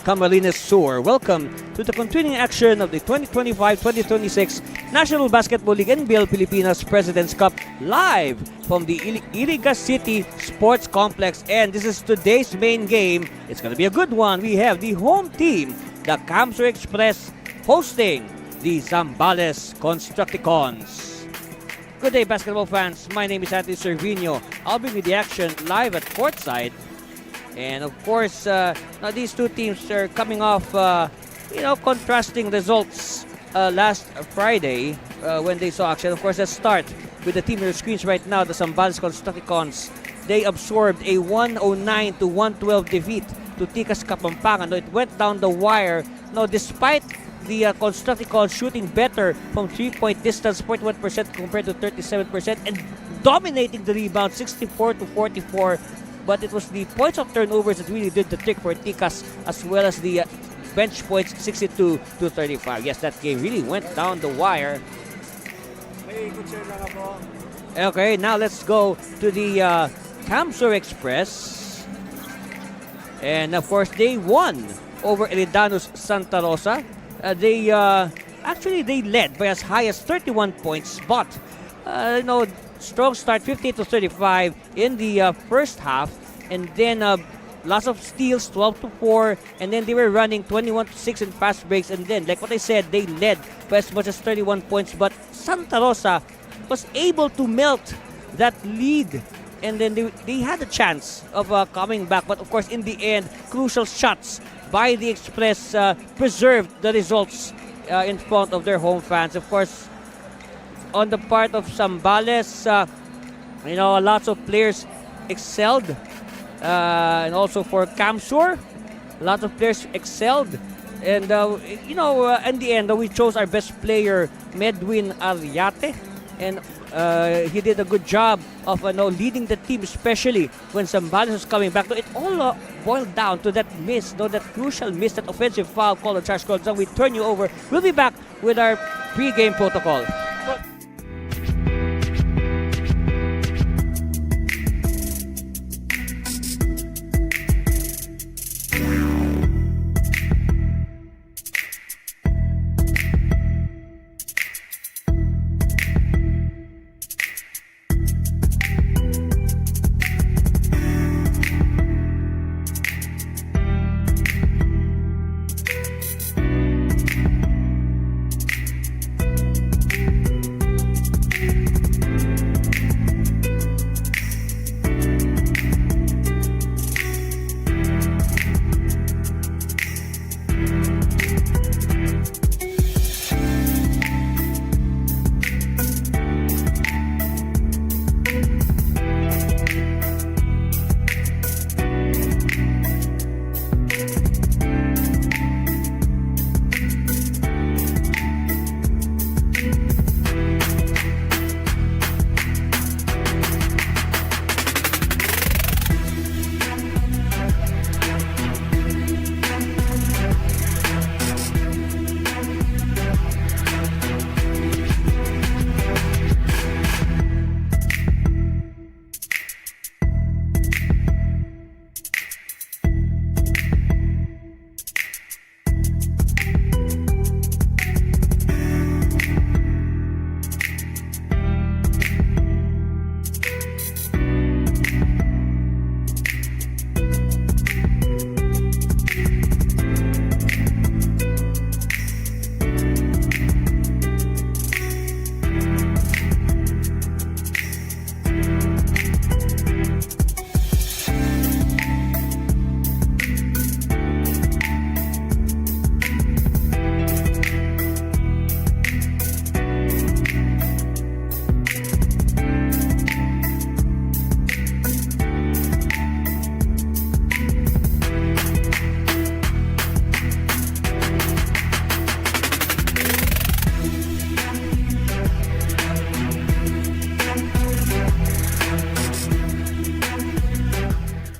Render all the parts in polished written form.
Camarines Sur. Welcome to the continuing action of the 2025-2026 National Basketball League NBL Pilipinas President's Cup live from the Iriga City Sports Complex. And this is today's main game. It's going to be a good one. We have the home team, the Camso Express, hosting the Zambales Constructicons. Good day, basketball fans. My name is Anthony Cervino. I'll be with the action live at courtside. And of course, now these two teams are coming off, contrasting results last Friday when they saw action. Of course, let's start with the team on your screens right now, the Zambales Constructicons. They absorbed a 109-112 defeat to Tikas Kapampangan. No, it went down the wire. No, despite the Constructicons shooting better from 3-point distance, 41% compared to 37%, and dominating the rebound, 64-44. But it was the points of turnovers that really did the trick for Tikas, as well as the bench points, 62-35. Yes, that game really went down the wire. Okay, now let's go to the Camso Express. And of course, they won over Eridanos Santa Rosa. They led by as high as 31 points, but strong start, 58-35 in the first half, and then lots of steals, 12-4, and then they were running 21-6 in fast breaks, and then, like what I said, they led by as much as 31 points, but Santa Rosa was able to melt that lead, and then they had a chance of coming back, but of course, in the end, crucial shots by the Express preserved the results in front of their home fans. Of course, on the part of Zambales, lots of players excelled. And also for Camsur, lots of players excelled. And, in the end, we chose our best player, Medwin Ariate. And he did a good job of leading the team, especially when Zambales was coming back. So it all boiled down to that miss, that crucial miss, that offensive foul call on Charles Colzon. We turn you over. We'll be back with our pre-game protocol.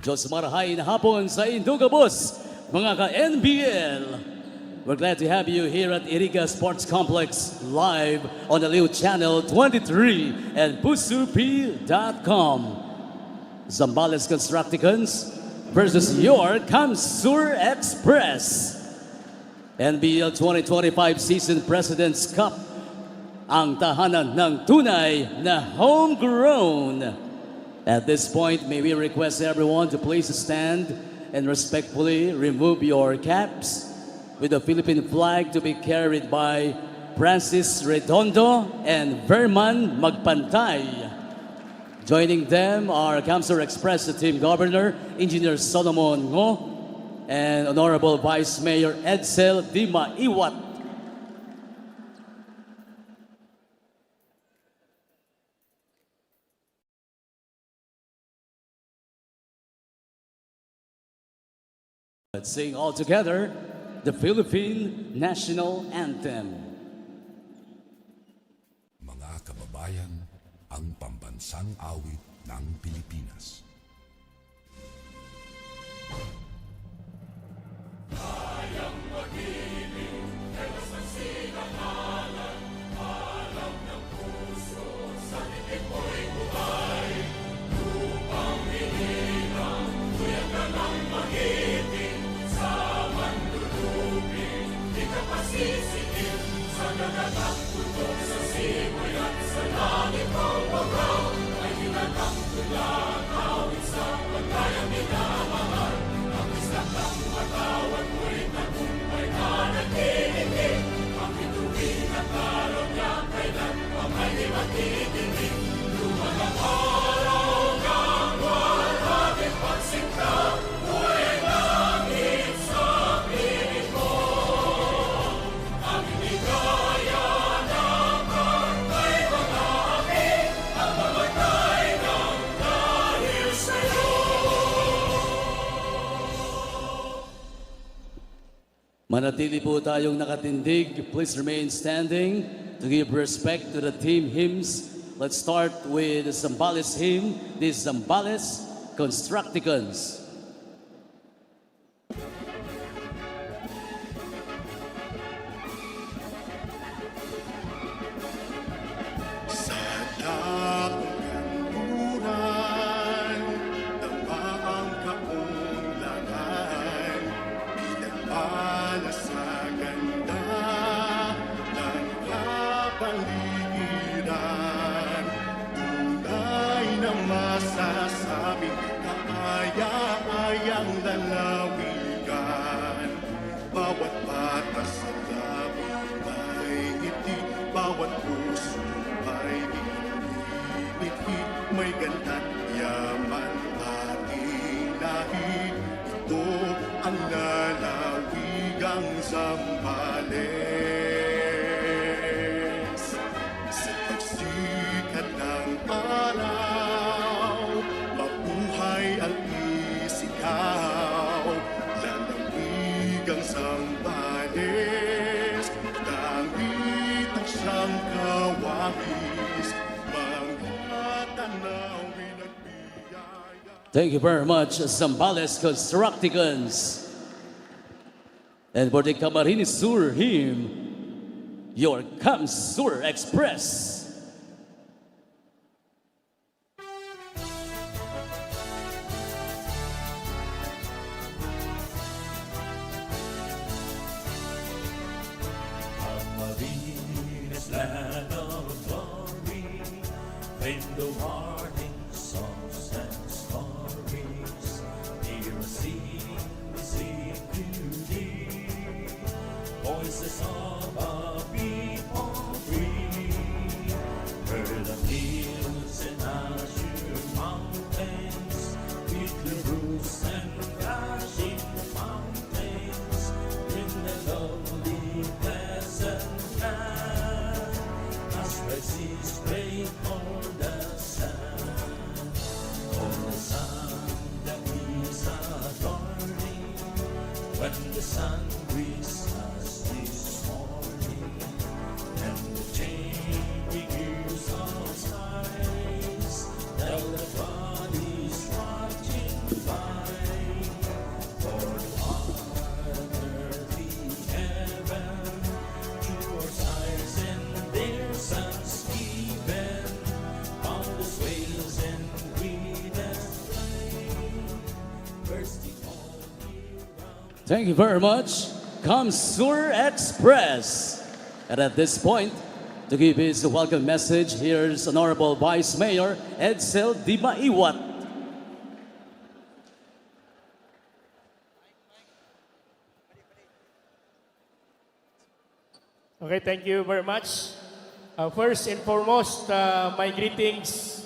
Diyos marahay na hapon sa Indugabos, mga ka-NBL. We're glad to have you here at Iriga Sports Complex live on the Leo Channel 23 and PusuP.com. Zambales Constructicons versus your Kamsur Express. NBL 2025 Season President's Cup, ang tahanan ng tunay na homegrown. At this point, may we request everyone to please stand and respectfully remove your caps, with the Philippine flag to be carried by Francis Redondo and Verman Magpantay. Joining them are Kamsur Express Team Governor, Engineer Solomon Ngo, and Honorable Vice Mayor Edsel Dima Iwat. Let's sing all together the Philippine National Anthem. Mga kababayan, ang pambansang awit ng Pilipinas. Manatili po tayong nakatindig. Please remain standing to give respect to the team hymns. Let's start with the Zambales hymn, the Zambales Constructicons. Masasabing kaaya-ayang lalawigan. Bawat bata sa labing ay ngiti, bawat puso ay ngiti. May ganda't yaman ating lahi. Ito ang lalawigang Zambales. Sa pagsikat ng araw, mabuhay ang isigaw. Lalawigang Zambales, langit ang siyang kawawis. Mga tanawin at biyaya. Thank you very much, Zambales Constructicons. And for the Camarines Sur hymn, your Kamsur Express. Camarines, land of glory, when the warning songs and stories, hear us sing beauty, voices of a people free, heard of hills and azure mountains, with the roofs and flashing fountains, in the lovely pleasant land, as red seas break o'er the sand, on the sun that is adorning, when the sun breeze us this morning, and the changing hues of skies, tell the bodies watching by, for the earthly heaven, towards eyes and their sons given, found the swales and green and flame, bursting Thank you very much, Kamsur Express. And at this point, to give his welcome message, here's Honorable Vice Mayor Edsel Di Maiwat. Okay, thank you very much. First and foremost, my greetings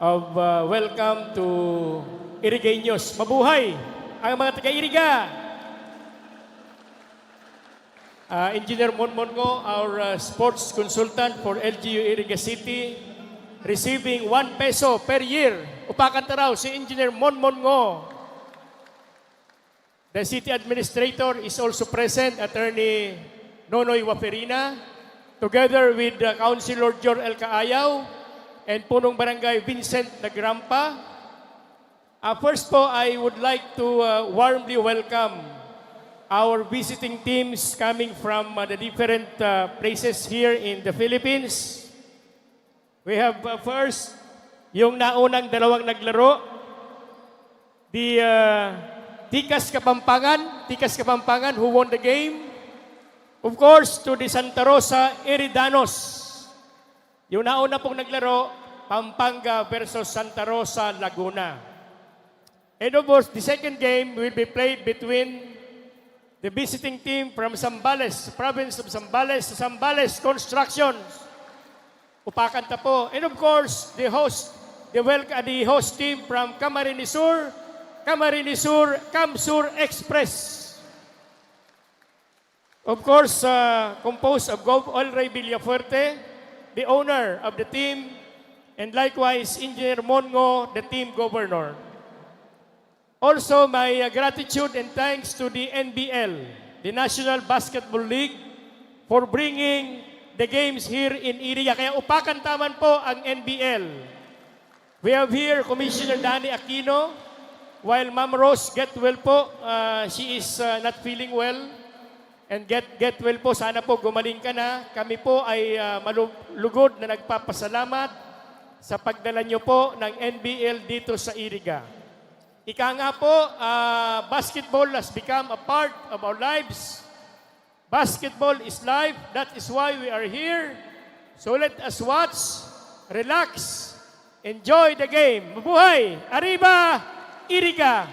of welcome to Irigaños. Mabuhay ang mga taga-Iriga. Engineer Monmongo, our sports consultant for LGU Iriga City, receiving 1 peso per year. Upakan taraw si Engineer Monmongo. The city administrator is also present, Attorney Nonoy Waferina, together with Councilor Jor El Caayaw and Punong Barangay Vincent Nagrampa. First po, I would like to warmly welcome our visiting teams coming from the different places here in the Philippines. We have first, yung naunang dalawang naglaro, the Tikas Kapampangan who won the game. Of course, to the Santa Rosa Eridanos. Yung nauna pong naglaro, Pampanga versus Santa Rosa Laguna. And of course, the second game will be played between the visiting team from Zambales, province of Zambales, Zambales Constructions. Upakan ta po. And of course, the host team from Camarines Kamsur Express. Of course, composed of Gov. Olray Villafuerte, the owner of the team, and likewise, Engineer Mongo, the team governor. Also, my gratitude and thanks to the NBL, the National Basketball League, for bringing the games here in Iriga. Kaya upakan taman po ang NBL. We have here Commissioner Danny Aquino, while Ma'am Rose get well po, she is not feeling well. And get well po, sana po gumaling ka na. Kami po ay malugod na nagpapasalamat sa pagdala nyo po ng NBL dito sa Iriga. Ika nga po, basketball has become a part of our lives. Basketball is life. That is why we are here. So let us watch, relax, enjoy the game. Mabuhay! Arriba! Iriga!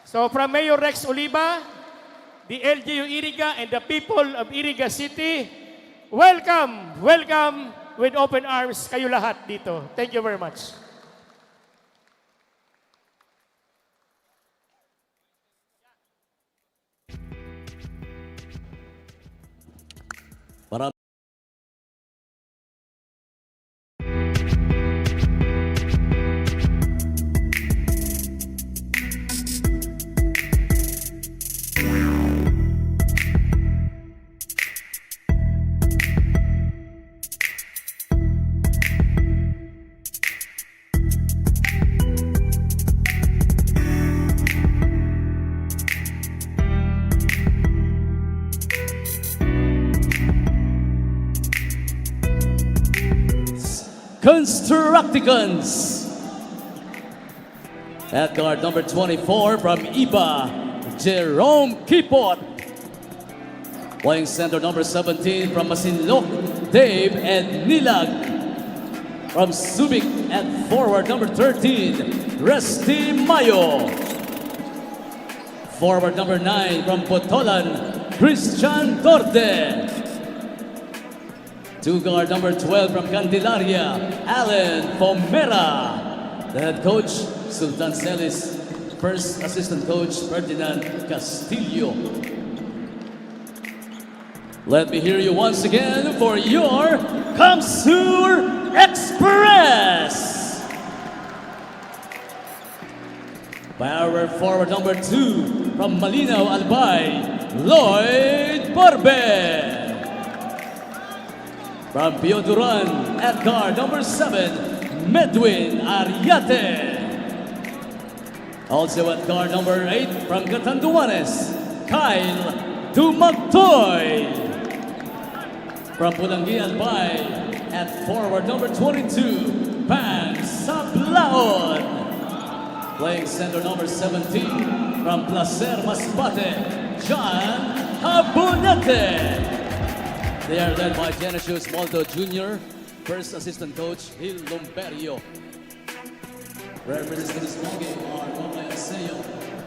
So from Mayor Rex Oliva, the LGU Iriga and the people of Iriga City, welcome with open arms kayo lahat dito. Thank you very much. Para Constructicons. At guard number 24 from Iba, Jerome Kipot. Playing center number 17 from Masinloc, Dave and Nilag. From Subic at forward number 13, Resty Mayo. Forward number 9 from Botolan, Christian Torte. To guard number 12 from Candelaria, Alan Pomera. The head coach, Sultan Celis. First assistant coach, Ferdinand Castillo. Let me hear you once again for your Kamsur Express. Power forward number 2 from Malinaw Albay, Lloyd Barbe. From Pioduran at guard number 7, Medwin Ariate. Also at guard number 8 from Catanduanes, Kyle Dumagtoy. From Pulangi Albay at forward number 22, Pang Sablaon. Playing center number 17 from Placer Masbate, John Abunate. They are led by Genesius Moldo Jr., first assistant coach Gil Lomberio. Referees for this ball game are Romain Aseo,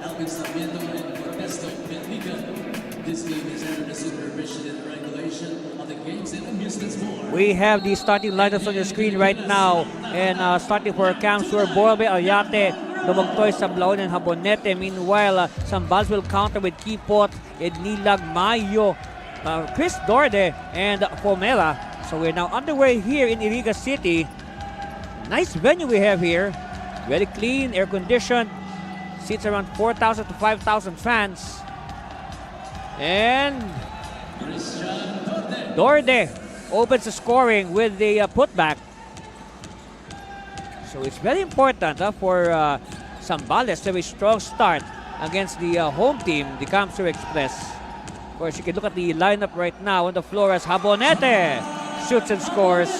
Alvin Sarmiento, and Modesto Benliga. This game is under the supervision and regulation of the Games and Amusements Board. We have the starting lineups on your screen right now. And starting for Camsur, Borbe, Ayate, Dumagtoy, Sablaon, and Habonete. Meanwhile, Zambales will counter with Kipot, Ednilag, Mayo, Chris Dorde, and Pomela. So we're now underway here in Iriga City. Nice venue we have here. Very clean, air-conditioned. Seats around 4,000 to 5,000 fans. And Dorde opens the scoring with the putback. So it's very important for Zambales to have a strong start against the home team, the Camsur Express. Of course, you can look at the lineup right now on the floor as Habonete shoots and scores.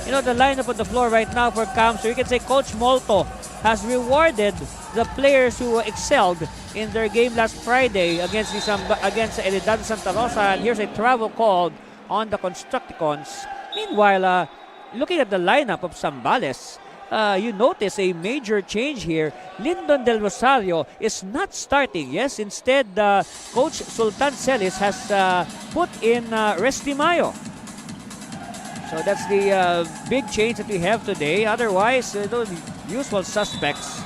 You know, the lineup on the floor right now for Camsur, you can say Coach Molto has rewarded the players who excelled in their game last Friday against Eridano Santa Rosa. And here's a travel call on the Constructicons. Meanwhile, looking at the lineup of Zambales, you notice a major change here. Lyndon Del Rosario is not starting. Yes, instead, Coach Sultan Celis has put in Resty Mayo. So that's the big change that we have today. Otherwise, those usual suspects.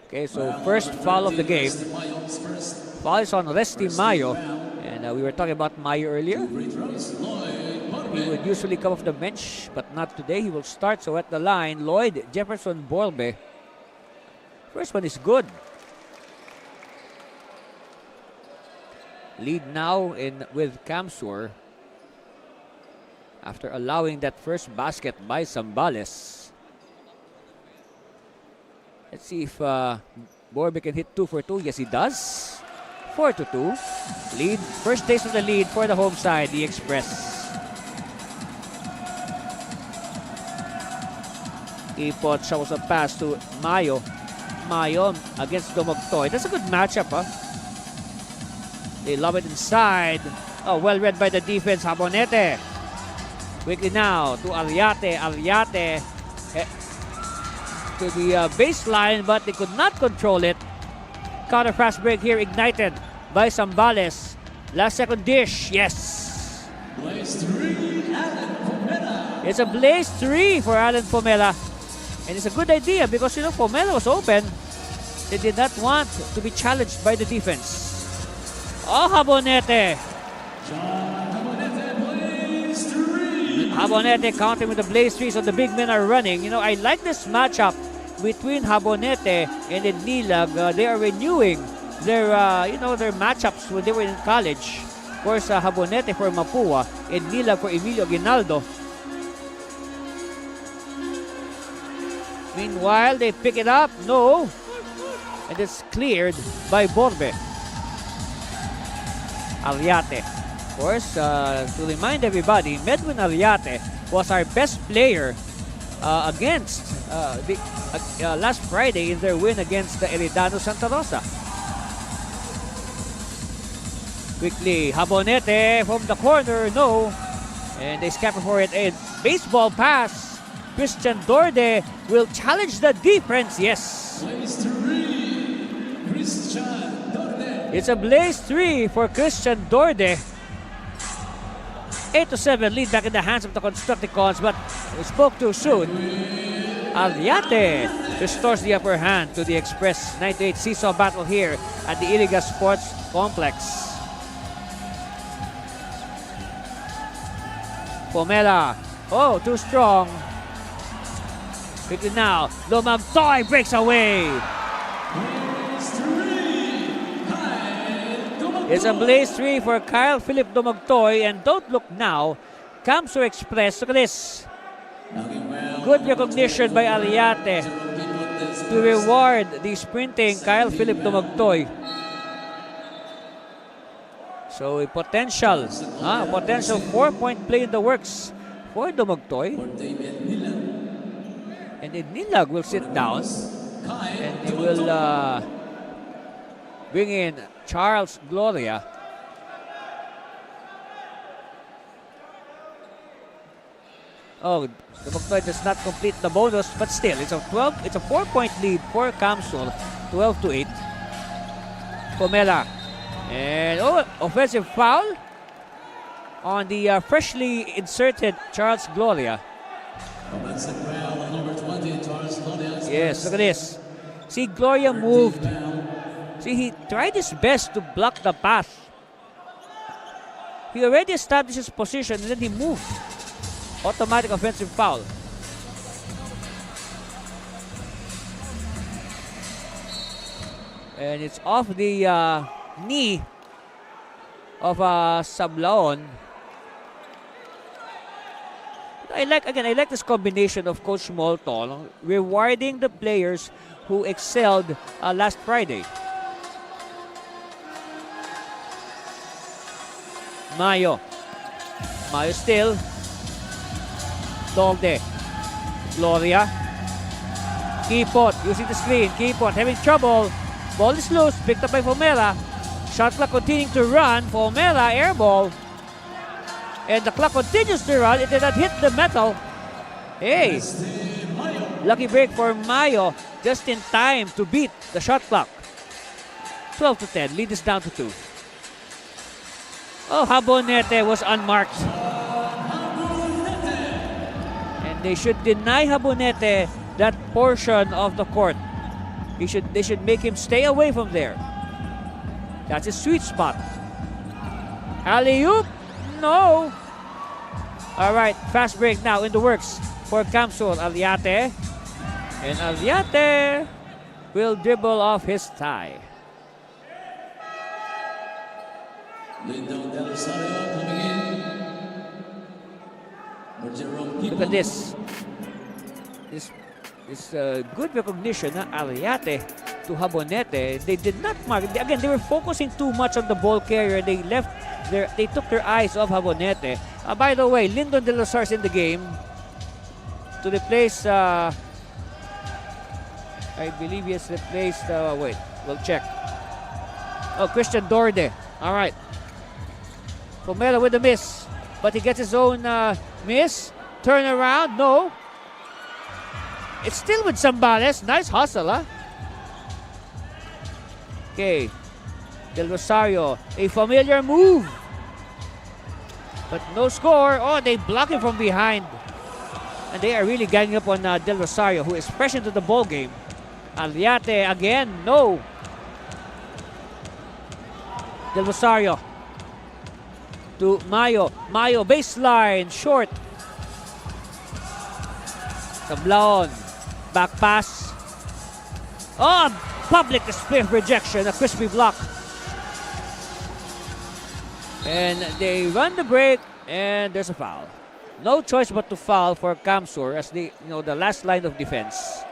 Okay, so first foul of the game. Foul is on Resty Mayo. And we were talking about Mayo earlier. He would usually come off the bench, but not today. He will start. So at the line, Lloyd, Jefferson, Borbe. First one is good. Lead now with Camsur after allowing that first basket by Zambales. Let's see if Borbe can hit 2 for 2. Yes, he does. 4-2. Lead. First taste of the lead for the home side, the Express. Ipot shows a pass to Mayo. Mayo against Dumagtoy. That's a good matchup, huh? They love it inside. Oh, well read by the defense. Habonete. Quickly now to Ariate. Ariate to the baseline, but they could not control it. Counter fast break here ignited by Zambales. Last second dish. Yes. Blaze 3, Alan Pomela. It's a blaze 3 for Alan Pomela. And it's a good idea because, you know, Pomela was open. They did not want to be challenged by the defense. Oh, Habonete. Habonete countering with the blaze 3, so the big men are running. You know, I like this matchup between Habonete and Nilag. They are renewing their, their matchups when they were in college. Of course, Habonete for Mapua and Nilag for Emilio Aguinaldo. Meanwhile, they pick it up. No. And it's cleared by Borbe. Ariate. Of course, to remind everybody, Medwin Ariate was our best player against last Friday in their win against the Eridano Santa Rosa. Quickly, Habonete from the corner, no. And they scamper for it. A baseball pass. Christian Dorde will challenge the defense. Yes. Blaze 3, Christian Dorde. It's a blaze 3 for Christian Dorde. 8-7 lead back in the hands of the Constructicons, but we spoke too soon. Ariate restores the upper hand to the Express. 9-8 seesaw battle here at the Iriga Sports Complex. Pomela. Oh, too strong. Quickly now. Dumagtoy breaks away. It's a blaze 3 for Kyle Philip Dumagtoy. And don't look now. Camsur Express. Look at this. Good recognition by Ariate to reward the sprinting Kyle Philip Dumagtoy. So a potential 4-point play in the works for Dumugtoy. For David Miller. And then Nilag will sit down and he will bring in Charles Gloria. Oh, Dumugtoy does not complete the bonus, but still it's a 4-point lead for Camsur, 12-8. Pomela. And offensive foul on the freshly inserted Charles Gloria. Offensive foul on number 20, Charles Gloria. Yes, look at this. See, Gloria moved. See, he tried his best to block the path. He already established his position and then he moved. Automatic offensive foul. And it's off the knee of Sablaon. I like this combination of Coach Molton rewarding the players who excelled last Friday. Mayo still. Dolde. Gloria. Kipot using the screen. Kipot having trouble. Ball is loose. Picked up by Fomera. Shot clock continuing to run. Fomera air ball. And the clock continues to run. It did not hit the metal. Hey. Lucky break for Mayo. Just in time to beat the shot clock. 12-10. Lead is down to 2. Oh, Habonete was unmarked. And they should deny Habonete that portion of the court. They should make him stay away from there. That's his sweet spot. Alley-oop? No. All right, fast break now in the works for Camsur. Aliate. And Aliate will dribble off his thigh. Look at this. This good recognition, Aliate to Habonete. They did not mark. Again, they were focusing too much on the ball carrier. They took their eyes off Habonete. By the way, Lyndon De Los Ar's in the game to replace. I believe he has replaced. Wait, we'll check. Oh, Christian Dorde. All right. Fomera with a miss, but he gets his own miss. Turn around, no. It's still with Zambales. Nice hustle, huh? Okay. Del Rosario, a familiar move. But no score. Oh, they block him from behind. And they are really ganging up on Del Rosario, who is fresh into the ball game. Aliate again, no. Del Rosario to Mayo. Mayo baseline, short. Sablaon, back pass. Oh, public display of rejection, a crispy block. And they run the break, and there's a foul. No choice but to foul for Camsur as the last line of defense.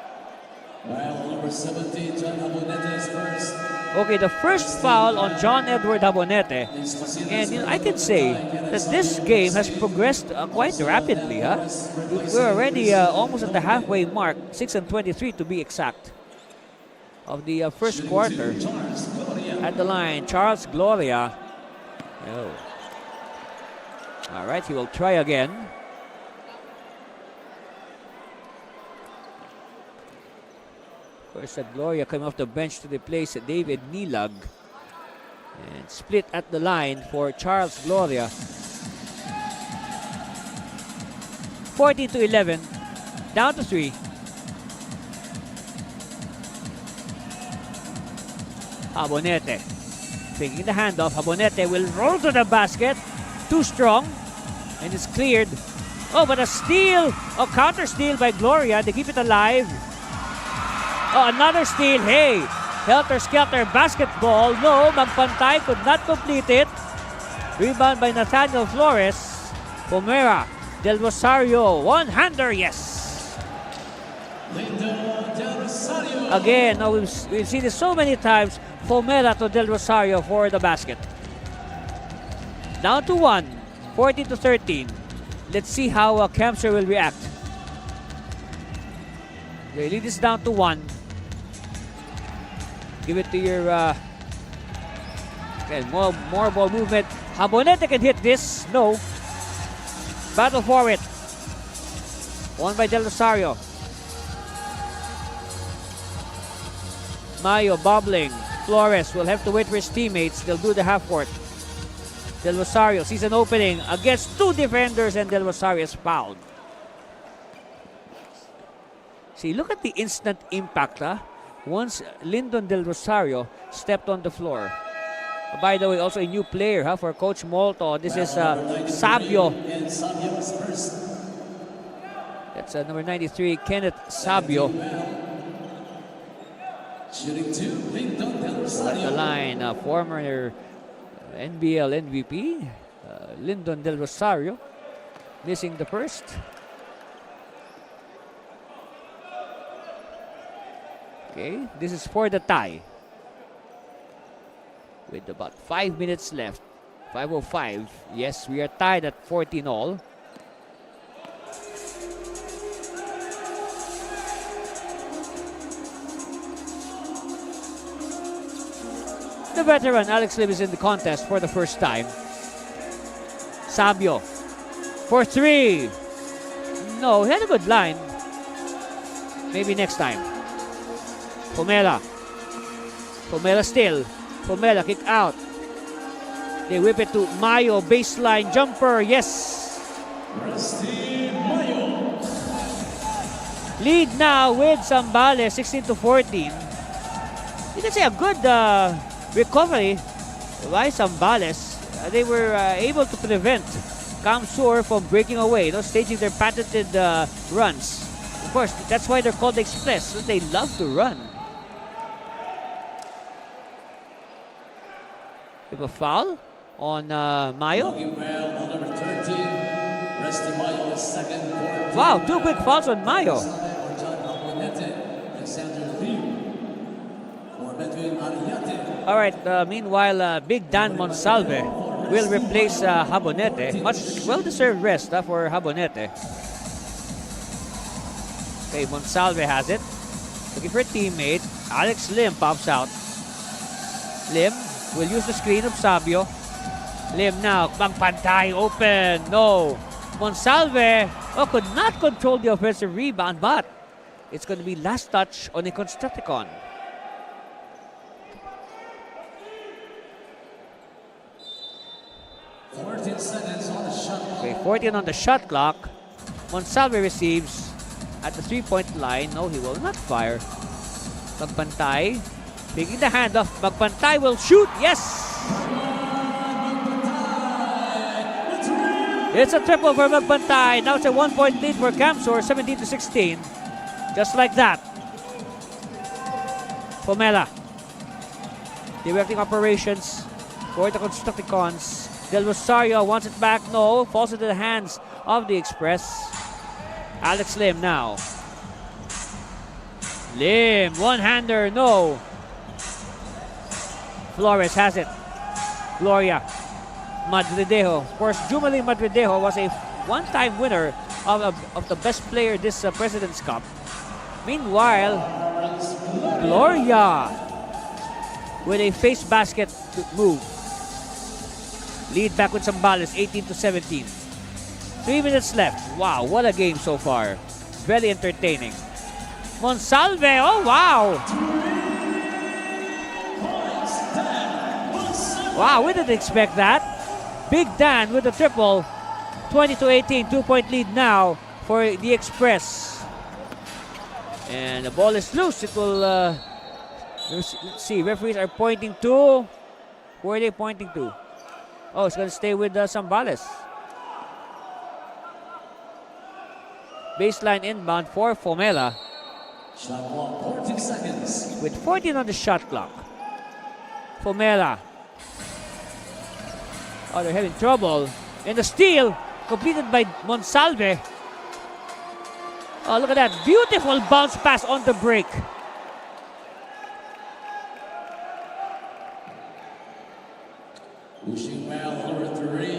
Well, number 17, John Habonete is first. Okay, the first foul on John Edward Habonete. And I can say that this game has progressed quite rapidly. We're already almost at the halfway mark, 6:23 to be exact, of the first quarter. At the line, Charles Gloria. Oh. All right, he will try again. Of course, Gloria coming off the bench to replace David Nilag. And split at the line for Charles Gloria. 14-11. Down to 3. Habonete. Taking the handoff. Habonete will roll to the basket. Too strong. And it's cleared. Oh, but a steal. A counter steal by Gloria. They keep it alive. Oh, another steal. Hey, helter-skelter basketball. No, Magpantay could not complete it. Rebound by Nathaniel Flores. Pomera. Del Rosario. One-hander, yes. Again, now we've seen this so many times. Pomera to Del Rosario for the basket. Down to 1, 14-13. Let's see how Camser will react. The lead is down to 1. Give it to your... okay, more ball movement. Habonete can hit this. No. Battle for it. Won by Del Rosario. Mayo bobbling. Flores will have to wait for his teammates. They'll do the half court. Del Rosario sees an opening against 2 defenders and Del Rosario is fouled. See, look at the instant impact. Once Lyndon Del Rosario stepped on the floor. By the way, also a new player for Coach Molto. This is Sabio. That's number 93, Kenneth Sabio. Shooting 2, Lyndon Del At Rosario. the line, former NBL MVP, Lyndon Del Rosario, missing the first. Okay, this is for the tie. With about 5 minutes left, 5:05. Yes, we are tied at 14 all. The veteran Alex Lim is in the contest for the first time. Sabio for 3. No, he had a good line. Maybe next time. Pomela. Pomela still. Pomela kick out. They whip it to Mayo. Baseline jumper. Yes. Rusty Mayo. Lead now with Zambales 16-14. You can say a good recovery by Zambales. They were able to prevent Camsur from breaking away, staging their patented runs. Of course, that's why they're called Express. They love to run. We have a foul on Mayo. Looking well on number 13. Rusty Mayo is second. Wow, 2 quick fouls on Mayo. All right, meanwhile, Big Dan Monsalve will replace Habonete. Much well-deserved rest for Habonete. Okay, Monsalve has it. Looking for a teammate. Alex Lim pops out. Lim will use the screen of Sabio. Lim now, Pantay open. No. Monsalve could not control the offensive rebound, but it's going to be last touch on a Constructicon. Okay, 14 on the shot clock. Monsalve receives at the 3-point line. No, he will not fire. Magpantay taking the handoff. Magpantay will shoot. Yes! It's a triple for Magpantay. Now it's a 1-point lead for Camsur, 17-16. Just like that. Pomela directing operations for the Constructicons. Del Rosario wants it back. No. Falls into the hands of the Express. Alex Lim now. Lim. One-hander. No. Flores has it. Gloria. Madridejo. Of course, Jumalie Madridejo was a one-time winner of the best player this President's Cup. Meanwhile, Gloria with a face basket move. Lead back with Zambales, 18-17. 3 minutes left. Wow, what a game so far. Very entertaining. Monsalve, oh wow! Wow, we didn't expect that. Big Dan with a triple. 20-18, 2-point lead now for the Express. And the ball is loose. It will, let's see, referees are pointing to, where are they pointing to? Oh, it's going to stay with Zambales. Baseline inbound for Pomela. Shot clock, 14 seconds. With 14 on the shot clock. Pomela. Oh, they're having trouble. And the steal completed by Monsalve. Oh, look at that. Beautiful bounce pass on the break. Pushing well, number 3.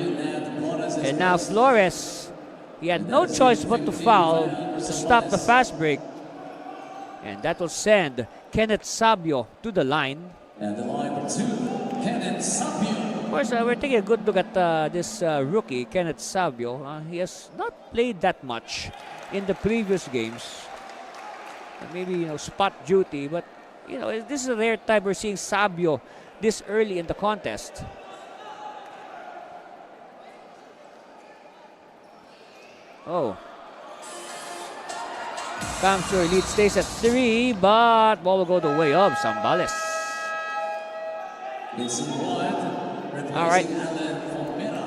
now Flores, he had no choice but to foul to stop the fast break. And that will send Kenneth Sabio to the line. And the line for 2, Kenneth Sabio. Of course, we're taking a good look at this rookie, Kenneth Sabio. He has not played that much in the previous games. Maybe, spot duty, but, this is a rare time we're seeing Sabio this early in the contest. Oh. Camsur lead stays at 3, but ball will go the way of Zambales. All right.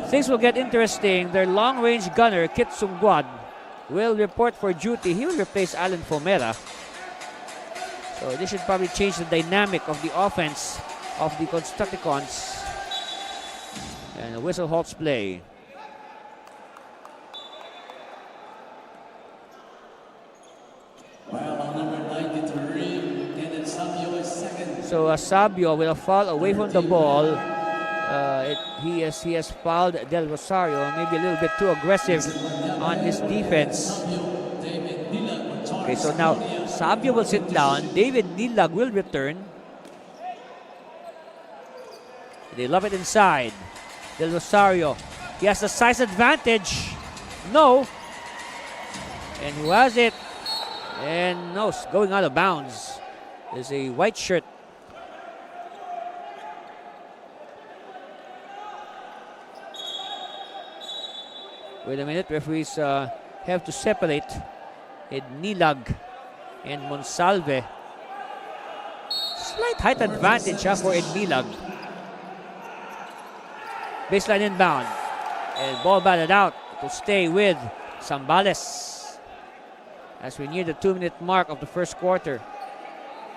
Things will get interesting. Their long-range gunner, Kit Sungguad, will report for duty. He will replace Alan Fomera. So this should probably change the dynamic of the offense of the Constructicons. And the whistle halts play. So Sabio will fall away from the ball. He has fouled Del Rosario, maybe a little bit too aggressive on his defense. Okay, so now Sabio will sit down. David Nilag will return. They love it inside. Del Rosario, he has the size advantage. No. And who has it? And no, it's going out of bounds. There's a white shirt. Wait a minute, referees have to separate Nilag and Monsalve. Slight height advantage for Nilag. Baseline inbound. And ball batted out to stay with Zambales. As we near the 2-minute mark of the first quarter.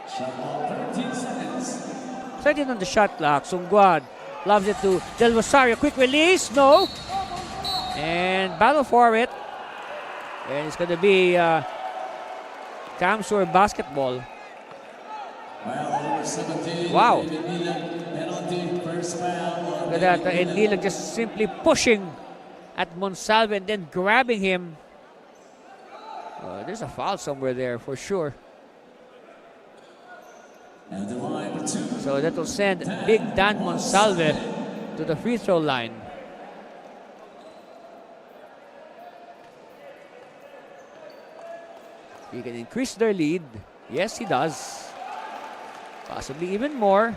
13 seconds. 13 on the shot clock. Sungguad loves it to Del Rosario. Quick release. No. And battle for it. And it's going to be Camsur basketball. Wow. Look at that. And Nilag just simply pushing at Monsalve and then grabbing him. There's a foul somewhere there for sure. So that will send Big Dan Monsalve to the free throw line. He can increase their lead. Yes, he does. Possibly even more.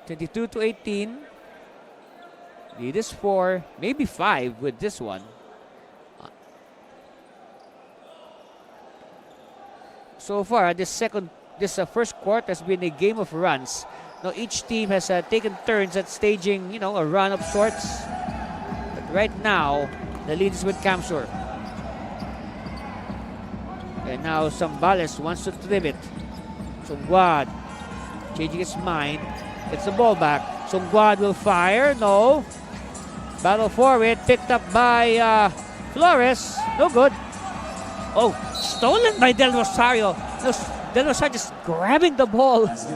22-18. Lead is 4, maybe 5 with this one. So far, this first quarter has been a game of runs. Now each team has taken turns at staging, a run of sorts. But right now, the lead is with Camsur. And now Zambales wants to trim it. Sungguad changing his mind. Gets the ball back. Sungguad will fire. No. Battle for it. Picked up by Flores. No good. Oh, stolen by Del Rosario. No, Del Rosario just grabbing the ball. And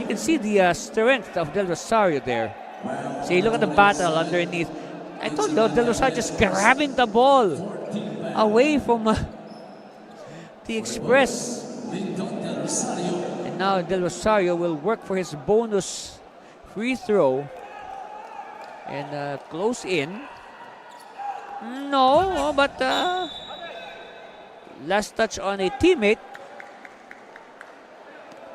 you can see the strength of Del Rosario there. See, look at the battle underneath. I told you, Del Rosario just grabbing the ball away from the Express. And now Del Rosario will work for his bonus free throw and close in. No, but last touch on a teammate.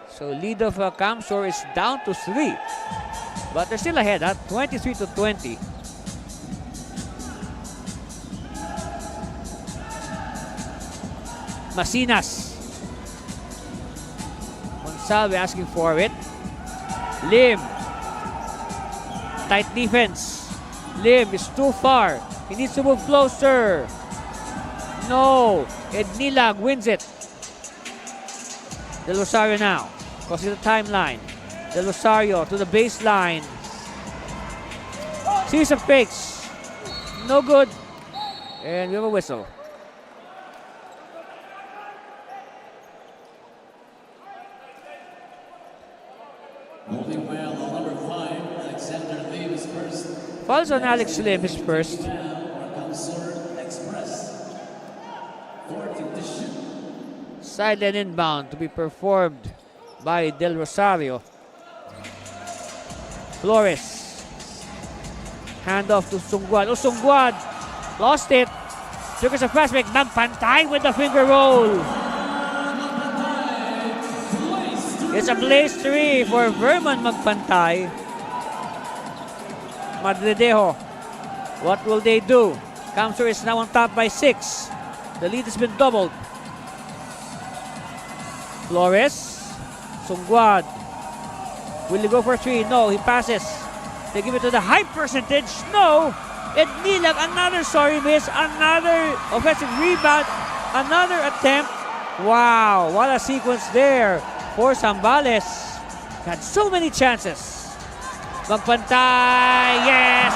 So lead of Camsur is down to 3. But they're still ahead, 23-20. Masinas. Monsalve asking for it. Lim. Tight defense. Lim is too far. He needs to move closer. No. Ed Nilag wins it. Del Rosario now. Crossing the timeline. Del Rosario to the baseline. Series of fakes. No good. And we have a whistle. Moving well on number 5, Falls on Alex Lim, his first. Sideline inbound to be performed by Del Rosario. Flores. Handoff to Sungguan. Oh, Sungguan lost it. Took us a fast break. Magpantay with the finger roll. It's a blaze 3 for Verman Magpantay. Madridejo. What will they do? Camsur is now on top by 6. The lead has been doubled. Flores. Sungguan. Will he go for 3? No, he passes. They give it to the high percentage. No. Ednilag, another sorry miss. Another offensive rebound. Another attempt. Wow, what a sequence there for Zambales. Had so many chances. Magpantay, yes!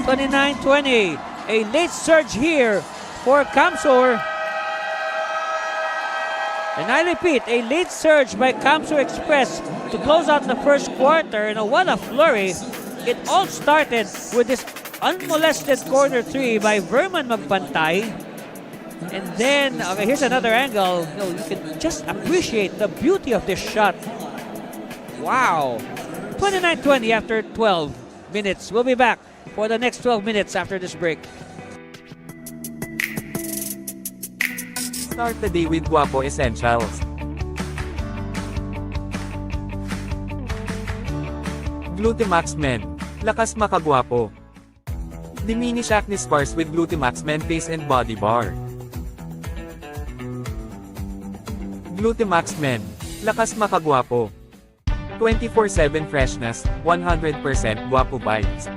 (29-20). A late surge here for Camsur. And I repeat, a late surge by Camsur Express to close out the first quarter. And what a flurry. It all started with this unmolested corner 3 by Verman Magpantay. And then, okay, here's another angle. You can just appreciate the beauty of this shot. Wow. 29-20 after 12 minutes. We'll be back for the next 12 minutes after this break. Start the day with Guapo Essentials. Glutamax Men. Lakas makagwapo. Diminish acne scars with Glutamax Men Face and Body Bar. Glutamax Men. Lakas makagwapo. 24/7 freshness, 100% guapo vibes.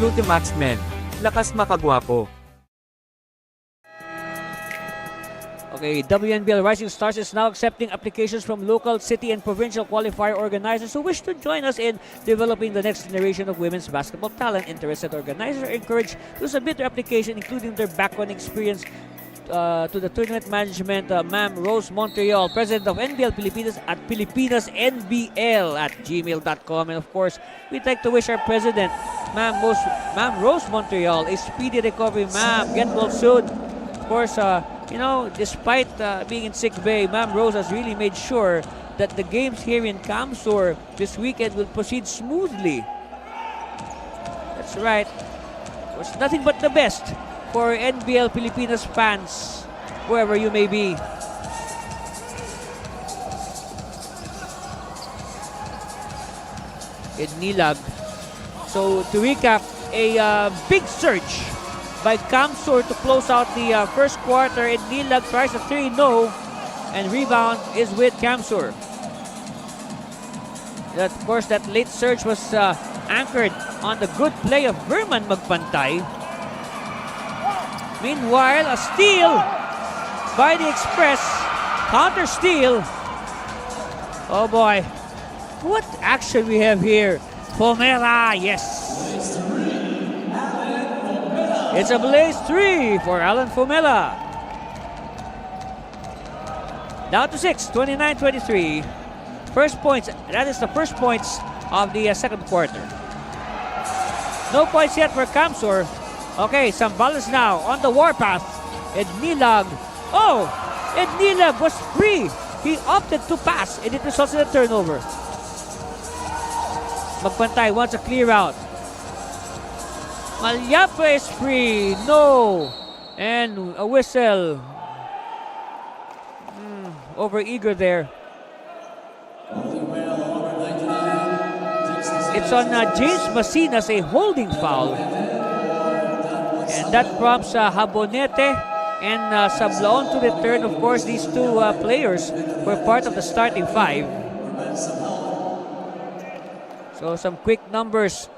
Glutamax Men. Lakas makagwapo. Okay, WNBL Rising Stars is now accepting applications from local, city, and provincial qualifier organizers who wish to join us in developing the next generation of women's basketball talent. Interested organizers are encouraged to submit their application, including their background experience, to the tournament management, Ma'am Rose Montreal, president of NBL Pilipinas at PilipinasNBL@gmail.com. And of course, we'd like to wish our president, Ma'am Rose Montreal, a speedy recovery. Ma'am, get well soon. Of course, despite being in sick bay, Ma'am Rose has really made sure that the games here in Camsur this weekend will proceed smoothly. That's right. It's nothing but the best for NBL Pilipinas fans, wherever you may be. Ednilag. So to recap, a big surge by Camsur to close out the first quarter. Ednilag tries a 3, no, and rebound is with Camsur. Of course, that late surge was anchored on the good play of Verman Magpantay. Meanwhile, a steal by the Express. Counter steal. Oh boy. What action we have here. Fomela, yes. It's a blaze 3 for Alan Fomela. Down to 6, 29-23. First points, that is the first points of the second quarter. No points yet for Camsur. Okay, Zambales now on the warpath. Ednilag. Oh, Ednilag was free. He opted to pass and it results in a turnover. Magpantay wants a clear out. Malyapa is free. No. And a whistle. Over eager there. It's on James Masinas, a holding foul. And that prompts Habonete and Sablaon to return. Of course, these two players were part of the starting 5. So some quick numbers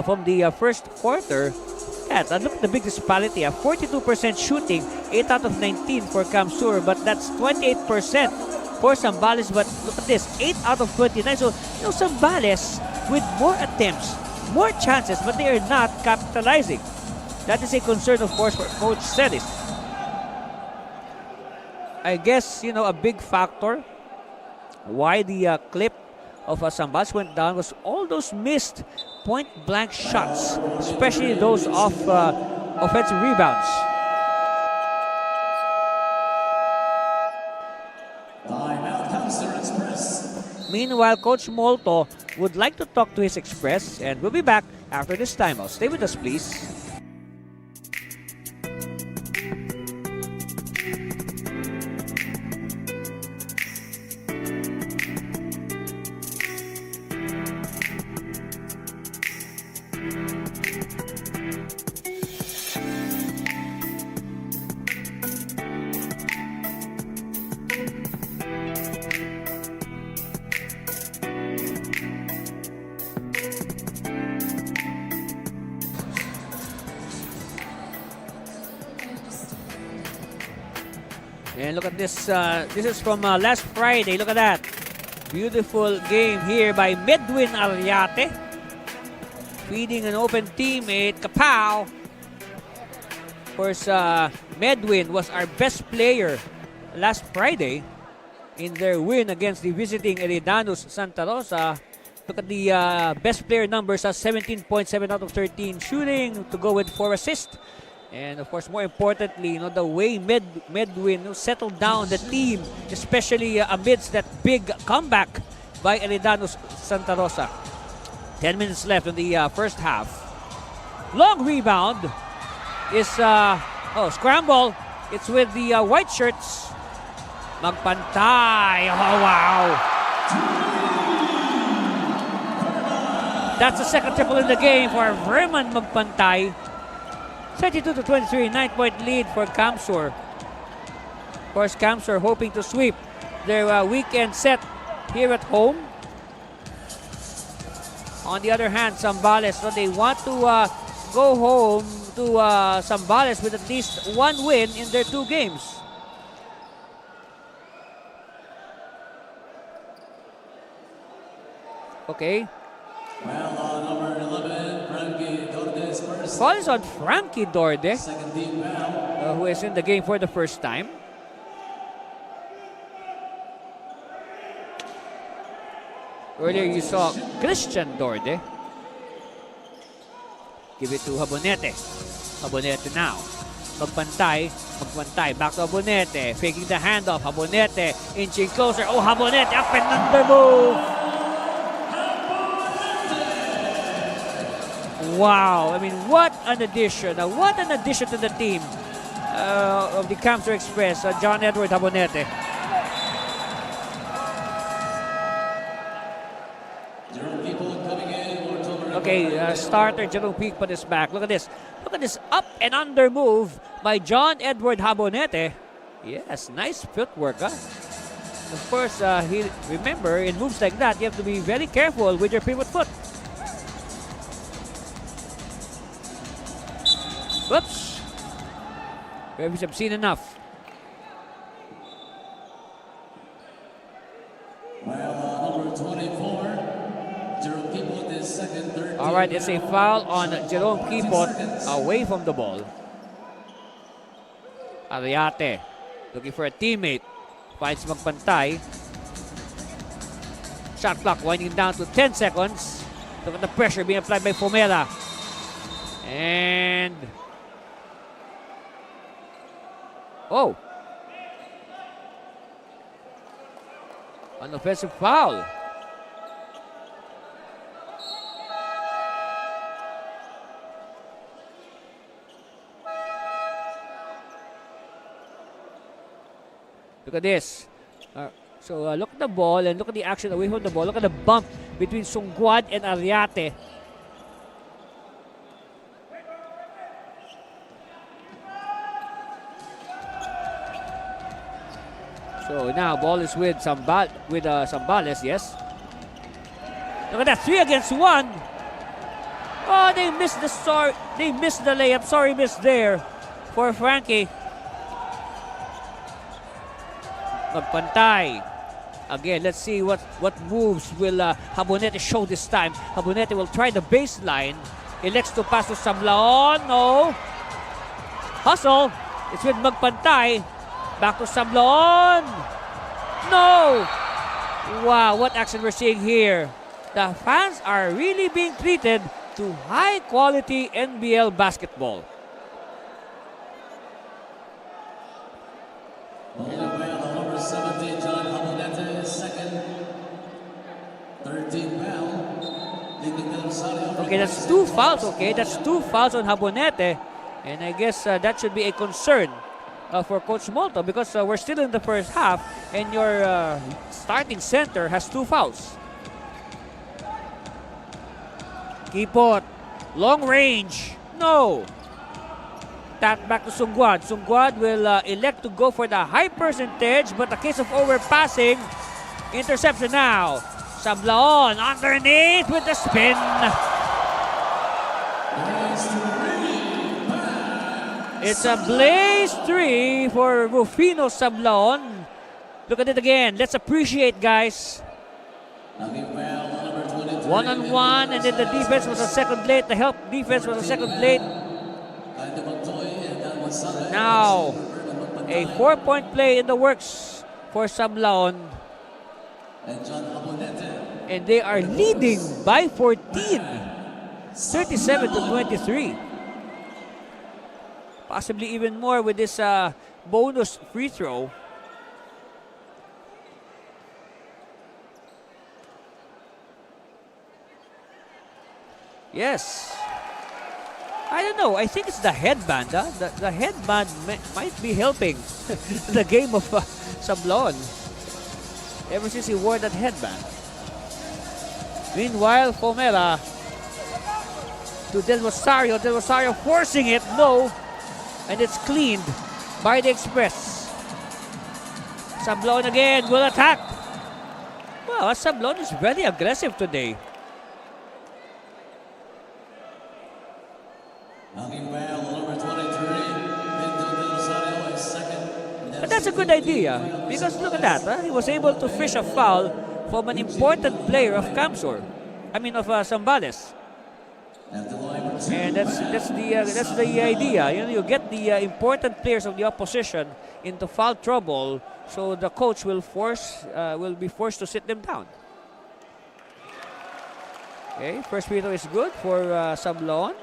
from the first quarter. Yeah, look at the big disparity. 42% shooting, 8 out of 19 for Camsur, but that's 28% for Zambales. But look at this, 8 out of 29. So, Zambales with more attempts, more chances, but they are not capitalizing. That is a concern, of course, for Coach Celis. I guess, you know, a big factor why the clip of Zambales went down was all those missed point-blank shots, especially those off offensive rebounds. Timeout, Hamster Express. Meanwhile, Coach Molto would like to talk to his Express, and we'll be back after this timeout. Stay with us, please. And look at this. This is from last Friday. Look at that. Beautiful game here by Medwin Ariate. Feeding an open teammate. Kapow! Of course, Medwin was our best player last Friday in their win against the visiting Eridanos Santa Rosa. Look at the best player numbers. 17.7 out of 13 shooting to go with 4 assists. And of course, more importantly, you know, the way Medwin settled down the team, especially amidst that big comeback by Eridanos Santa Rosa. 10 minutes left in the first half. Long rebound is, scramble. It's with the white shirts. Magpantay. Oh, wow. That's the second triple in the game for Verman Magpantay. 32-23, 9-point lead for Camsur. Of course, Camsur hoping to sweep their weekend set here at home. On the other hand, Zambales, so they want to go home to Zambales with at least one win in their 2 games. Okay. Well, number 11, Frankie Dordes first. Foul is on Frankie Dorde, Second team foul. who is in the game for the first time. Earlier you saw Christian Dorde. Give it to Habonete. Habonete now. Magpantay. Back to Habonete. Faking the handoff. Habonete inching closer. Oh, Habonete up and under move. Wow. I mean, what an addition. What an addition to the team of the Camsur Express. John Edward Habonete. Okay, starter Jerome Peakpot is back. Look at this. Look at this up and under move by John Edward Habonete. Yes, nice footwork. Of course, remember, in moves like that, you have to be very careful with your pivot foot. Whoops. Referees have seen enough. Well, number 24, Jerome Peakpot is second, third. All right, it's a foul on Jerome Peakpot away from the ball. Ariate looking for a teammate. Finds Magpantay. Shot clock winding down to 10 seconds. Look at the pressure being applied by Fomera. And... oh! An offensive foul. Look at this. Look at the ball and look at the action away from the ball. Look at the bump between Sungguad and Ariate. So now ball is with Zambales, yes. Look at that, 3 against 1. Oh, they missed the layup. Sorry, miss there for Frankie. Magpantay. Again, let's see what moves will Habonete show this time. Habonete will try the baseline. Elects to pass to Sablaon. No. Hustle. It's with Magpantay. Back to Sablon. No! Wow, what action we're seeing here. The fans are really being treated to high-quality NBL basketball. Number 17, John Abonete, second. 13 foul. Okay, that's 2 fouls. Okay, that's 2 fouls on Habonete. And I guess that should be a concern for Coach Molto because we're still in the first half and your starting center has 2 fouls. Kipot, long range, no. Tap back to Sungguad. Sungguad will elect to go for the high percentage, but a case of overpassing. Interception now. Sablaon underneath with the spin. It's a blaze 3 for Rufino Sablaon. Look at it again. Let's appreciate, guys. One-on-one, and then the defense was a second late. The help defense was a second late. Now, a 4-point play in the works for Sablaon. And they are leading by 14. 37 to 23. Possibly even more with this bonus free throw. Yes. I don't know. I think it's the headband. The headband might be helping the game of Sablon ever since he wore that headband. Meanwhile, Fomera to Del Rosario. Del Rosario forcing it. No. And it's cleaned by the Express. Sablon again will attack. Well, Sablon is very aggressive today. But that's a good idea because look at that. He was able to fish a foul from an important player of Camsor. I mean of Zambales. And that's the idea. You know, you get the important players of the opposition into foul trouble, so the coach will be forced to sit them down. Okay, first free throw is good for Sablon.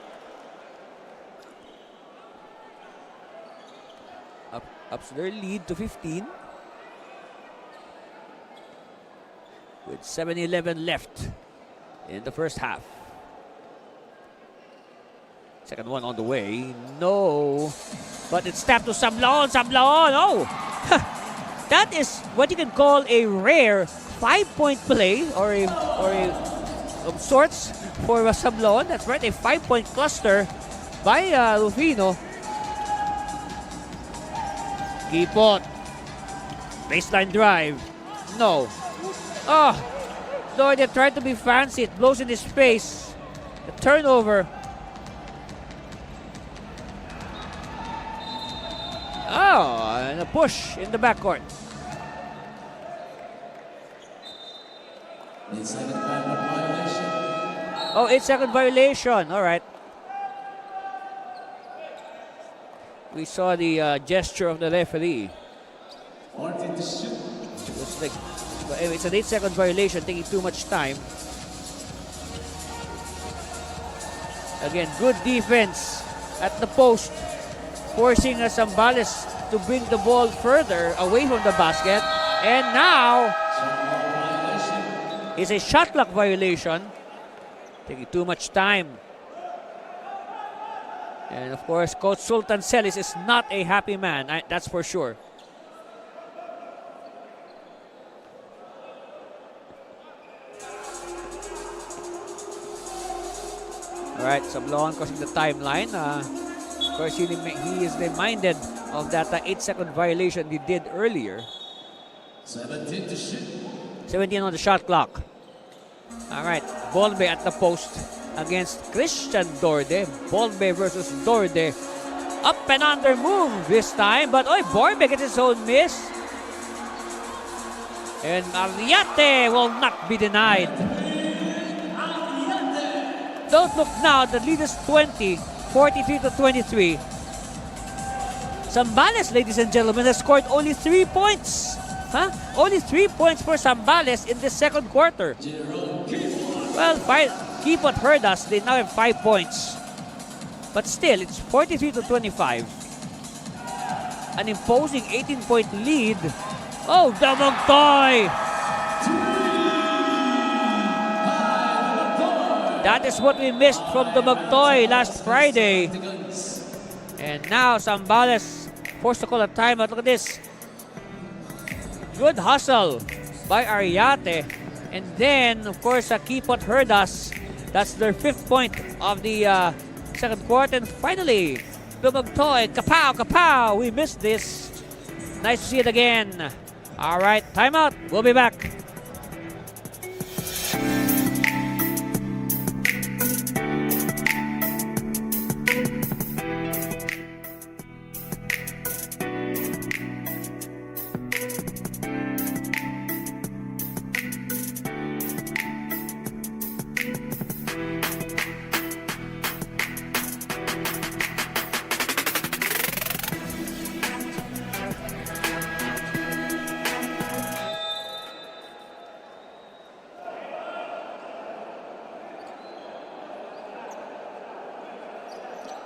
Ups their lead to 15. With 7:11 left in the first half. Second one on the way. No. But it's tapped to Sablon. Sablon. Oh. That is what you can call a rare 5-point play or a of sorts for Sablon. That's right. A 5-point cluster by Rufino. Kipot. Baseline drive. No. Oh. Though they tried to be fancy. It blows in his face. The turnover. Oh, and a push in the backcourt. 8-second violation. Oh, 8-second violation. All right. We saw the gesture of the referee. 14 to shoot. It's an 8-second violation, taking too much time. Again, good defense at the post, forcing Zambales to bring the ball further away from the basket. And now, it's a shot clock violation, taking too much time. And of course, Coach Sultan Celis is not a happy man, that's for sure. All right, Sablon crossing the timeline. Of course, he is reminded of that 8-second violation he did earlier. 17 to shoot. 17 on the shot clock. All right, Bolbe at the post against Christian Dorde. Bolbe versus Dorde. Up and under move this time, but Bolbe gets his own miss. And Arriate will not be denied. Don't look now, the lead is 20, 43 to 23. Zambales, ladies and gentlemen, has scored only 3 points. Only 3 points for Zambales in this second quarter. Well, Kipot heard us. They now have 5 points. But still, it's 43-25. An imposing 18-point lead. Oh, Damagtoy! That is what we missed from Damagtoy last Friday. And now Zambales forced to call a timeout. Look at this. Good hustle by Ariate. And then, of course, Kipot heard us. That's their 5th point of the second quarter. And finally, Damagtoy, kapow, kapow. We missed this. Nice to see it again. All right, timeout. We'll be back.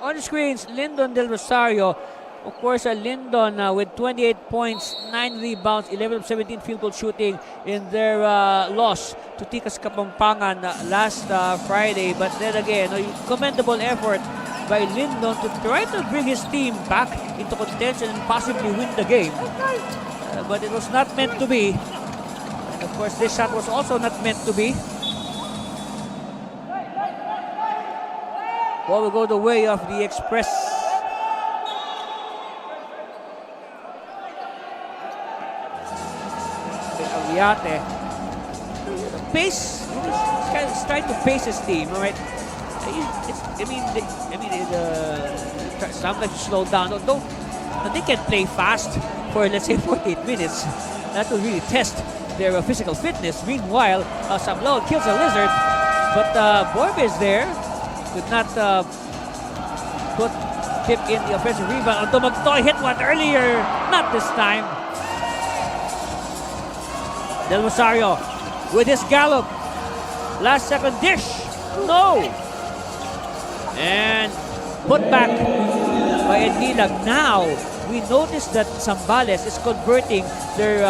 On the screens, Lyndon Del Rosario. Of course, Lyndon with 28 points, 9 rebounds, 11 of 17 field goal shooting in their loss to Tikas Kapampangan last Friday. But then again, commendable effort by Lyndon to try to bring his team back into contention and possibly win the game. But it was not meant to be. And of course, this shot was also not meant to be. Ball will go the way of the Express. Ariate. The pace, he's trying to pace his team, all right? Sometimes you slow down. They can play fast for, let's say, 48 minutes. That will really test their physical fitness. Meanwhile, Sablao kills a lizard, but Borbe is there. Could not tip in the offensive rebound. Although Magtoy hit one earlier, not this time. Del Rosario with his gallop. Last second dish. No. And put back by Ednilag. Now, we notice that Zambales is converting their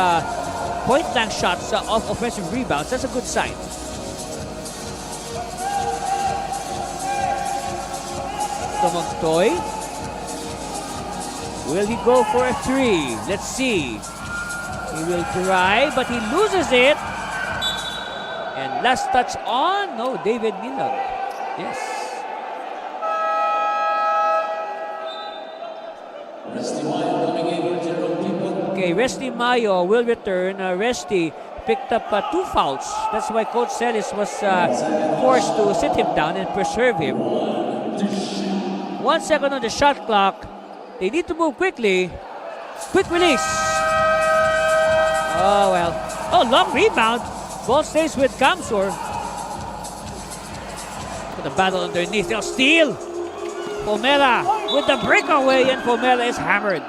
point blank shots off offensive rebounds. That's a good sign. Magtoy. Will he go for a 3? Let's see. He will try, but he loses it. And last touch on, no, David Nilag. Yes. Okay, Resty Mayo will return. Resty picked up 2 fouls. That's why Coach Celis was forced to sit him down and preserve him. 1 second on the shot clock. They need to move quickly. Quick release. Oh, well. Oh, long rebound. Ball stays with Kamsur. The battle underneath. They'll steal. Pomela with the breakaway, and Pomela is hammered.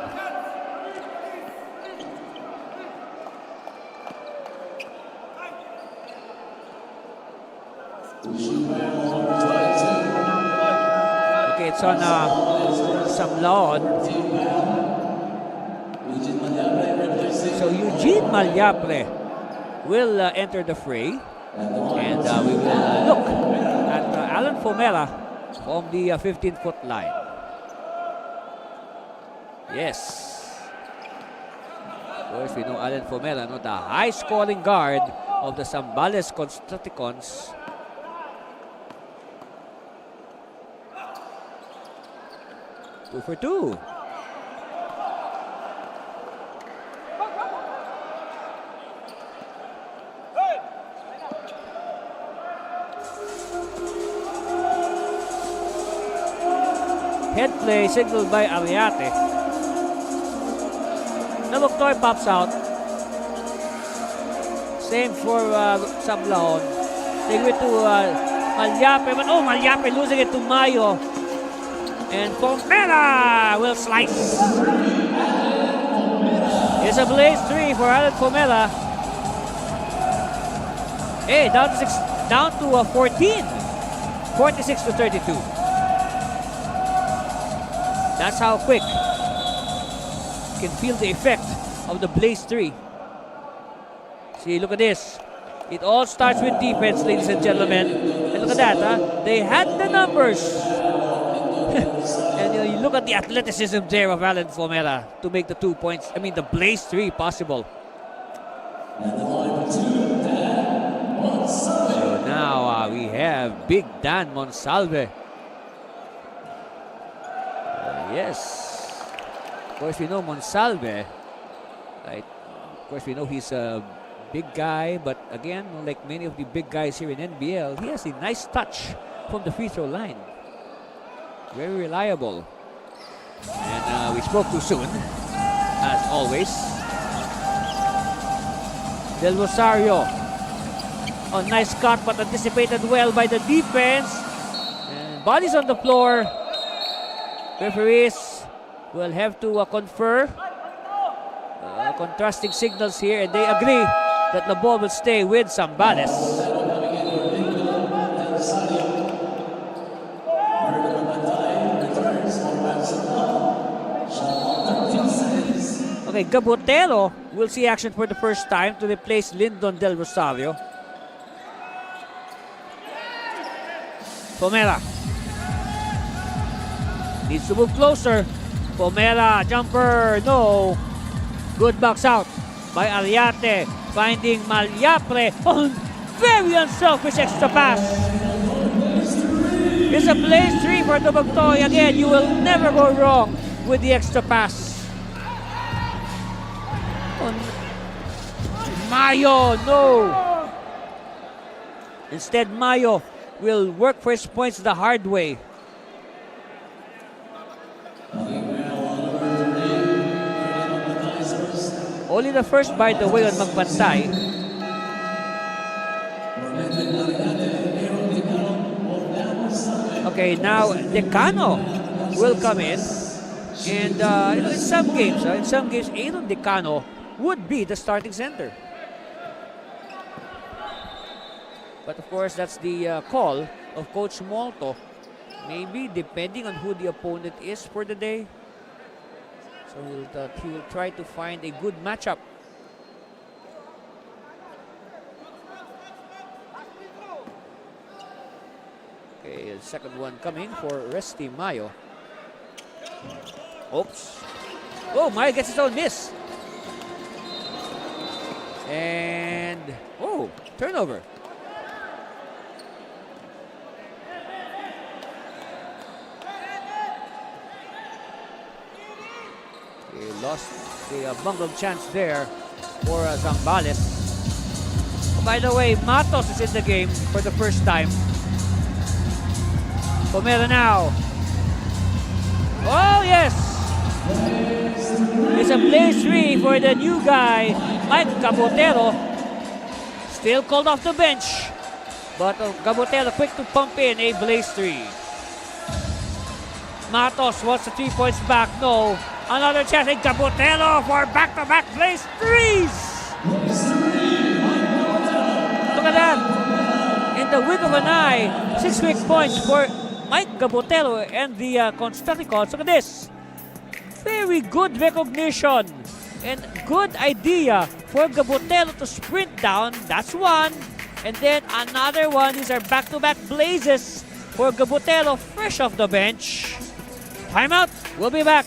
Okay, it's on Samlaon. So Eugene Malyapre will enter the fray. And we will look at Alan Pomela from the 15-foot line. Yes. Of course, we know Alan Pomela, the high-scoring guard of the Zambales Constructicons. Two for two. Head play signaled by Ariate. Naluktoy pops out. Same for Sablaon. They go to Malyape, but Malyape losing it to Mayo. And Pomela will slice. It's a blaze 3 for Alan Pomela. Hey, down to 14. 46 to 32. That's how quick you can feel the effect of the blaze 3. See, look at this. It all starts with defense, ladies and gentlemen. And look at that, huh? They had the numbers. And you look at the athleticism there of Alan Fomera to make the 2 points. I mean, the blaze 3 possible. So now we have Big Dan Monsalve. Yes. Of course, we know Monsalve. Right? Of course, we know he's a big guy, but again, like many of the big guys here in NBL, he has a nice touch from the free throw line. Very reliable. And we spoke too soon, as always. Del Rosario. Oh, nice cut, but anticipated well by the defense. And bodies on the floor. Referees will have to confer contrasting signals here, and they agree that the ball will stay with Zambales. Okay, Gabotero will see action for the first time to replace Lyndon Del Rosario. Pomera needs to move closer. Pomera, jumper, no. Good box out by Ariate, finding Malyapre. Oh, very unselfish extra pass. It's a blaze 3 for Dubagtoy. Again, you will never go wrong with the extra pass. Mayo, no. Instead, Mayo will work for his points the hard way. Only the first, by the way, on magbantay. Okay, now Decano will come in. And in some games, Aaron Decano would be the starting center. But of course, that's the call of Coach Molto. Maybe depending on who the opponent is for the day. So he will try to find a good matchup. Okay, the second one coming for Resty Mayo. Oops. Oh, Mayo gets his own miss. And, oh, turnover. He lost the bungled chance there for Zambales. Oh, by the way, Matos is in the game for the first time. Pomera now. Oh, yes! It's a blaze 3 for the new guy, Mike Gabotero. Still called off the bench. But Gabotero quick to pump in a blaze 3. Matos wants the 3 points back. No. Another chance. And Gabotero for back-to-back blaze 3s. Look at that. In the wink of an eye, 6 quick points for Mike Gabotero and the Constructicons. Look at this. Very good recognition and good idea for Gabotero to sprint down. That's one. And then another one. These are back-to-back blazes for Gabotero fresh off the bench. Timeout. We'll be back.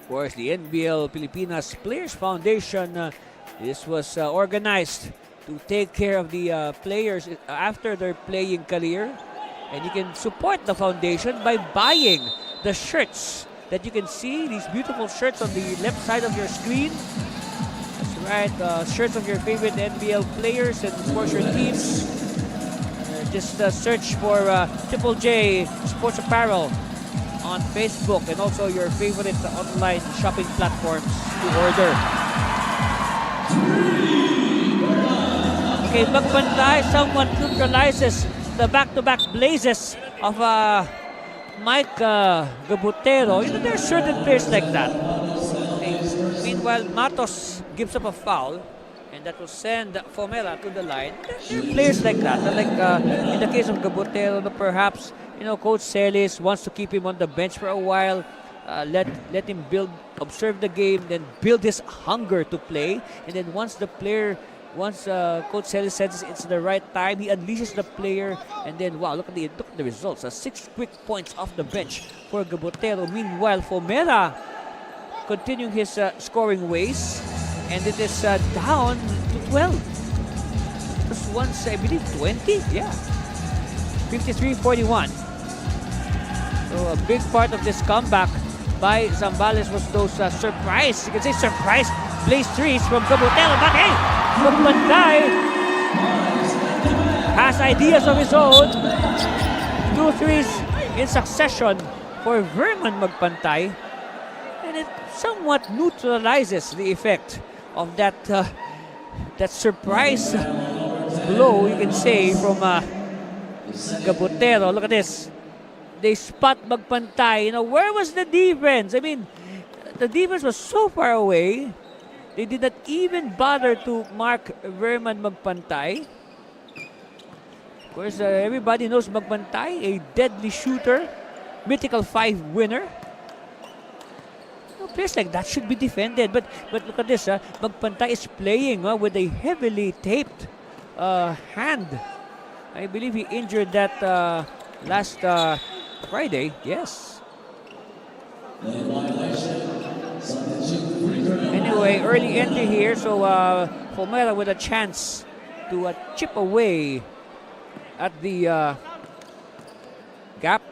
Of course, the NBL Pilipinas Players Foundation, this was organized to take care of the players after their playing career. And you can support the foundation by buying the shirts that you can see, these beautiful shirts on the left side of your screen. That's right, shirts of your favorite NBL players and of course your teams. Just search for Triple J Sports Apparel on Facebook and also your favorite online shopping platforms to order. Okay, Magbantay somewhat neutralizes the back-to-back blazes of Mike Gabutero. You know, there are certain players like that. Okay. Meanwhile, Matos gives up a foul, and that will send Fomera to the line. There are players like that. Like in the case of Gabutero, perhaps Coach Celis wants to keep him on the bench for a while. Let him observe the game, then build his hunger to play, and then once Coach Celis says it's the right time, he unleashes the player, and then wow, look at the results. 6 quick points off the bench for Gabutero. Meanwhile, Fomera continuing his scoring ways, and it is down to 12. It was once, I believe, 20. Yeah, 53-41. So a big part of this comeback by Zambales was those surprise, you can say surprise blaze threes from Gabutero. But hey, Magbantay has ideas of his own. 2 threes in succession for Verman Magbantay, and it somewhat neutralizes the effect of that surprise blow, you can say, from Gabutero. Look at this. They spot Magbantay. Where was the defense? I mean, the defense was so far away. They did not even bother to mark Verman Magbantay. Of course, everybody knows Magbantay, a deadly shooter, mythical 5 winner. Players like that should be defended. But look at this. Magbantay is playing with a heavily taped hand. I believe he injured that last Friday. Yes. Anyway, early entry here, so Fomera with a chance to chip away at the gap.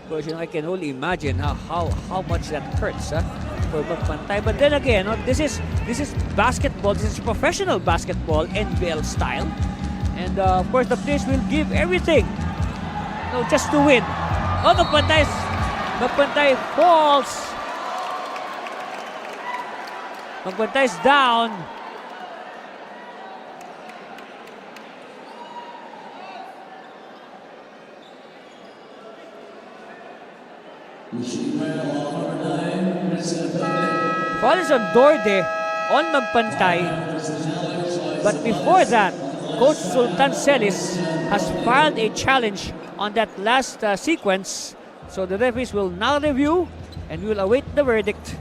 Of course, I can only imagine how much that hurts for Magbantay. But then again, this is basketball. This is professional basketball, NBL style, and of course the players will give everything, just to win. Oh, Magbantay falls. Magbantay's down. Fall is on Dorde on Magbantay. But before that, Coach Sultan Celis has filed a challenge on that last sequence. So the referees will now review and we will await the verdict.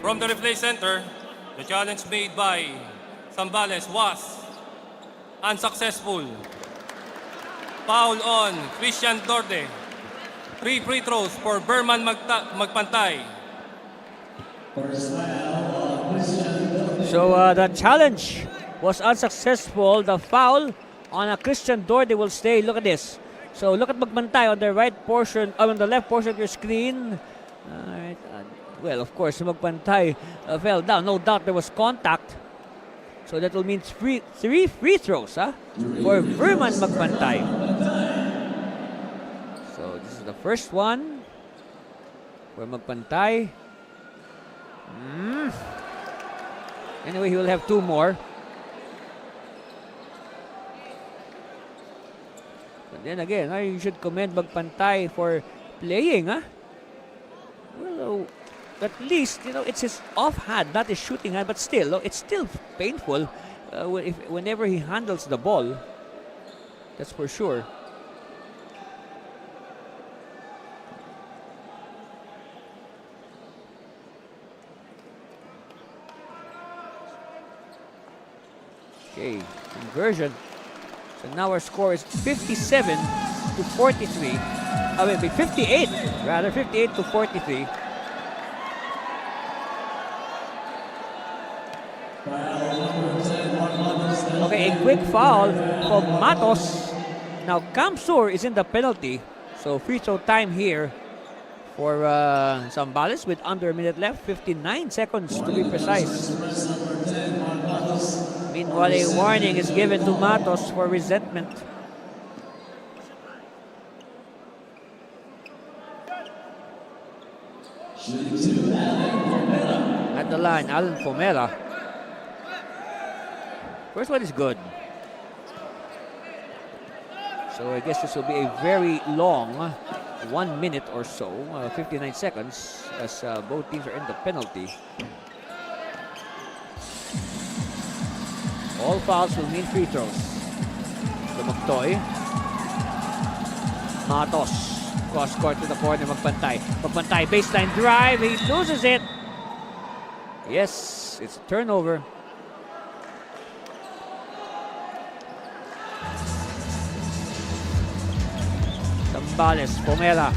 From the replay center, the challenge made by Zambales was unsuccessful. Foul on Christian Dorde. 3 free throws for Verman Magbantay. So the challenge was unsuccessful. The foul on a Christian Dorde will stay. Look at this. So look at Magbantay on the right portion, on the left portion of your screen. Alright, well, of course, Magbantay fell down. No doubt there was contact. So that will mean three free throws for Verman Magbantay. So this is the first one for Magbantay. Anyway, he will have two more. But then again, you should commend Magbantay for playing. Well, at least, it's his offhand, not his shooting hand, but still, it's still painful whenever he handles the ball. That's for sure. Okay, conversion. So now our score is 57 to 43. I mean, 58, rather, 58 to 43. Okay, a quick foul from Matos. Now, Kamsur is in the penalty. So, free throw time here for Zambales with under a minute left. 59 seconds to be precise. Meanwhile, a warning is given to Matos for resentment. At the line, Alan Fomela. First one is good. So I guess this will be a very long 1 minute or so, 59 seconds, as both teams are in the penalty. All fouls will mean free throws. Lumagtoy. Matos. Cross court to the corner, Magbantay. Magbantay, baseline drive. He loses it. Yes, it's a turnover. Zambales, Pomela.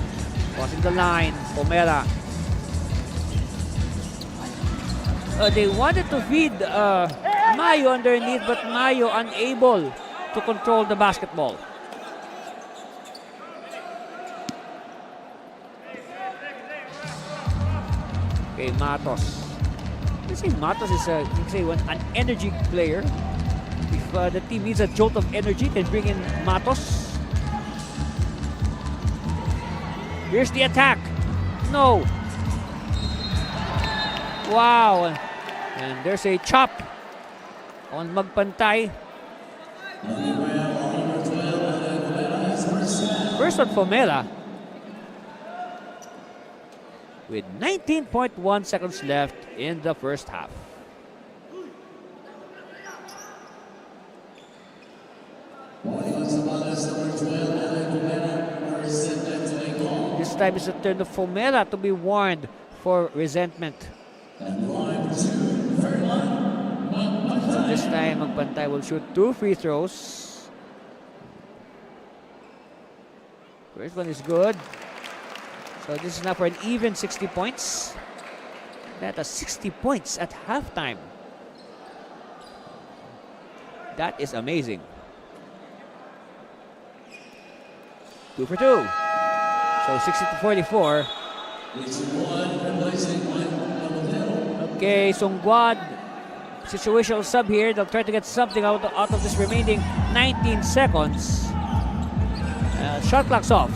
Crossing the line, Pomela. They wanted to feed Mayo underneath, but Mayo unable to control the basketball. Okay, Matos. You say Matos is an energy player. If the team needs a jolt of energy, then bring in Matos. Here's the attack. No. Wow. And there's a chop on Magbantay. First on Fomela. With 19.1 seconds left in the first half. This time it's a turn of Fomela to be warned for resentment. So this time Magbantay will shoot 2 free throws. First one is good. So this is now for an even 60 points. That is 60 points at halftime. That is amazing. 2 for 2. So 60 to 44. Okay, Songguad. Situational sub here. They'll try to get something out of this remaining 19 seconds. Shot clock's off.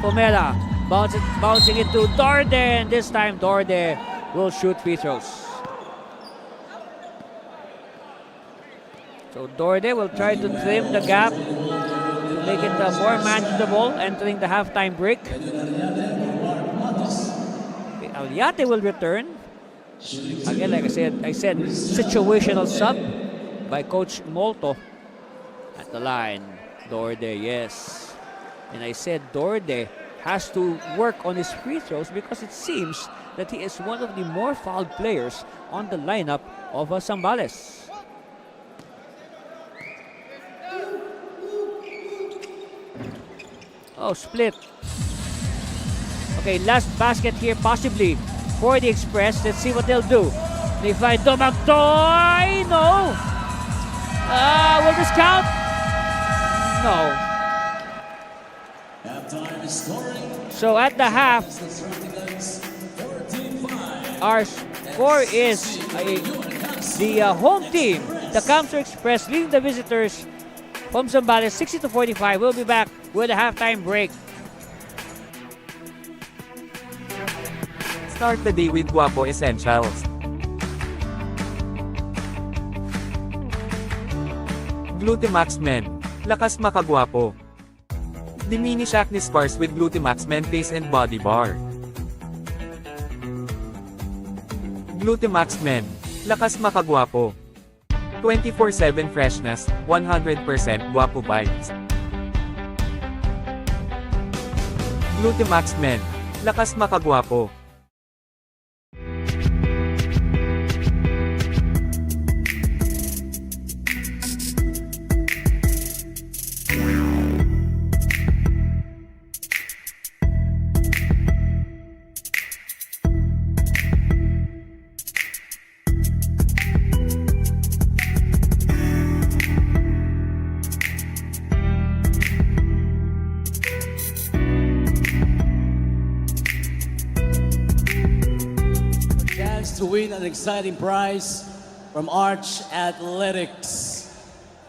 Pomela bouncing it to Dorde, and this time Dorde will shoot free throws. So Dorde will try to trim the gap to make it more manageable entering the halftime break. Okay, Alyate will return. Again, like I said, situational sub by Coach Molto. At the line, Dorde, yes. And I said Dorde has to work on his free throws because it seems that he is one of the more fouled players on the lineup of Zambales. Oh, split. Okay, last basket here possibly for the Express. Let's see what they'll do. They find Domagtoy. No. Will this count? No. Halftime is scoring. So at the half, Constructicons 45. our score is the home team, the Camsur Express, leading the visitors from Zambales 60-45. We'll be back with a halftime break. Start the day with Guapo Essentials. Glutimax Men. Lakas makagwapo. Diminish acne scars with Glutimax Men Face and Body Bar. Glutimax Men. Lakas makagwapo. 24/7 freshness, 100% guapo vibes. Glutimax Men. Lakas makagwapo. To win an exciting prize from Arch Athletics.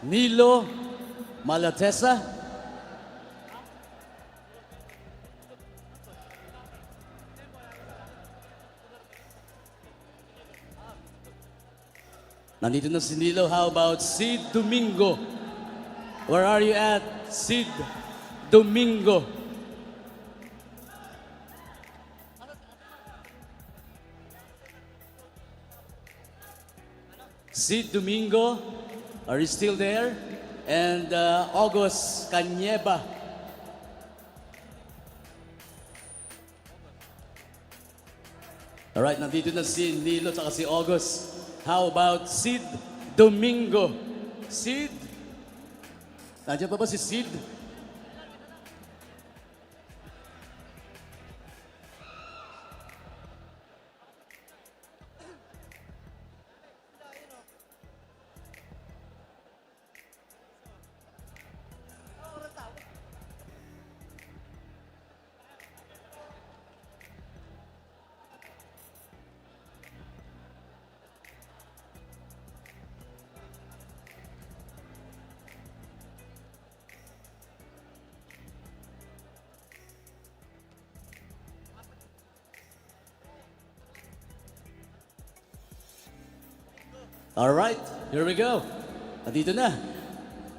Nilo Malatesa. Nandito na si Nilo. How about Sid Domingo? Where are you at, Sid Domingo? Sid Domingo, are you still there? And August Canyeba. Alright, nandito na si Nilo at si August. How about Sid Domingo? Sid? Nandiyan pa ba si Sid? All right, here we go. Nandito na.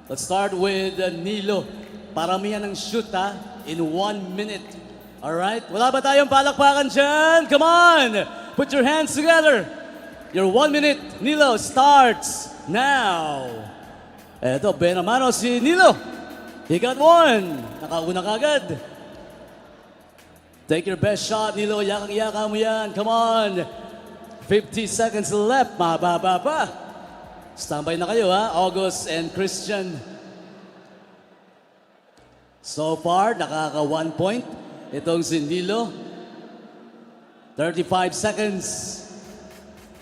Let's start with Nilo. Paramihan ng shoot in 1 minute. All right, wala ba tayong palakpakan dyan? Come on, put your hands together. Your 1 minute, Nilo, starts now. Eto, benamano si Nilo. He got one. Nakauna kagad. Take your best shot, Nilo. Yakang-yaka mo yan. Come on. 50 seconds left. Mababa pa. Standby na kayo, ha? August and Christian. So far, nakaka 1 point. Itong si Nilo. 35 seconds.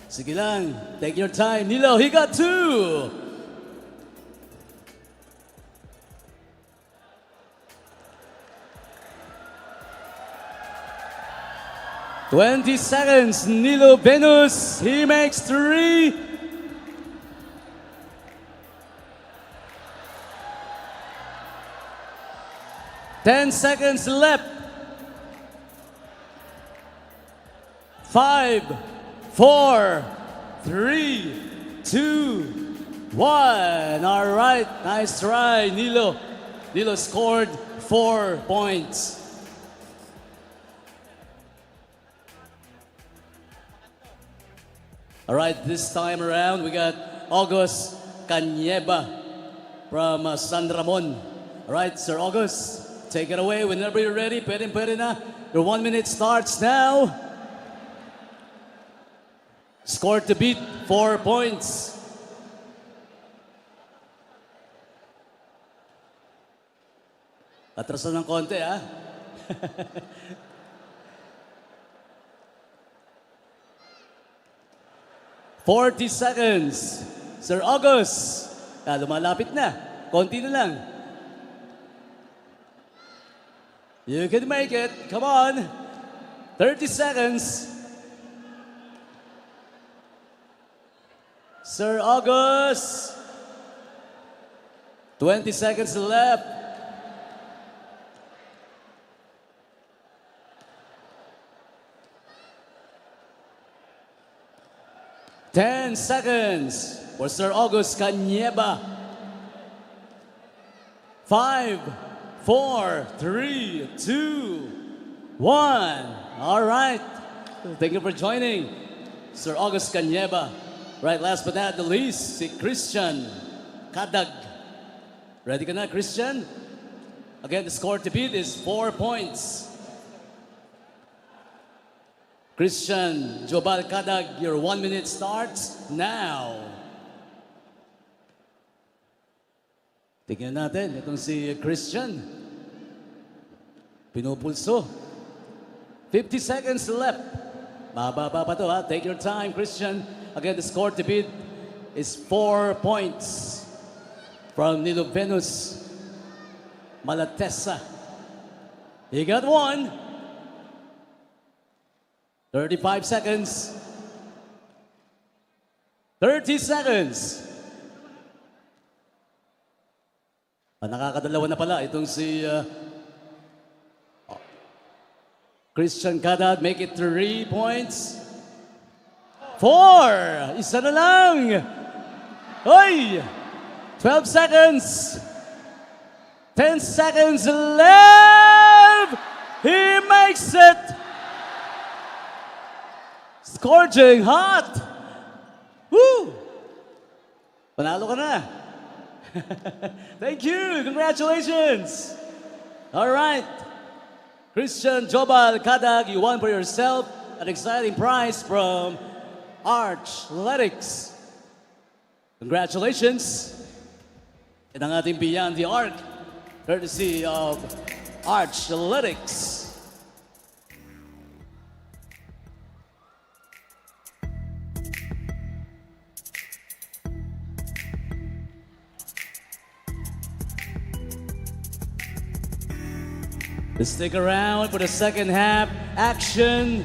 Sige lang. Take your time. Nilo, he got 2. "20 seconds, Nilo Venus, he makes 3. "10 seconds left. 5, 4, 3, 2, 1. All right, nice try, Nilo. Nilo scored 4 points. All right, this time around, we got August Canyeba from San Ramon. All right, Sir August, take it away whenever you're ready. Pwede na. Your 1 minute starts now. Score to beat, 4 points. Atrasan ng konti, ha? 40 seconds. Sir August. Lumalapit na. Konti na lang. You can make it. Come on. 30 seconds. Sir August. 20 seconds left. Ten seconds for Sir August Canieba. 5, 4, 3, 2, 1. All right. Thank you for joining, Sir August Canieba. Right, last but not the least, si Christian Kadag. Ready ka na, Christian? Again, the score to beat is 4 points. Christian Jobal Kadag, your 1 minute starts now. Tingnan natin, itong si Christian. Pinupulso. 50 seconds left. Mababa pa to ha. Take your time, Christian. Again, the score to beat is 4 points from Nilo Venus Malatesa. He got one. 35 seconds. 30 seconds. Nakakadalawa na pala itong si Christian Kadag. Make it 3 points. 4. Isa na lang. Hoy! 12 seconds. 10 seconds left. He makes it. Scorching hot! Woo! Panalo ka na. Thank you! Congratulations! All right. Christian Jobal Kadag, you won for yourself an exciting prize from Arch Athletics. Congratulations! And ang ating Beyond the Arc, courtesy of Arch Athletics. Stick around for the second half action.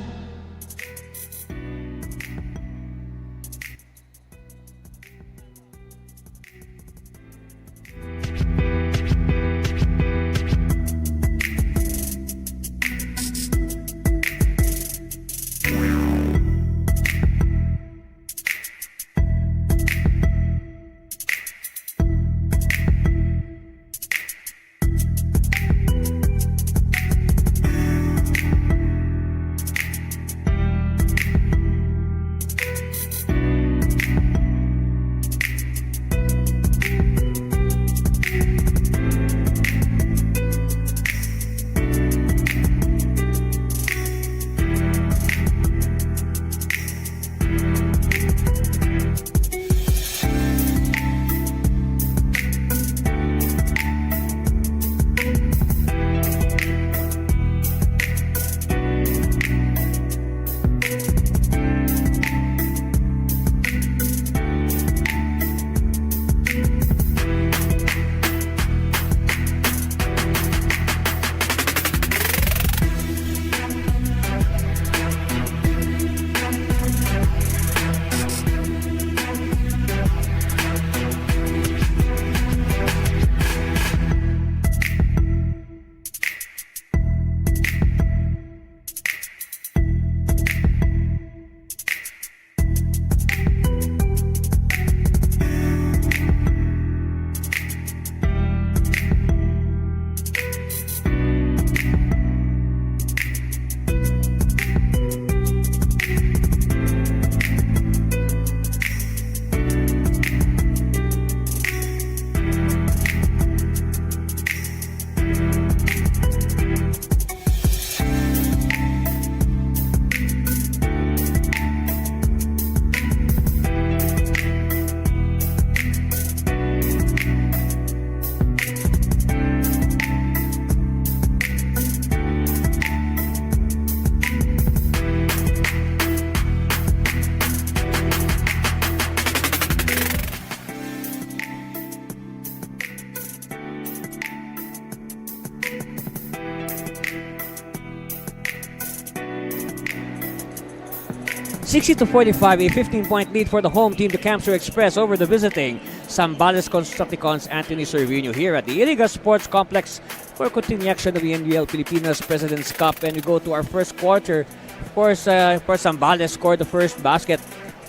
60-45, a 15-point lead for the home team, the Camsur Express, over the visiting Zambales Constructicons Anthony Cervinho here at the Iriga Sports Complex for continuation of the NBL Pilipinas President's Cup. And we go to our first quarter. Of course, Zambales scored the first basket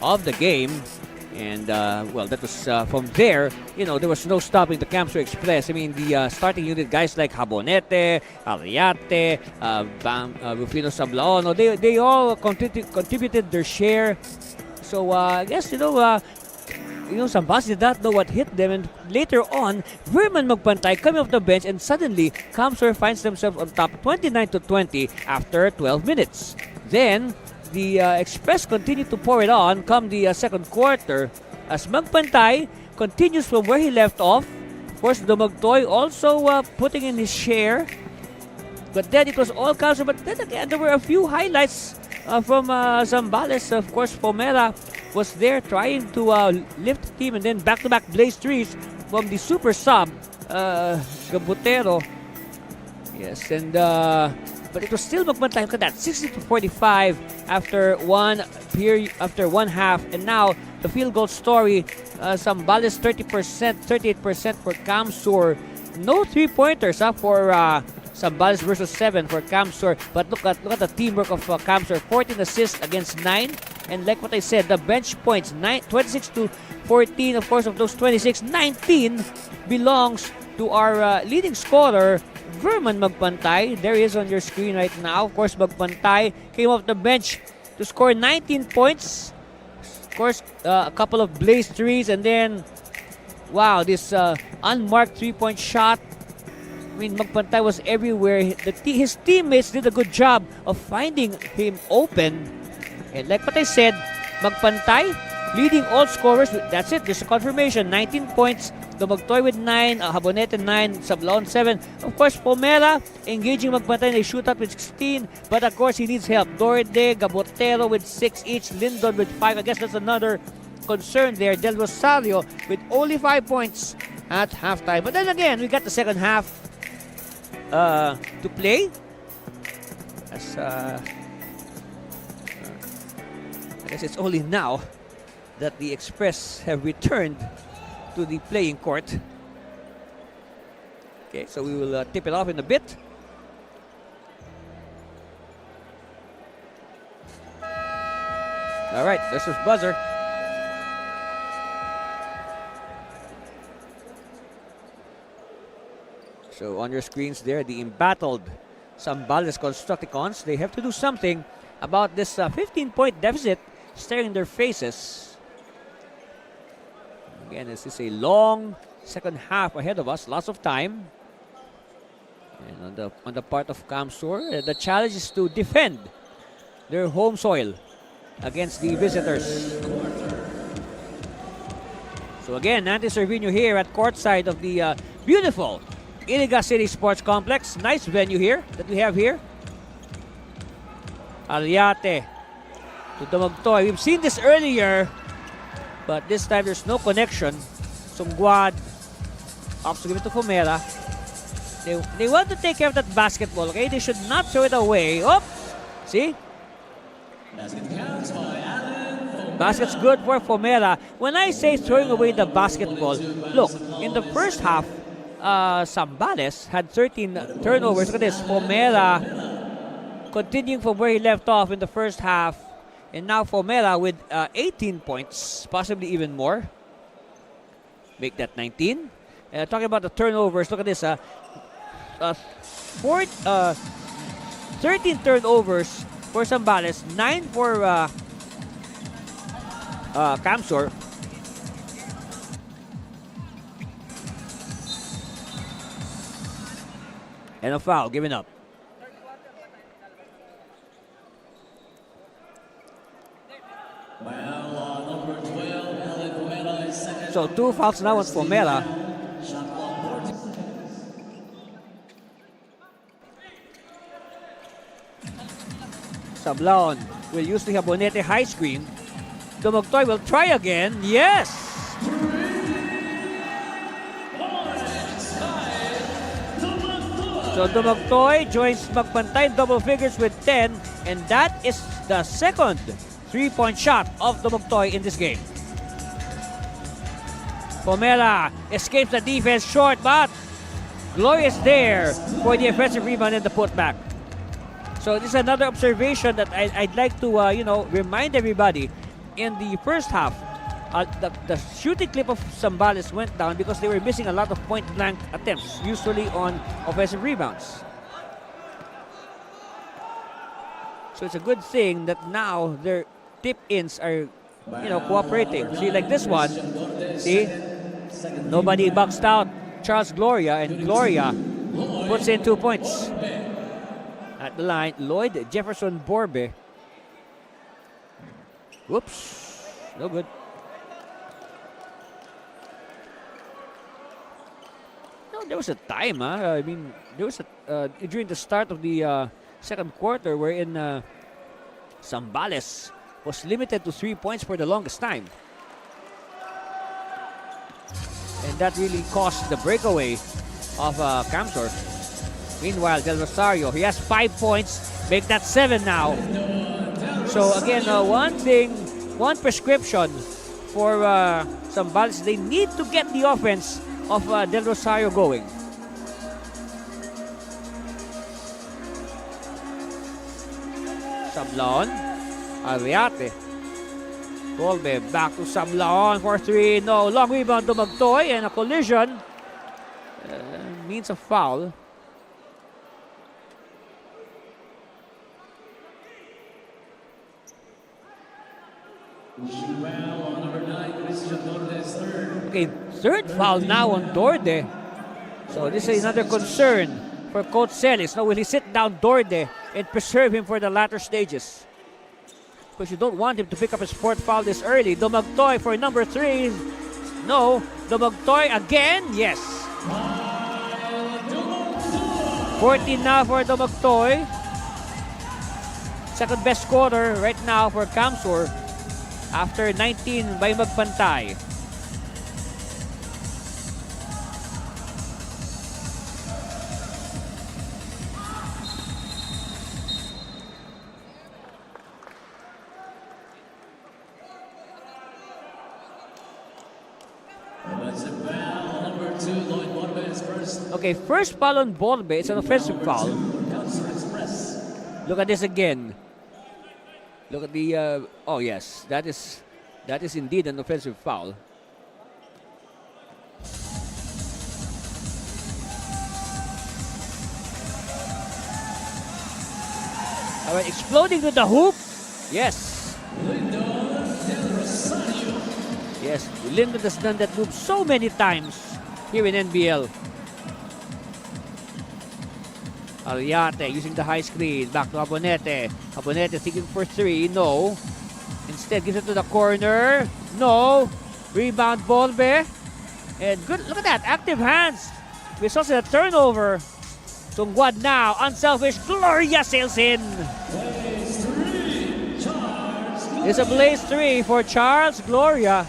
of the game. And, well, that was from there, there was no stopping the Camsur Express. I mean, the starting unit, guys like Habonete, Ariate, Rufino Sablaono, they all contributed their share. So, I guess, Zambales did not know what hit them. And later on, Verman Magpantay coming off the bench, and suddenly, Camsur finds themselves on top 29-20 after 12 minutes. Then, the Express continued to pour it on come the second quarter as Magpantay continues from where he left off. Of course, Dumagtoy also putting in his share. But then it was all Camsur. But then again, there were a few highlights from Zambales. Of course, Pomera was there trying to lift the team, and then back-to-back blaze threes from the super sub, Gabutero. Yes, and but it was still Magpantay. Look at that, 60-45 after one period, after one half, and now the field goal story. Zambales 30%, 38% for Camsur. No three-pointers for Zambales versus 7 for Camsur. But look at the teamwork of Camsur. 14 assists against 9. And like what I said, the bench points 26-14. Of course, of those 26, 19 belongs to our leading scorer, Verman Magpantay. There he is on your screen right now. Of course, Magpantay came off the bench to score 19 points. Of course, a couple of blaze threes, and then, wow, this unmarked three-point shot. I mean, Magpantay was everywhere. His teammates did a good job of finding him open. And like what I said, Magpantay leading all scorers. That's it, just a confirmation. 19 points. Dumagtoy with 9, Habonete 9, Sablaon 7. Of course, Pomera engaging Magpantay in a shootout with 16. But of course, he needs help. Dorde, Gabotero with 6 each. Lindon with 5. I guess that's another concern there. Del Rosario with only 5 points at halftime. But then again, we got the second half to play. As I guess it's only now that the Express have returned to the playing court. Okay, so we will tip it off in a bit. All right, this is buzzer. So on your screens there, the embattled Zambales Constructicons, they have to do something about this 15-point deficit staring in their faces. Again, this is a long second half ahead of us, lots of time. And on the part of Camsur, the challenge is to defend their home soil against the visitors. So again, Anthony Cervinho here at courtside of the beautiful Iriga City Sports Complex. Nice venue here that we have here. Aliate to Dumagtoy. We've seen this earlier, but this time there's no connection. Sungguad opts to give it to Pomera. They want to take care of that basketball, okay? They should not throw it away. Oh, see? Basket's good for Pomera. When I say throwing away the basketball, look, in the first half, Zambales had 13 turnovers. Look at this, Pomera continuing from where he left off in the first half. And now Pomera with 18 points, possibly even more. Make that 19. Talking about the turnovers, look at this. 13 turnovers for Zambales, 9 for Camsur. And a foul given up. So 2 fouls now on Pomera. Sablaon will use the Habonete high screen. Dumagtoy will try again. Yes! So Dumagtoy joins Magpantay in double figures with 10, and that is the second three-point shot of Dumugtoy in this game. Pomela escapes the defense short, but Gloria is there for the offensive rebound and the putback. So this is another observation that I'd like to remind everybody. In the first half, the shooting clip of Zambales went down because they were missing a lot of point-blank attempts, usually on offensive rebounds. So it's a good thing that now their tip-ins are, cooperating. See, like this one, see, nobody boxed out Charles Gloria, and Gloria puts in 2 points. At the line, Lloyd Jefferson Borbe. Whoops, no good. No, there was a time, I mean, there was during the start of the second quarter wherein Zambales was limited to 3 points for the longest time. And that really caused the breakaway of Camsor. Meanwhile, Del Rosario, he has 5 points, make that 7 now. So again, one prescription for Zambales, they need to get the offense of Del Rosario going. Sablaon, Ariate, Colbe back to Sablaon for 3. No, long rebound to Magtoy, and a collision means a foul. Okay, third foul now on Dorde. So this is another concern for Coach Celis. Now will he sit down Dorde and preserve him for the latter stages? Because you don't want him to pick up his fourth foul this early. Dumagtoy for number 3. No. Dumagtoy again. Yes. 14 now for Dumagtoy. Second best scorer right now for Camsur after 19 by Magpantay. Okay, first foul on Borbe. It's an offensive foul. Look at this again. Look at the. Oh yes, that is indeed an offensive foul. All right, exploding to the hoop. Yes. Yes, Lyndon has done that move so many times here in NBL. Ariate using the high screen. Back to Abonete. Abonete thinking for 3. No. Instead gives it to the corner. No. Rebound Volbe. And good. Look at that. Active hands. Results in a turnover. Tungguad now. Unselfish. Gloria sails in. It's a blaze 3 for Charles Gloria.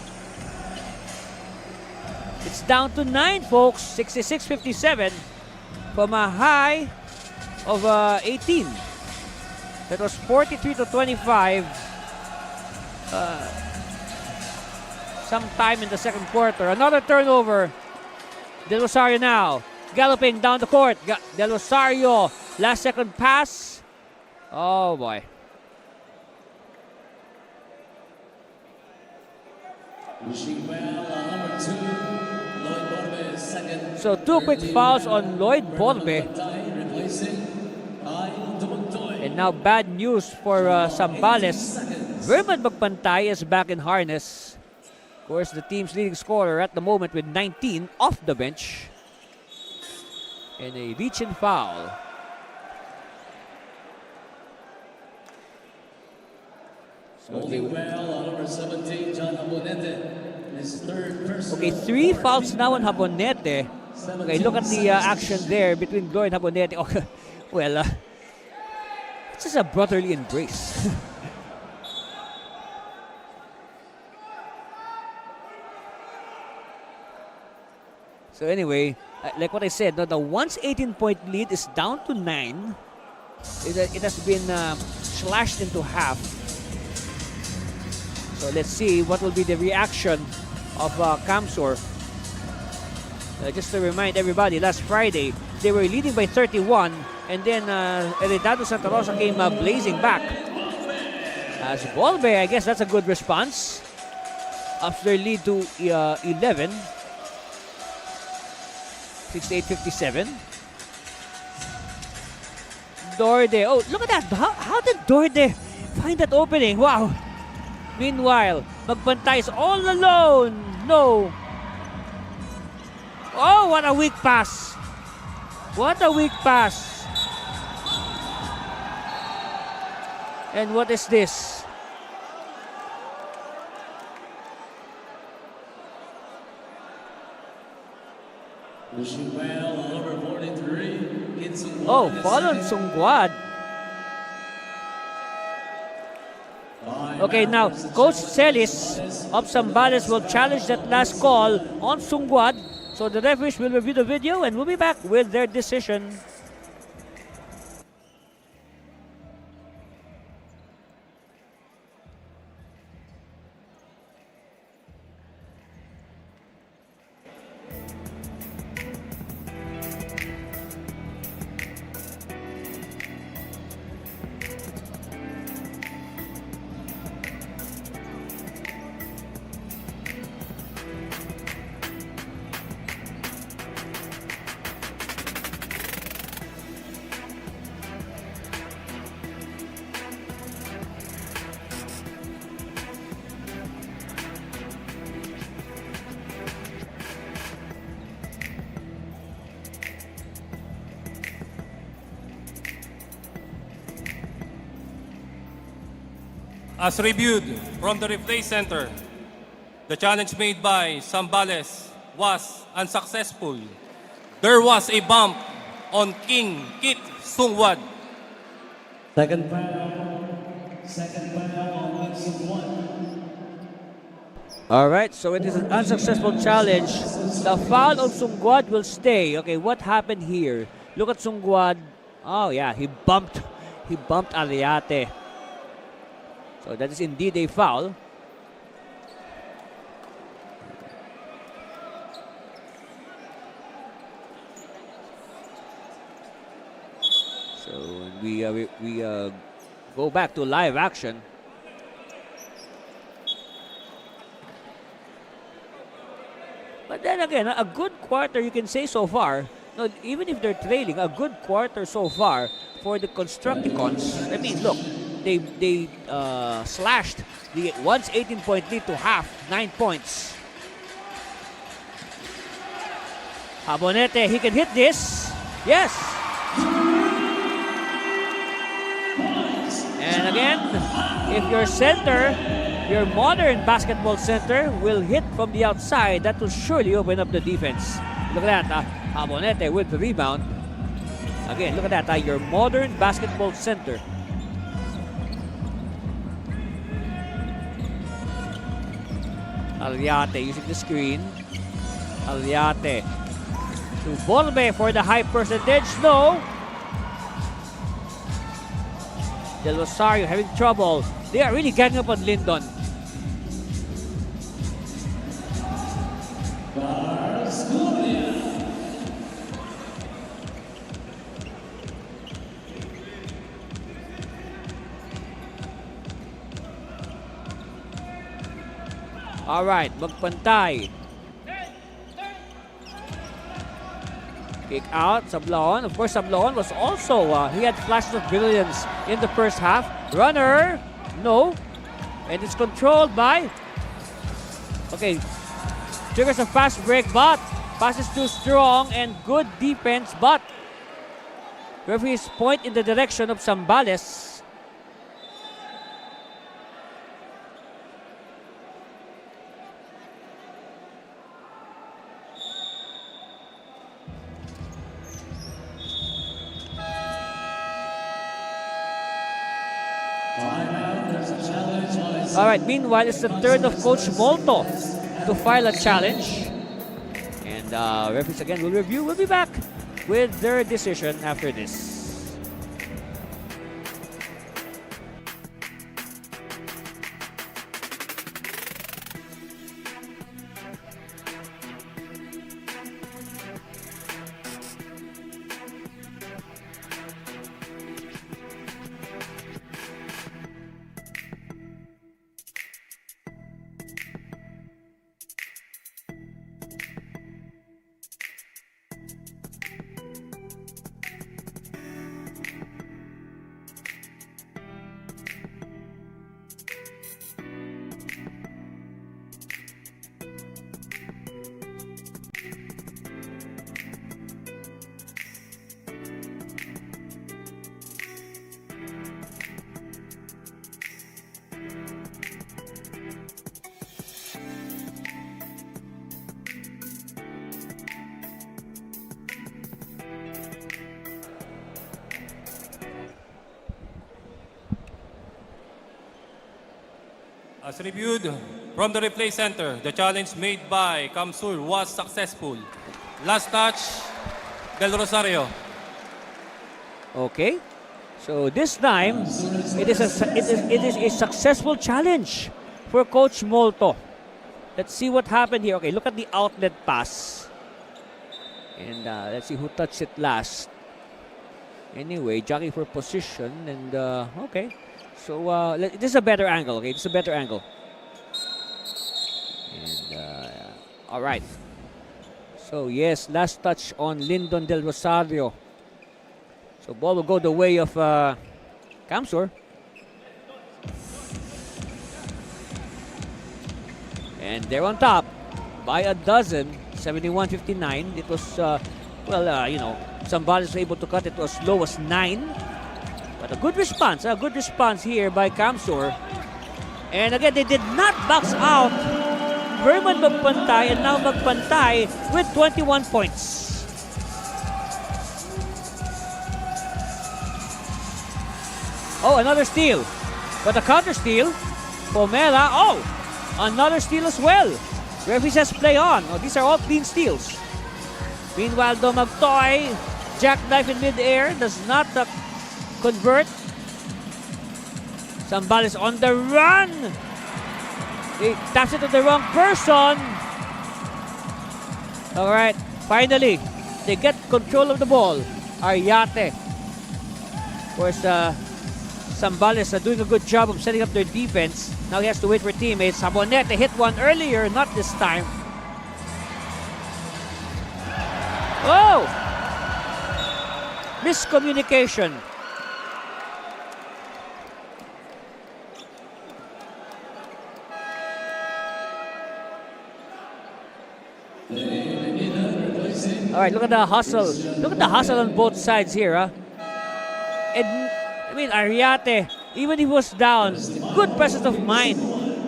It's down to 9, folks. 66-57 from a high of 18. That was 43-25 sometime in the second quarter. Another turnover. Del Rosario now galloping down the court. Del Rosario, last second pass. Oh boy. So 2 quick fouls on Lloyd Borbe. And now bad news for Zambales. Verman Magpantay is back in harness. Of course, the team's leading scorer at the moment with 19 off the bench. And a reach-in foul. Okay, 3 fouls now on Habonete. Okay, look at the action there between Gloria and Habonete. Okay, well, it's just a brotherly embrace. So anyway, like what I said, no, the once 18-point lead is down to 9. It has been slashed into half. So let's see what will be the reaction of Camsor. Just to remind everybody, last Friday, they were leading by 31, and then Heredado Santa Rosa came blazing back. As Volbe, I guess that's a good response. Ups their lead to 11. 68-57. Dorde, oh, look at that. How did Dorde find that opening? Wow. Meanwhile, Magbantay is all alone. No. Oh, what a weak pass. What a weak pass. And what is this? Wishing well, number 43. It's Oh, Falon Sungguad. Okay, now Coach Celis of Zambales will challenge that last call on Sungguad. So the referees will review the video and we'll be back with their decision. As reviewed from the replay center, the challenge made by Zambales was unsuccessful. There was a bump on King Kit Sungwad. Second foul. Second foul on Sungwad. All right, so it is an unsuccessful challenge. The foul on Sungguad will stay. Okay, what happened here? Look at Sungguad. Oh yeah, he bumped Aliate. So that is indeed a foul. So we go back to live action. But then again, a good quarter you can say so far. No, even if they're trailing, a good quarter so far for the Constructicons. I mean, look, they slashed the once 18-point lead to half, 9 points. Abonete, he can hit this. Yes. And again, if your center, your modern basketball center will hit from the outside, that will surely open up the defense. Look at that, Abonete with the rebound. Again, look at that, your modern basketball center. Aliate using the screen. Aliate to Volbe for the high percentage. No. Del Rosario having trouble. They are really ganging up on Lyndon. All right, magpantay. Kick out, Sablaon. Of course, Sablaon was also, he had flashes of brilliance in the first half. Runner, no. And it's controlled by, okay, triggers a fast break, but pass is too strong and good defense, but referees point in the direction of Zambales. All right, meanwhile, it's the turn of Coach Molto to file a challenge. And referees again will review. We'll be back with their decision after this. As reviewed from the replay center, the challenge made by Kamsur was successful. Last touch, Del Rosario. Okay. So this time, it is a successful challenge for Coach Molto. Let's see what happened here. Okay, look at the outlet pass. And let's see who touched it last. Anyway, jockey for position. And okay. So this is a better angle. Okay, this is a better angle. And all right. So yes, last touch on Lyndon Del Rosario. So ball will go the way of Kamsur. And they're on top by a dozen, 71-59. It was, Zambales was able to cut it to as low as 9. But a good response here by Kamsur. And again, they did not box out Verman Magpantay, and now Magpantay with 21 points. Oh, another steal. But a counter steal. Pomela. Oh, another steal as well. Referee says play on. Oh, these are all clean steals. Meanwhile, Magtoy, jackknife in mid-air, does not convert. Zambales on the run. He taps it to the wrong person. All right, finally, they get control of the ball. Ariate. Of course, Zambales are doing a good job of setting up their defense. Now he has to wait for teammates. Sabonete hit one earlier, not this time. Oh! Miscommunication. All right, look at the hustle. Look at the hustle on both sides here. And Ariate, even if he was down, good presence of mind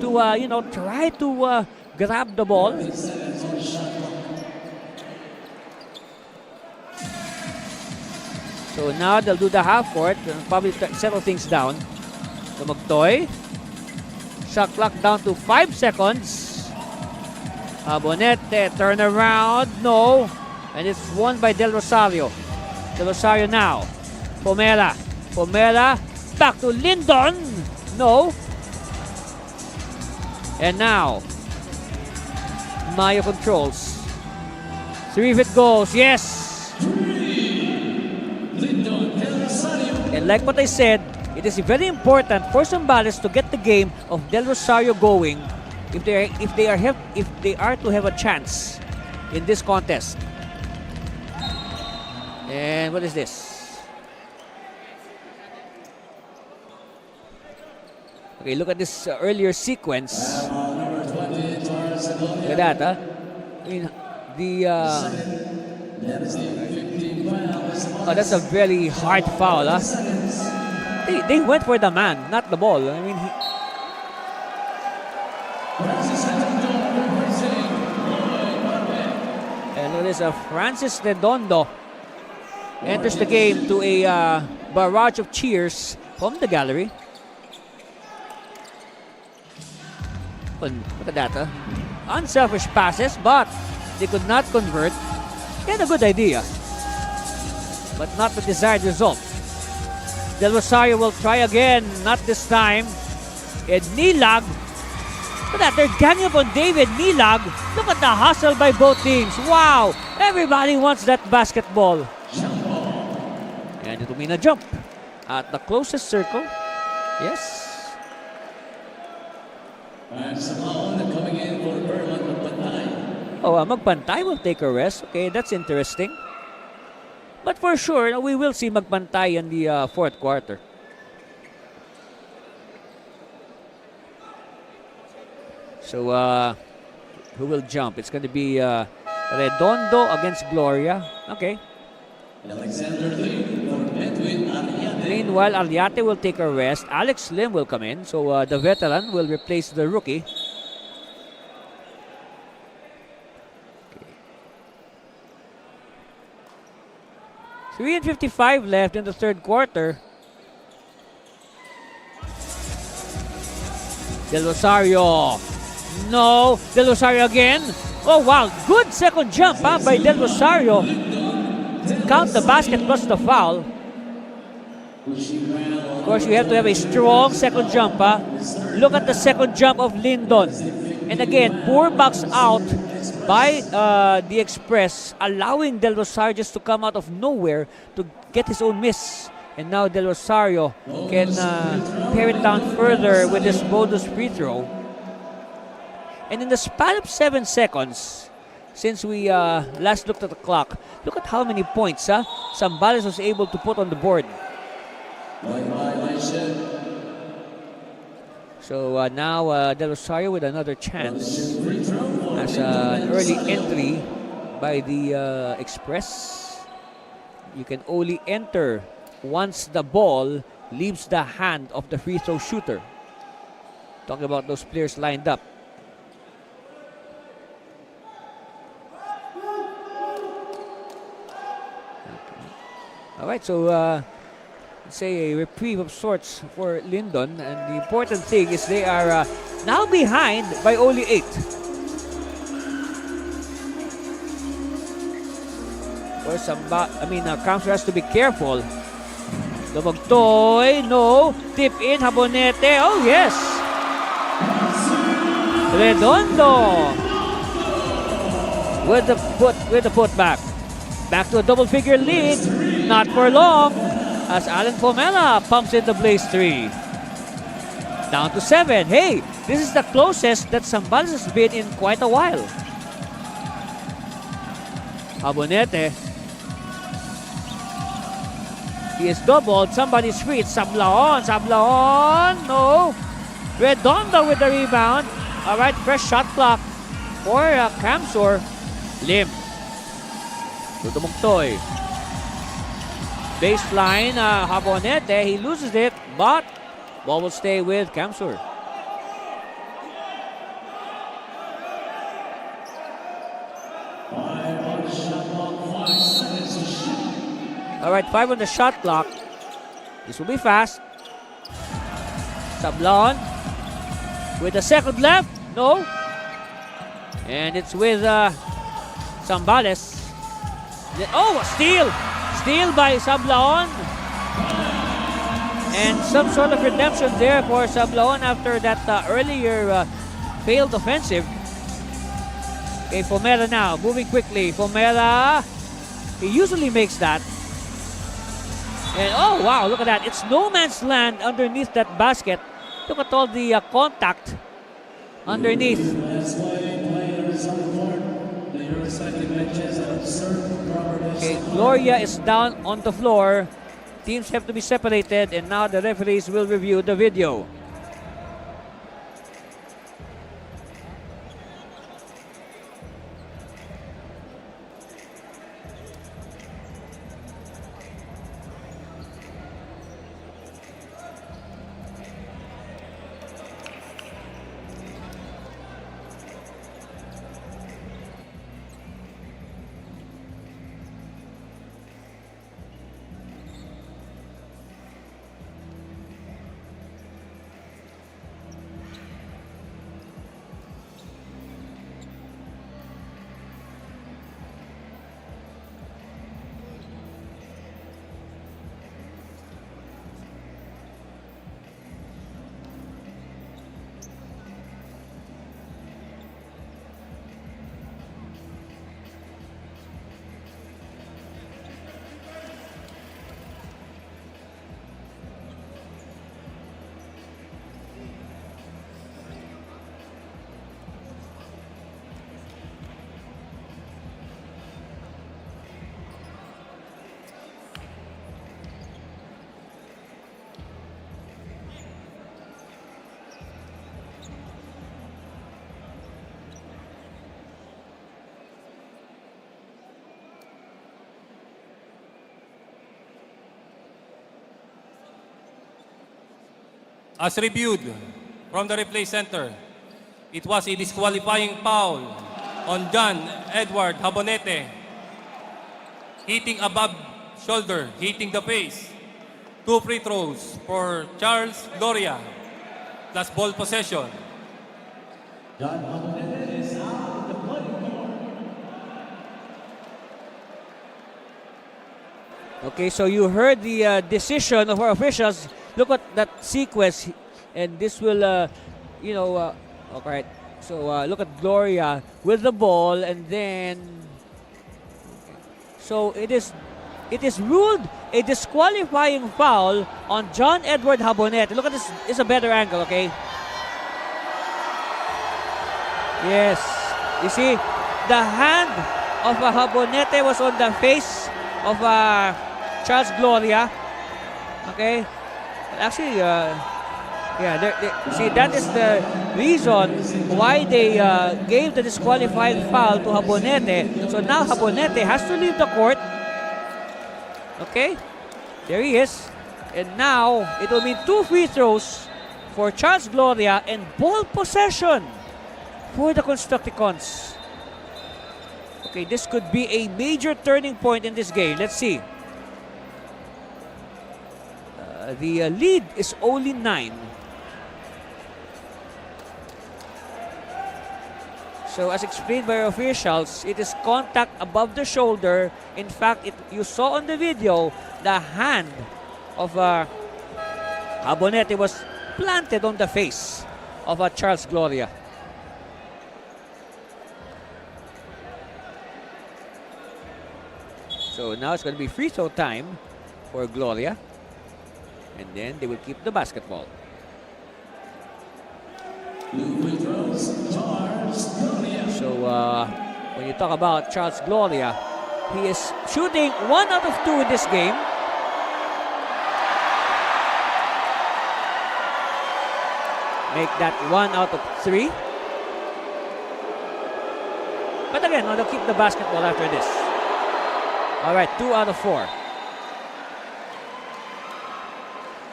to, try to grab the ball. So now they'll do the half court and probably settle things down. So Magtoy. Shot clock down to 5 seconds. Abonete, turn around. No. And it's won by Del Rosario. Del Rosario now. Pomela, back to Lyndon. No. And now, Mayo controls. 3 if it goes. Yes. And like what I said, it is very important for Zambales to get the game of Del Rosario going if they are to have a chance in this contest. And what is this? Okay, look at this earlier sequence. Look at that, huh? That's a very hard foul, huh? They went for the man, not the ball. And look at this, Francis Redondo enters the game to a barrage of cheers from the gallery. Look at that, huh? Unselfish passes, but they could not convert. They had a good idea, but not the desired result. Del Rosario will try again, not this time. And Nilag, look at that, they're ganging up on David Nilag. Look at the hustle by both teams. Wow, everybody wants that basketball. And it will mean a jump at the closest circle. Yes. Coming in for Magpantay. Oh, Magpantay will take a rest. Okay, that's interesting. But for sure, we will see Magpantay in the fourth quarter. So, who will jump? It's going to be Redondo against Gloria. Okay. Alexander Lim for Edwin Ariate. Meanwhile, Ariate will take a rest. Alex Lim will come in. So, the veteran will replace the rookie. 3:55 left in the third quarter. Del Rosario. No. Del Rosario again. Oh, wow. Good second jump by Del Rosario. Count the basket plus the foul. Of course, you have to have a strong second jump. Look at the second jump of Lyndon. And again, poor box out by the Express, allowing Del Rosario just to come out of nowhere to get his own miss. And now Del Rosario can pare it down further with this bonus free throw. And in the span of 7 seconds, since we last looked at the clock, look at how many points Zambales was able to put on the board. So now Del Rosario with another chance as an early entry by the Express. You can only enter once the ball leaves the hand of the free throw shooter. Talking about those players lined up. All right, so say a reprieve of sorts for Lyndon, and the important thing is they are now behind by only 8. Or Camsor has to be careful. Lumagtoy, no. Tip in, Habonete. Oh, yes. Redondo with the putback. Back to a double-figure lead. Not for long as Alan Pomela pumps in the Blaze 3. Down to 7. Hey, this is the closest that Zambales has been in quite a while. Habonete. He is doubled. Somebody's free. It's Sablaon. No. Redondo with the rebound. All right, fresh shot clock for Camsor. Lim. Tutumuktoy. Baseline, Habonete. He loses it, but ball will stay with Camsor. All right, 5 on the shot clock. This will be fast. Sablaon with a second left. No. And it's with Zambales. Oh, a steal! Steal by Sablaon. And some sort of redemption there for Sablaon after that earlier failed offensive. Okay, Pomera now, moving quickly. Pomera, he usually makes that. And oh wow, look at that. It's no man's land underneath that basket. Look at all the contact underneath. Okay, Gloria is down on the floor. Teams have to be separated, and now the referees will review the video. As reviewed from the replay center, it was a disqualifying foul on John Edward Habonete, hitting above shoulder, hitting the face. 2 free throws for Charles Gloria. plus ball possession. Okay, so you heard the decision of our officials. Look at that sequence, and this will, okay. So look at Gloria with the ball, and then, so it is ruled a disqualifying foul on John Edward Habonete. Look at this. It's a better angle, okay? Yes, you see, the hand of Habonete was on the face of Charles Gloria. Okay, but actually, see, that is the reason why they gave the disqualifying foul to Habonete. So now Habonete has to leave the court. Okay, there he is, and now it will mean 2 free throws for Charles Gloria and ball possession for the Constructicons. Okay, this could be a major turning point in this game. Let's see. The lead is only 9. So as explained by officials, it is contact above the shoulder. In fact, you saw on the video, the hand of Habonete was planted on the face of Charles Gloria. So now it's going to be free throw time for Gloria. And then they will keep the basketball. So when you talk about Charles Gloria, he is shooting 1 out of 2 in this game. Make that 1 out of 3. But again, they'll keep the basketball after this. All right, 2 out of 4.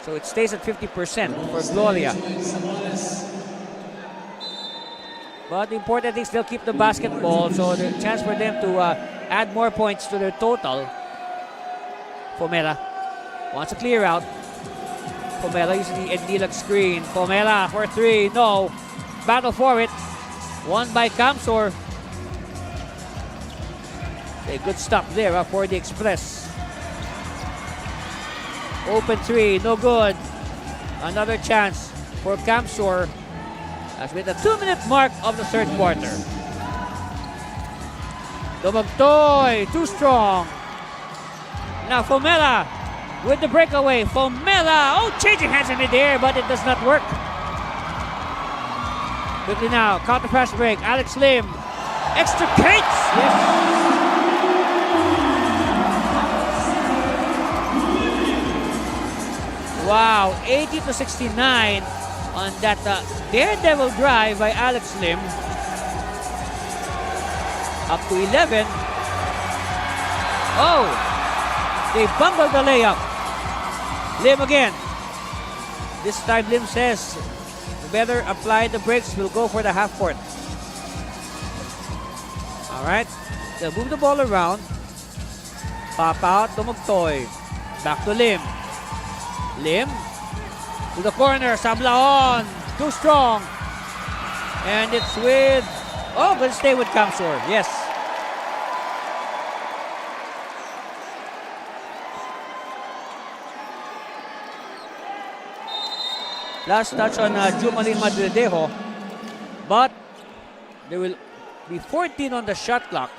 So it stays at 50% for Gloria. But the important thing is they'll keep the basketball, so the chance for them to add more points to their total. Pomela wants to clear out. Pomela using the Ednilag screen. Pomela for 3, no. Battle for it. Won by Camsor. A good stop there for the Express. Open 3, no good. Another chance for Camsor as with the 2-minute mark of the third quarter. Dumagtoy, too strong. Now Pomela with the breakaway. Pomela, changing hands in midair, but it does not work. Quickly now, counter fast break. Alex Lim extricates. Yes. Wow, 80-69 on that daredevil drive by Alex Lim. Up to 11. Oh, they bungled the layup. Lim again. This time Lim says, better apply the brakes, we'll go for the half court. All right, they'll move the ball around. Pop out, Dumagtoy. Back to Lim. Lim to the corner, Sablaon, too strong. And it's with, gonna stay with Camsor, yes. Last touch on Jumalin Madridejo, but there will be 14 on the shot clock.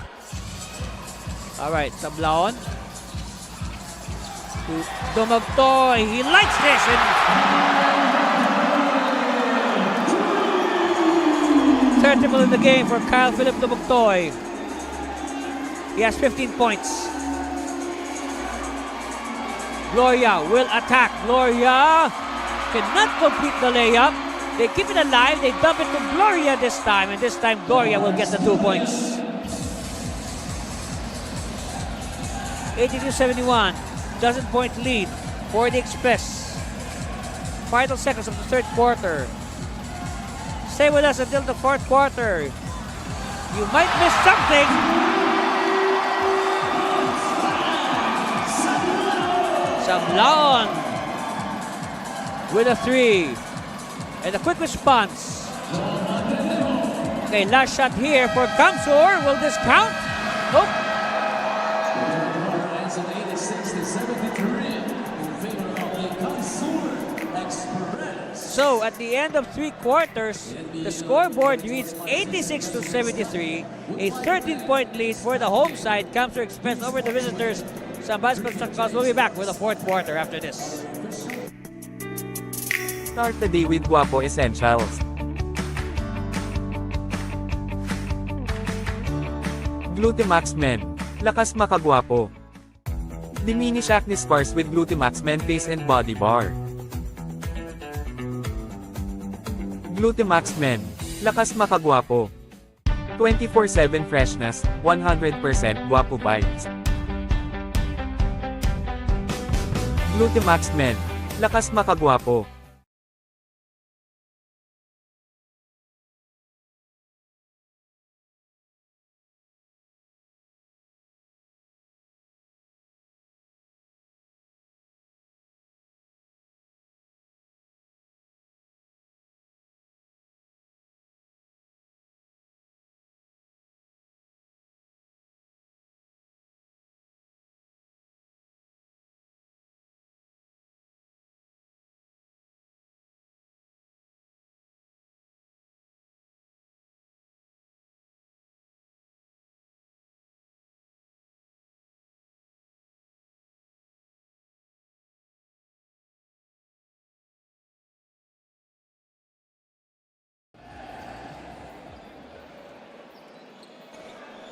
All right, Sablaon. Dumagtoy, he likes this. Third triple in the game for Kyle Philip Dumagtoy. He has 15 points. Gloria will attack. Gloria cannot complete the layup. They keep it alive. They dump it to Gloria this time. And this time Gloria will get the 2 points. 82-71. Dozen-point lead for the Express. Final seconds of the third quarter. Stay with us until the fourth quarter. You might miss something. Sablaon with a 3. And a quick response. Okay, last shot here for Camsur. Will this count? Nope. It's an 86-73 in favor of the Camsur Express. So at the end of 3 quarters, the scoreboard reads 86-73, a 13-point lead for the home side. Camsur Express over the visitors. Zambales Constructicons will be back with the 4th quarter after this. Start the day with Guapo Essentials. Glutamax Men. Lakas makagwapo. Diminish acne scars with Glutamax Men Face and Body Bar. Glutamax Men. Lakas makagwapo. 24/7 freshness, 100% guapo vibes. Glutamax Men. Lakas makagwapo.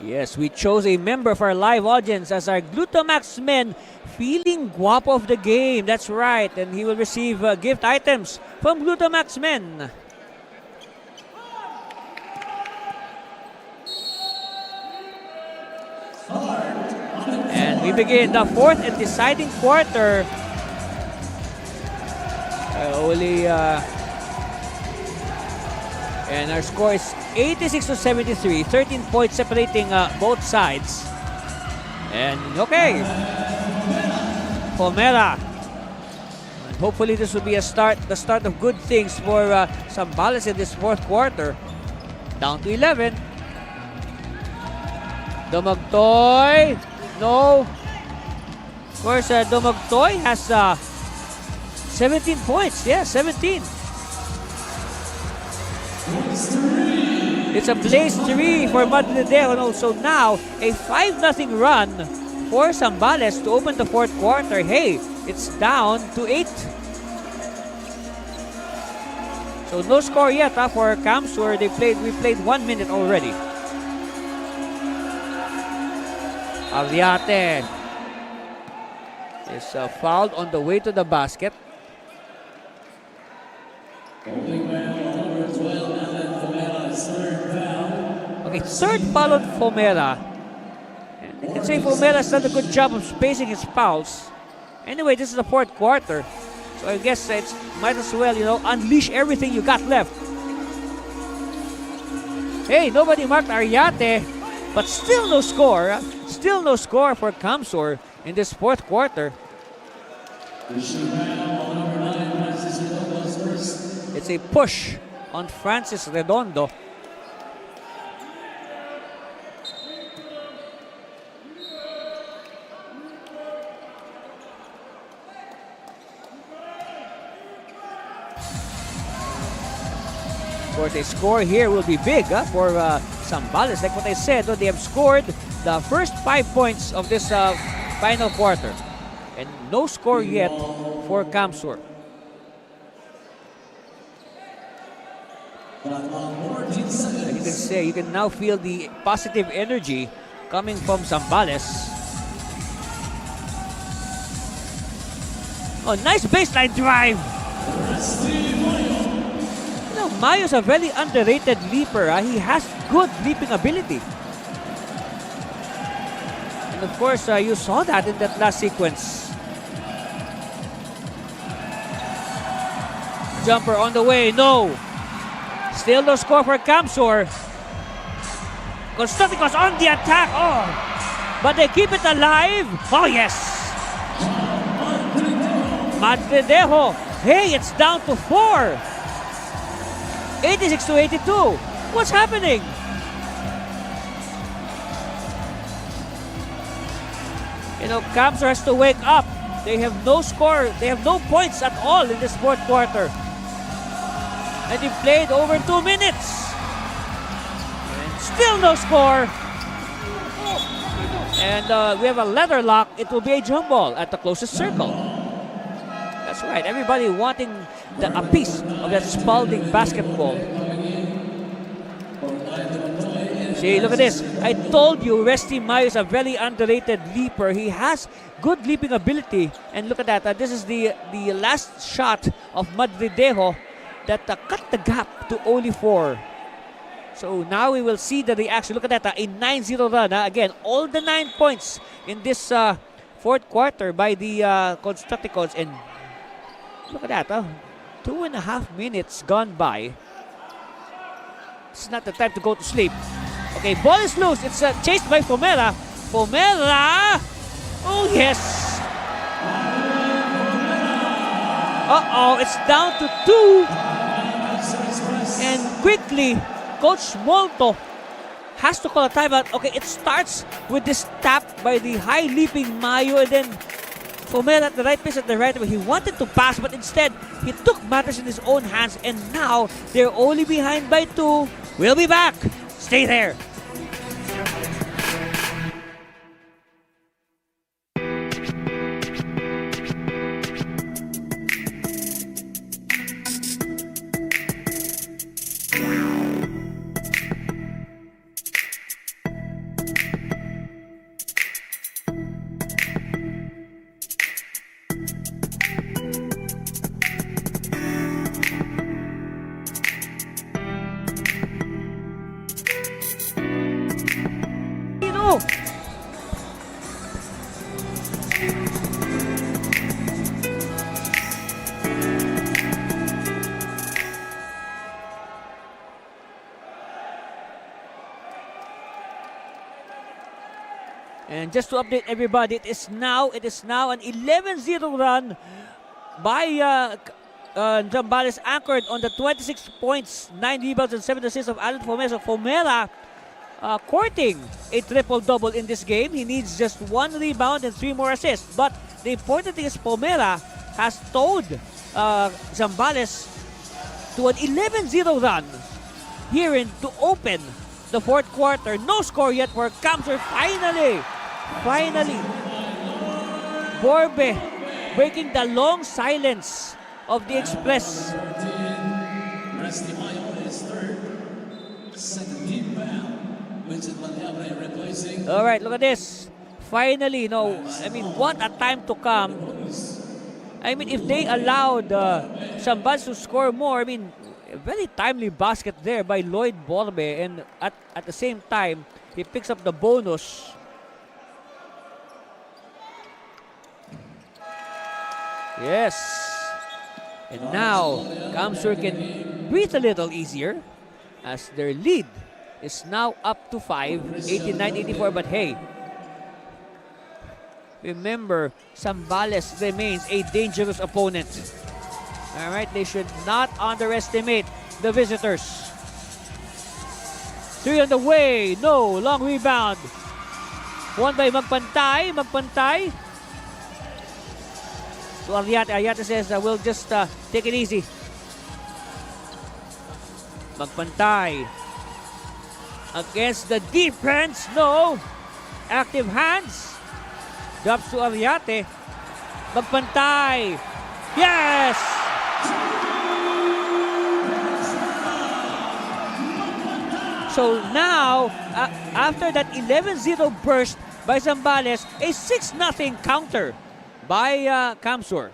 Yes, we chose a member of our live audience as our Glutamax Men feeling guapo of the game. That's right, and he will receive gift items from Glutamax Men. And we begin the 4th and deciding quarter. And our score is 86-73, 13 points separating both sides. And okay, Fomera. And hopefully this will be the start of good things for Zambales in this 4th quarter. Down to 11. Dumagtoy, no. Of course, Dumagtoy has 17 points. Yeah, 17. It's a blaze 3 for Madrideo, and also now a 5-0 run for Zambales to open the 4th quarter. Hey, it's down to 8. So no score yet for Camsur. We played 1 minute already. Aviate is fouled on the way to the basket. Okay, 3rd foul on Fomera. And you can say Fomera has done a good job of spacing his fouls. Anyway, this is the 4th quarter. So I guess it's might as well, unleash everything you got left. Hey, nobody marked Ariate, but still no score. Still no score for Camsur in this 4th quarter. It's a push on Francis Redondo. Of course, a score here will be big for Zambales. Like what I said, they have scored the first 5 points of this final quarter. And no score yet for Camsur. Like you can say, you can now feel the positive energy coming from Zambales. Oh, nice baseline drive. Mayo's a very underrated leaper. He has good leaping ability. And of course, you saw that in that last sequence. Jumper on the way, no. Still no score for Camsur. Constructicons on the attack. Oh, but they keep it alive. Oh, yes. Madridejo. Hey, it's down to 4. 86 to 82. What's happening? You know, Camsor has to wake up. They have no score. They have no points at all in this fourth quarter. And they played over 2 minutes. And still no score. And we have a leather lock. It will be a jump ball at the closest circle. That's right. Everybody wanting a piece of that Spalding basketball. See, look at this. I told you, Resty Mayo is a very underrated leaper. He has good leaping ability. And look at that. This is the last shot of Madridejo that cut the gap to only 4. So now we will see the reaction. Look at that. A 9-0 run. Again, all the 9 points in this fourth quarter by the Constructicons. And look at that. 2.5 minutes gone by. It's not the time to go to sleep. Okay, ball is loose. It's chased by Fomera. Fomera! Oh, yes! Uh-oh, it's down to 2. And quickly, Coach Molto has to call a timeout. Okay, it starts with this tap by the high-leaping Mayo, and then Fomera at the right place at the right way. He wanted to pass, but instead, he took matters in his own hands, and now they're only behind by 2. We'll be back. Stay there. And just to update everybody, it is now an 11-0 run by Zambales, anchored on the 26 points, 9 rebounds, and 7 assists of Alan Fomera. So Fomera courting a triple-double in this game. He needs just 1 rebound and 3 more assists. But the important thing is Fomera has towed Zambales to an 11-0 run here to open the fourth quarter. No score yet for Camsor. Finally, Borbe breaking the long silence of the Express. All right, look at this. Finally, what a time to come. If they allowed Zambales to score more, a very timely basket there by Lloyd Borbe, and at the same time, he picks up the bonus. Yes. And now, Camsor can breathe a little easier as their lead is now up to 5, 89-84. But hey, remember, Zambales remains a dangerous opponent. All right, they should not underestimate the visitors. 3 on the way. No, long rebound. Won by Magpantay. To Ariate. Ariate says, we'll just take it easy. Magpantay. Against the defense. No. Active hands. Drops to Ariate. Magpantay. Yes! So now, after that 11-0 burst by Zambales, a 6-0 counter by Camsor.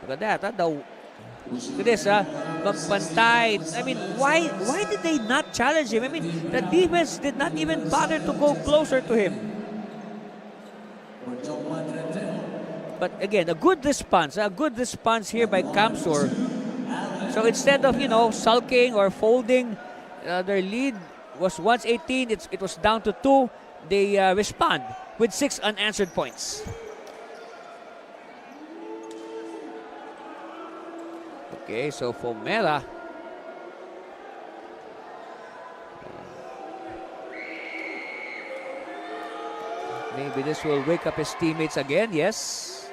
Look at that. Look at this. Magpantay. Why did they not challenge him? The defense did not even bother to go closer to him. But again, a good response here by Camsor. So instead of, sulking or folding, their lead was once 18, it was down to 2. They respond with 6 unanswered points. Okay, so Fomera. Maybe this will wake up his teammates again. Yes.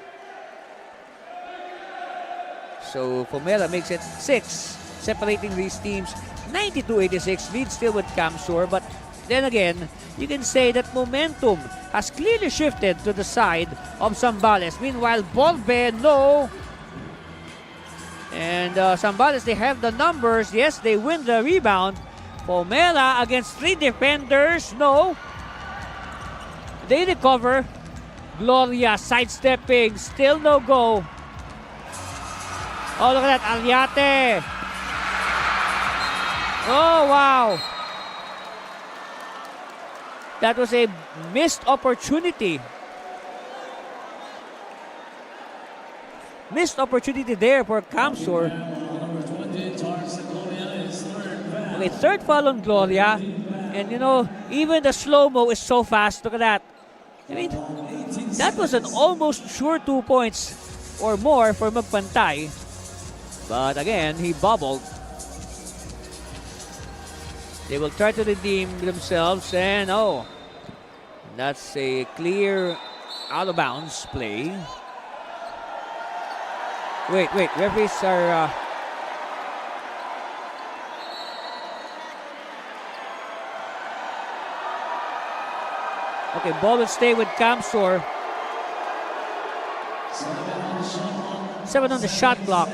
So Fomera makes it 6, separating these teams. 92-86, lead still with Camsur, but then again, you can say that momentum has clearly shifted to the side of Zambales. Meanwhile, Bolbe, no. And Zambales, they have the numbers. Yes, they win the rebound. Fomera against 3 defenders, no. They recover. Gloria sidestepping, still no go. Oh, look at that, Aliate. Oh, wow. That was a missed opportunity. Missed opportunity there for Camsur. Okay, third foul on Gloria. And you know, even the slow-mo is so fast. Look at that. I mean, that was an almost sure 2 points or more for Magpantay. But again, he bobbled. They will try to redeem themselves, and oh, that's a clear out of bounds play. Wait, referees are okay, ball will stay with Camsur. 7 on the shot clock.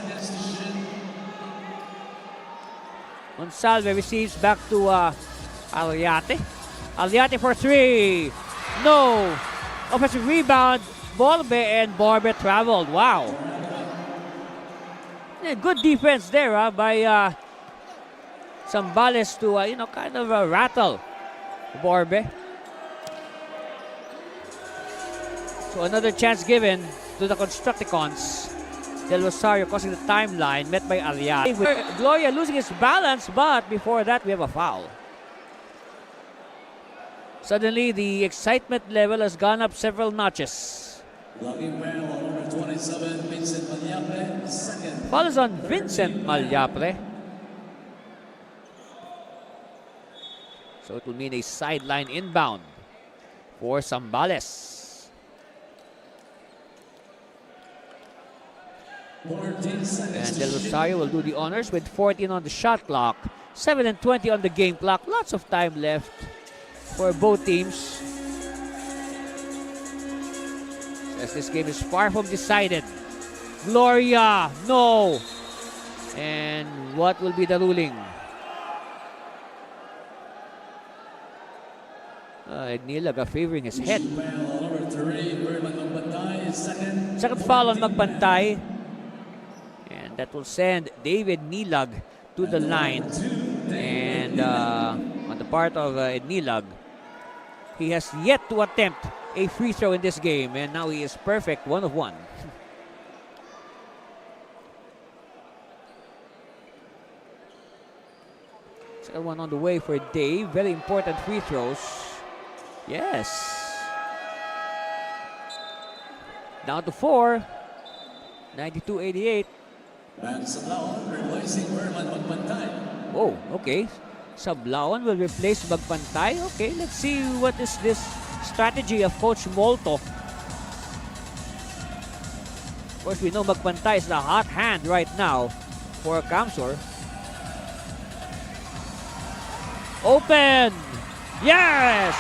Gonsalve receives back to Aliate. Aliate for 3. No. Offensive rebound. Bolbe, and Bolbe traveled. Wow. Yeah, good defense there by Zambales to kind of rattle Bolbe. So another chance given to the Constructicons. Del Rosario crossing the timeline, met by Aliate. Gloria losing his balance, but before that we have a foul. Suddenly the excitement level has gone up several notches. Foul is on Vincent Malyapre. So it will mean a sideline inbound for Zambales. And Del Rosario will do the honors with 14 on the shot clock, 7 and 20 on the game clock. Lots of time left for both teams, as this game is far from decided. Gloria, no. And what will be the ruling? Nilaga favoring his head. Second foul on Magpantay. And that will send David Nilag to the line. And on the part of Nilag, he has yet to attempt a free throw in this game. And now he is perfect, 1 of 1. Second one on the way for Dave. Very important free throws. Yes. Down to 4. 92-88. Oh, okay. Sablaon will replace Magpantay. Okay, let's see what is this strategy of Coach Molto. Of course, we know Magpantay is the hot hand right now for Camsur. Open! Yes!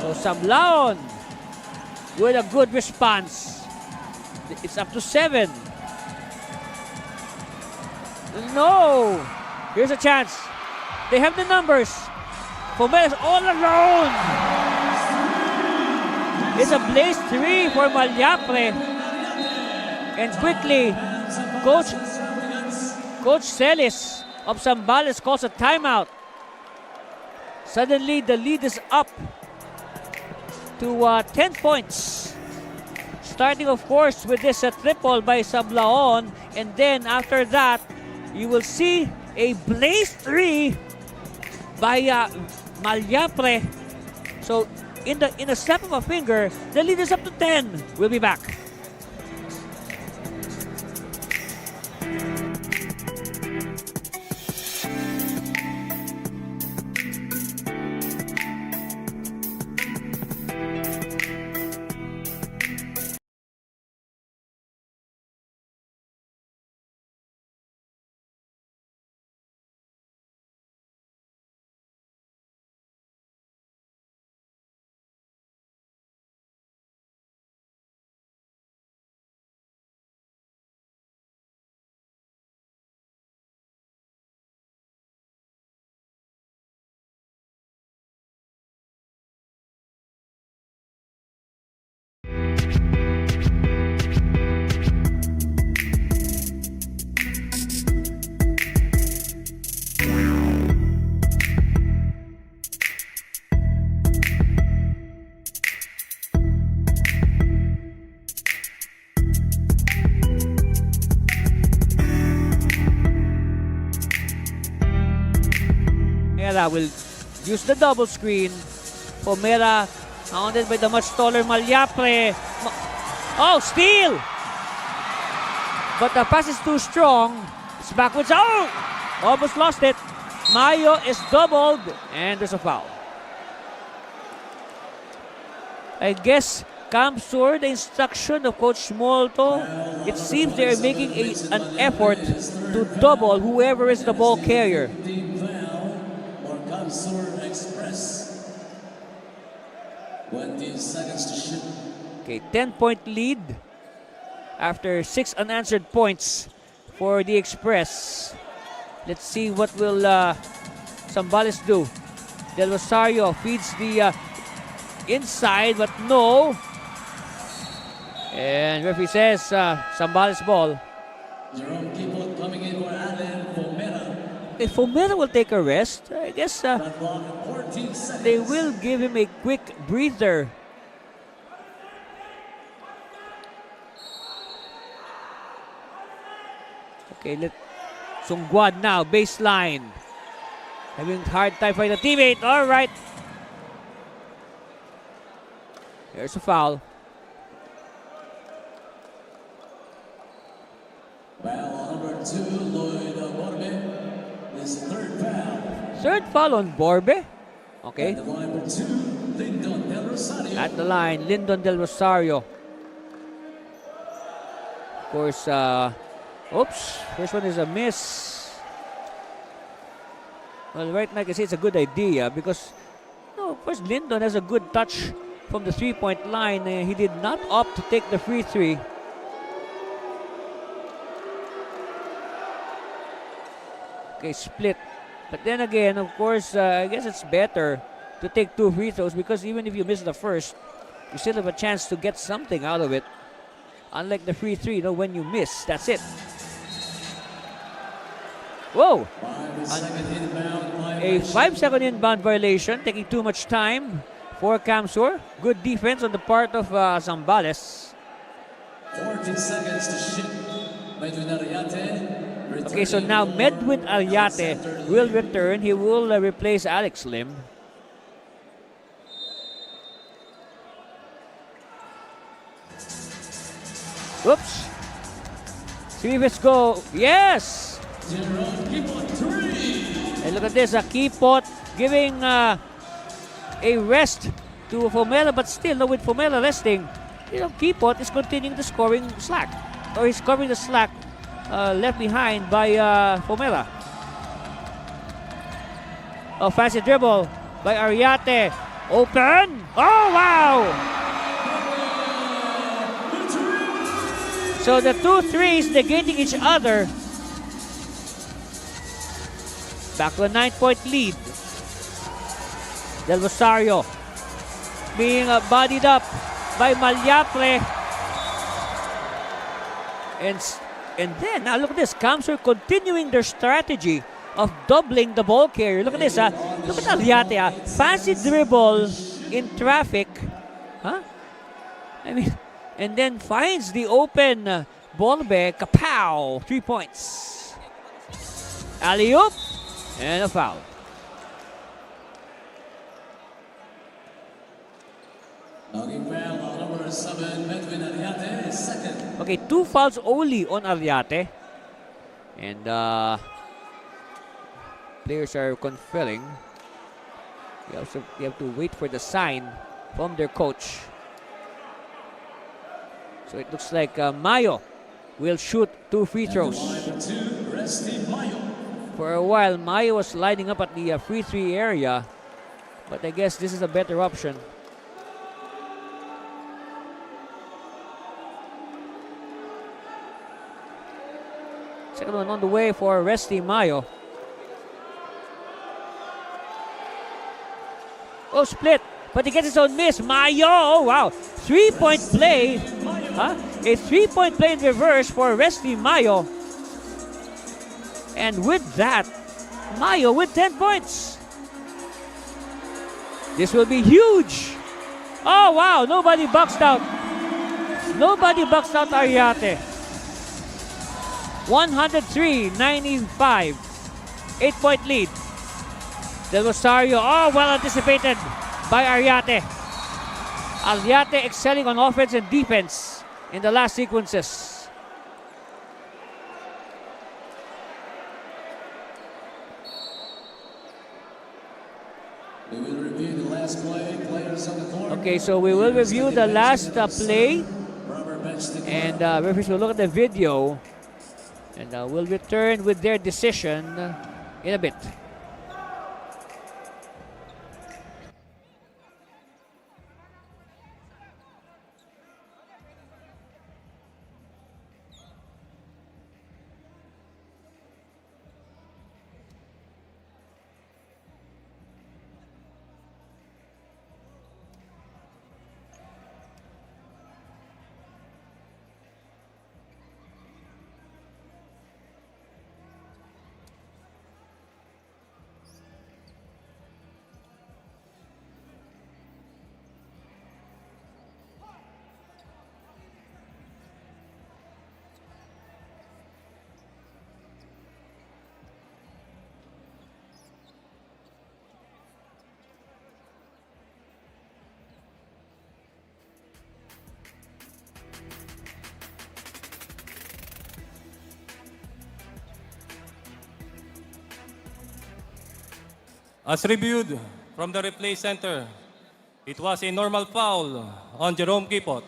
So Sablaon with a good response. It's up to 7. No! Here's a chance. They have the numbers. Fomera is all alone. It's a blaze 3 for Malyapre. And quickly, Coach Celis of Zambales calls a timeout. Suddenly, the lead is up to 10 points. Starting, of course, with this triple by Sablaon. And then after that, you will see a blaze 3 by Malyapre. So in a snap of a finger, the lead is up to 10. We'll be back. Pomera will use the double screen. Pomera hounded by the much taller Malyapre. Oh, steal! But the pass is too strong. It's backwards. Oh! Almost lost it. Mayo is doubled and there's a foul. I guess Camsur, the instruction of Coach Molto, it seems they are making an effort to double whoever is the ball carrier. Express. 20 seconds to shoot. Okay, 10-point lead after 6 unanswered points for the Express. Let's see what will Zambales do. Del Rosario feeds the inside, but no. And referee says Zambales ball. Jerome Kipot coming in for Allen Pomera. Okay, Pomera will take a rest. I guess 14 seconds. they will give him a quick breather. Okay, Sungguad now, baseline. Having hard time finding a teammate. All right. Here's a foul. Foul number 2, Lloyd Borbe. This third foul. Third foul on Borbe. Okay. At the line for 2, Lyndon Del Rosario. At the line, Lyndon Del Rosario. Of course, oops, first one is a miss. Well, right now I can say it's a good idea because, no, of course, Lyndon has a good touch from the three-point line. He did not opt to take the free three. Okay, split. But then again, of course, I guess it's better to take 2 free throws because even if you miss the first, you still have a chance to get something out of it. Unlike the free three, when you miss, that's it. Whoa! A 5-second inbound violation, taking too much time for Camsur. Good defense on the part of Zambales. 14 seconds to shoot. Medwin Ariate. Okay, so now Medwin Ariate will return. He will replace Alex Lim. Oops. See if it's go. Yes! And look at this, Kipot giving a rest to Pomera, but still, with Pomera resting, Kipot is continuing the scoring slack. Or he's covering the slack left behind by Pomera. Oh, fancy dribble by Ariate. Open! Oh, wow! So the 2 threes negating each other. Back to a 9-point lead. Del Rosario being bodied up by Malyapre. And then, now look at this. Camsur continuing their strategy of doubling the ball carrier. Look at this. Look at Ariate. Fancy dribble in traffic. Huh? I mean, and then finds the open Borbe. Kapow! 3 points. Alley-oop. And a foul. Talking foul on number 7, Medwin Ariate, second. Okay, 2 fouls only on Ariate. And players are conferring. You have to wait for the sign from their coach. So it looks like Mayo will shoot 2 free throws. For a while, Mayo was lining up at the free throw area, but I guess this is a better option. Second one on the way for Resty Mayo. Oh, split, but he gets his own miss. Mayo, oh wow, 3-point play. A 3-point play in reverse for Resty Mayo. And with that, Mayo with 10 points. This will be huge. Oh wow, nobody boxed out. Nobody boxed out Ariate. 103-95. 8-point lead. Del Rosario, oh, well anticipated by Ariate. Ariate excelling on offense and defense in the last sequences. We will review the last play. Players on the court. Okay, so we will review the last play. And referees will look at the video. And we'll return with their decision in a bit. As reviewed from the replay center, it was a normal foul on Jerome Kipot.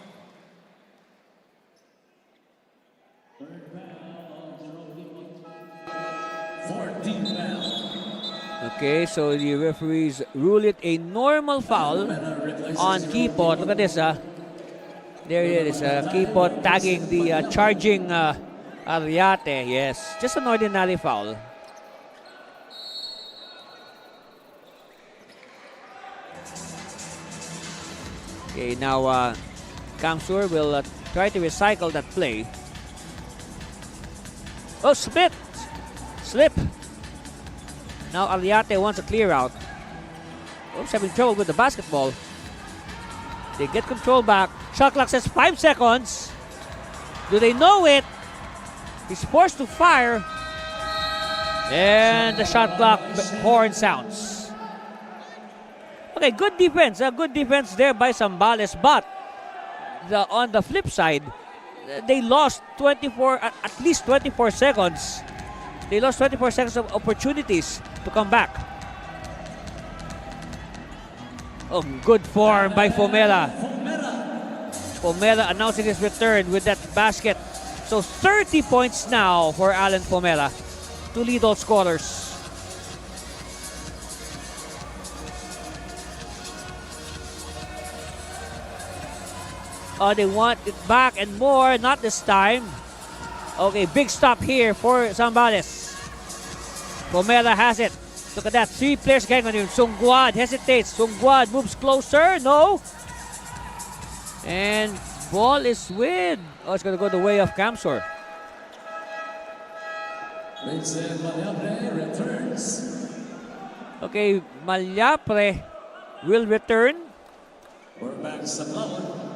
Okay, so the referees rule it a normal foul on Kipot. Look at this, there it is, Kipot tagging the charging Ariate. Yes, just an ordinary foul. Okay, now Kamsur will try to recycle that play. Oh, slip! Now Ariate wants a clear out. Oops, having trouble with the basketball. They get control back. Shot clock says 5 seconds. Do they know it? He's forced to fire. And the shot clock horn sounds. Okay, good defense. Good defense there by Zambales. But on the flip side, they lost at least 24 seconds. They lost 24 seconds of opportunities to come back. Oh, good form by Fomela. Fomela announcing his return with that basket. So 30 points now for Alan Fomela to lead all scorers. Oh, they want it back and more. Not this time. Okay, big stop here for Zambales. Fomela has it. Look at that. 3 players getting on him. Sungguad hesitates. Sungguad moves closer. No. And ball is with. Oh, it's going to go the way of Kamsur. Vincent Malyapre returns. Okay, Malyapre will return. We're back sa Sablawan.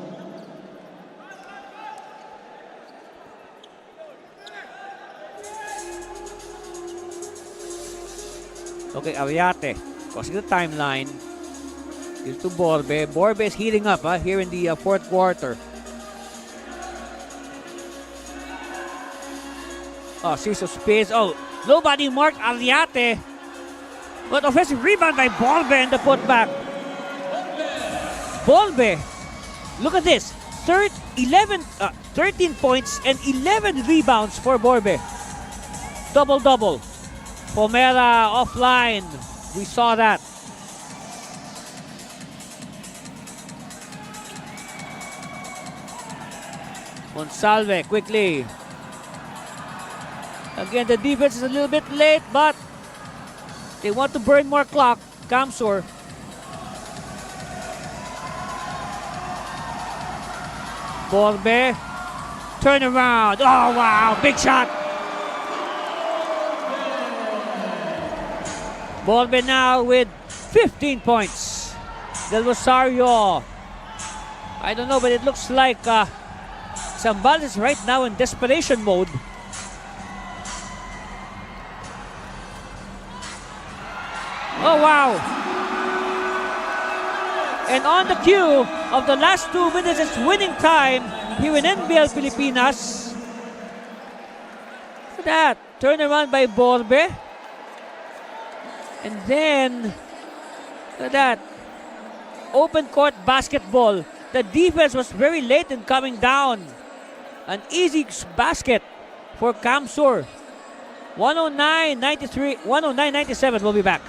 Okay, Ariate crossing the timeline. Gives to Borbe. Borbe is heating up here in the fourth quarter. Oh, series of spins. Oh, nobody marked Ariate. But offensive rebound by Borbe and the putback. Borbe, look at this. 13 points and 11 rebounds for Borbe. Double-double. Pomera offline. We saw that. Monsalve quickly. Again, the defense is a little bit late, but they want to burn more clock. Camsur. Borbe. Turn around. Oh, wow. Big shot. Borbe now with 15 points. Del Rosario. I don't know, but it looks like Zambales is right now in desperation mode. Oh, wow. And on the cue of the last 2 minutes, it's winning time here in NBL Pilipinas. Look at that. Turn around by Borbe. And then, look at that. Open court basketball. The defense was very late in coming down. An easy basket for Camsur. 109-93, 109-97. We'll be back.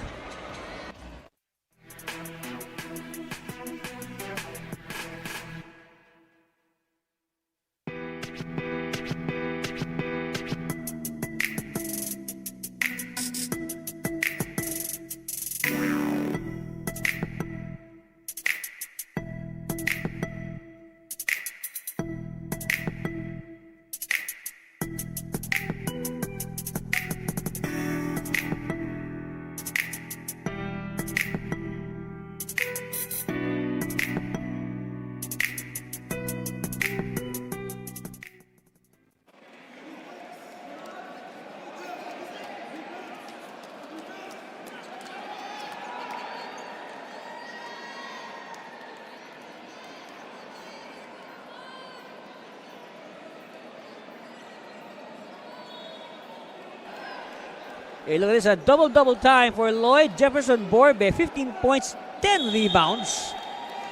Hey, look at this, a double-double time for Lloyd Jefferson Borbe. 15 points, 10 rebounds.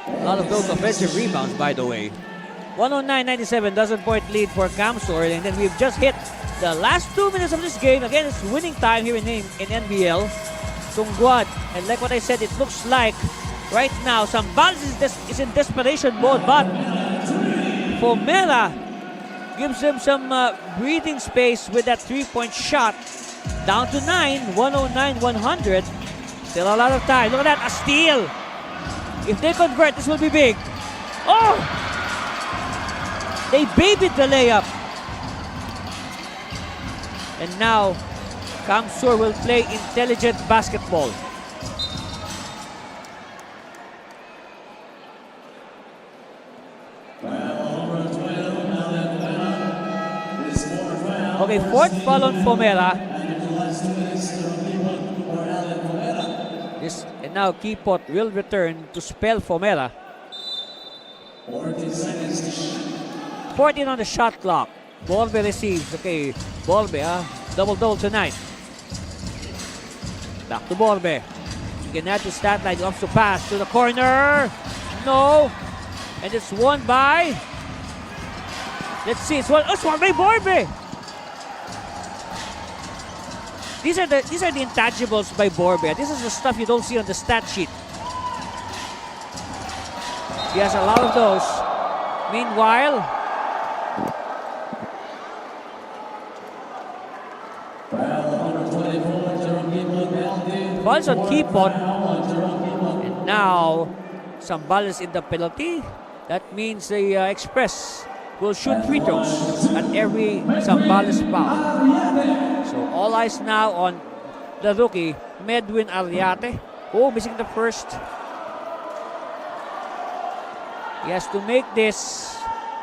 A lot of those offensive rebounds, by the way. 109-97, dozen-point lead for Camsur. And then we've just hit the last 2 minutes of this game. Again, it's winning time here in NBL. Tungguad. And like what I said, it looks like right now Zambales is in desperation mode. But Pomera gives him some breathing space with that three-point shot. Down to 9, 109-100. Still a lot of time. Look at that, a steal. If they convert, this will be big. Oh! They babied the layup. And now, Camsur will play intelligent basketball. Okay, fourth foul on Pomera. And now Kipot will return to spell Pomera. 14 on the shot clock. Borbe receives. Okay, Borbe, double-double tonight. Back to Borbe. You can add to stat line. Wants to pass to the corner. No. And it's won by... Let's see. It's won by Borbe. These are the intangibles by Borbe. This is the stuff you don't see on the stat sheet. He has a lot of those. Meanwhile, falls on Kipot. And now, Zambales in the penalty. That means the Express will shoot free throws at every Zambales foul. So all eyes now on the rookie, Medwin Ariate. Oh, missing the first. He has to make this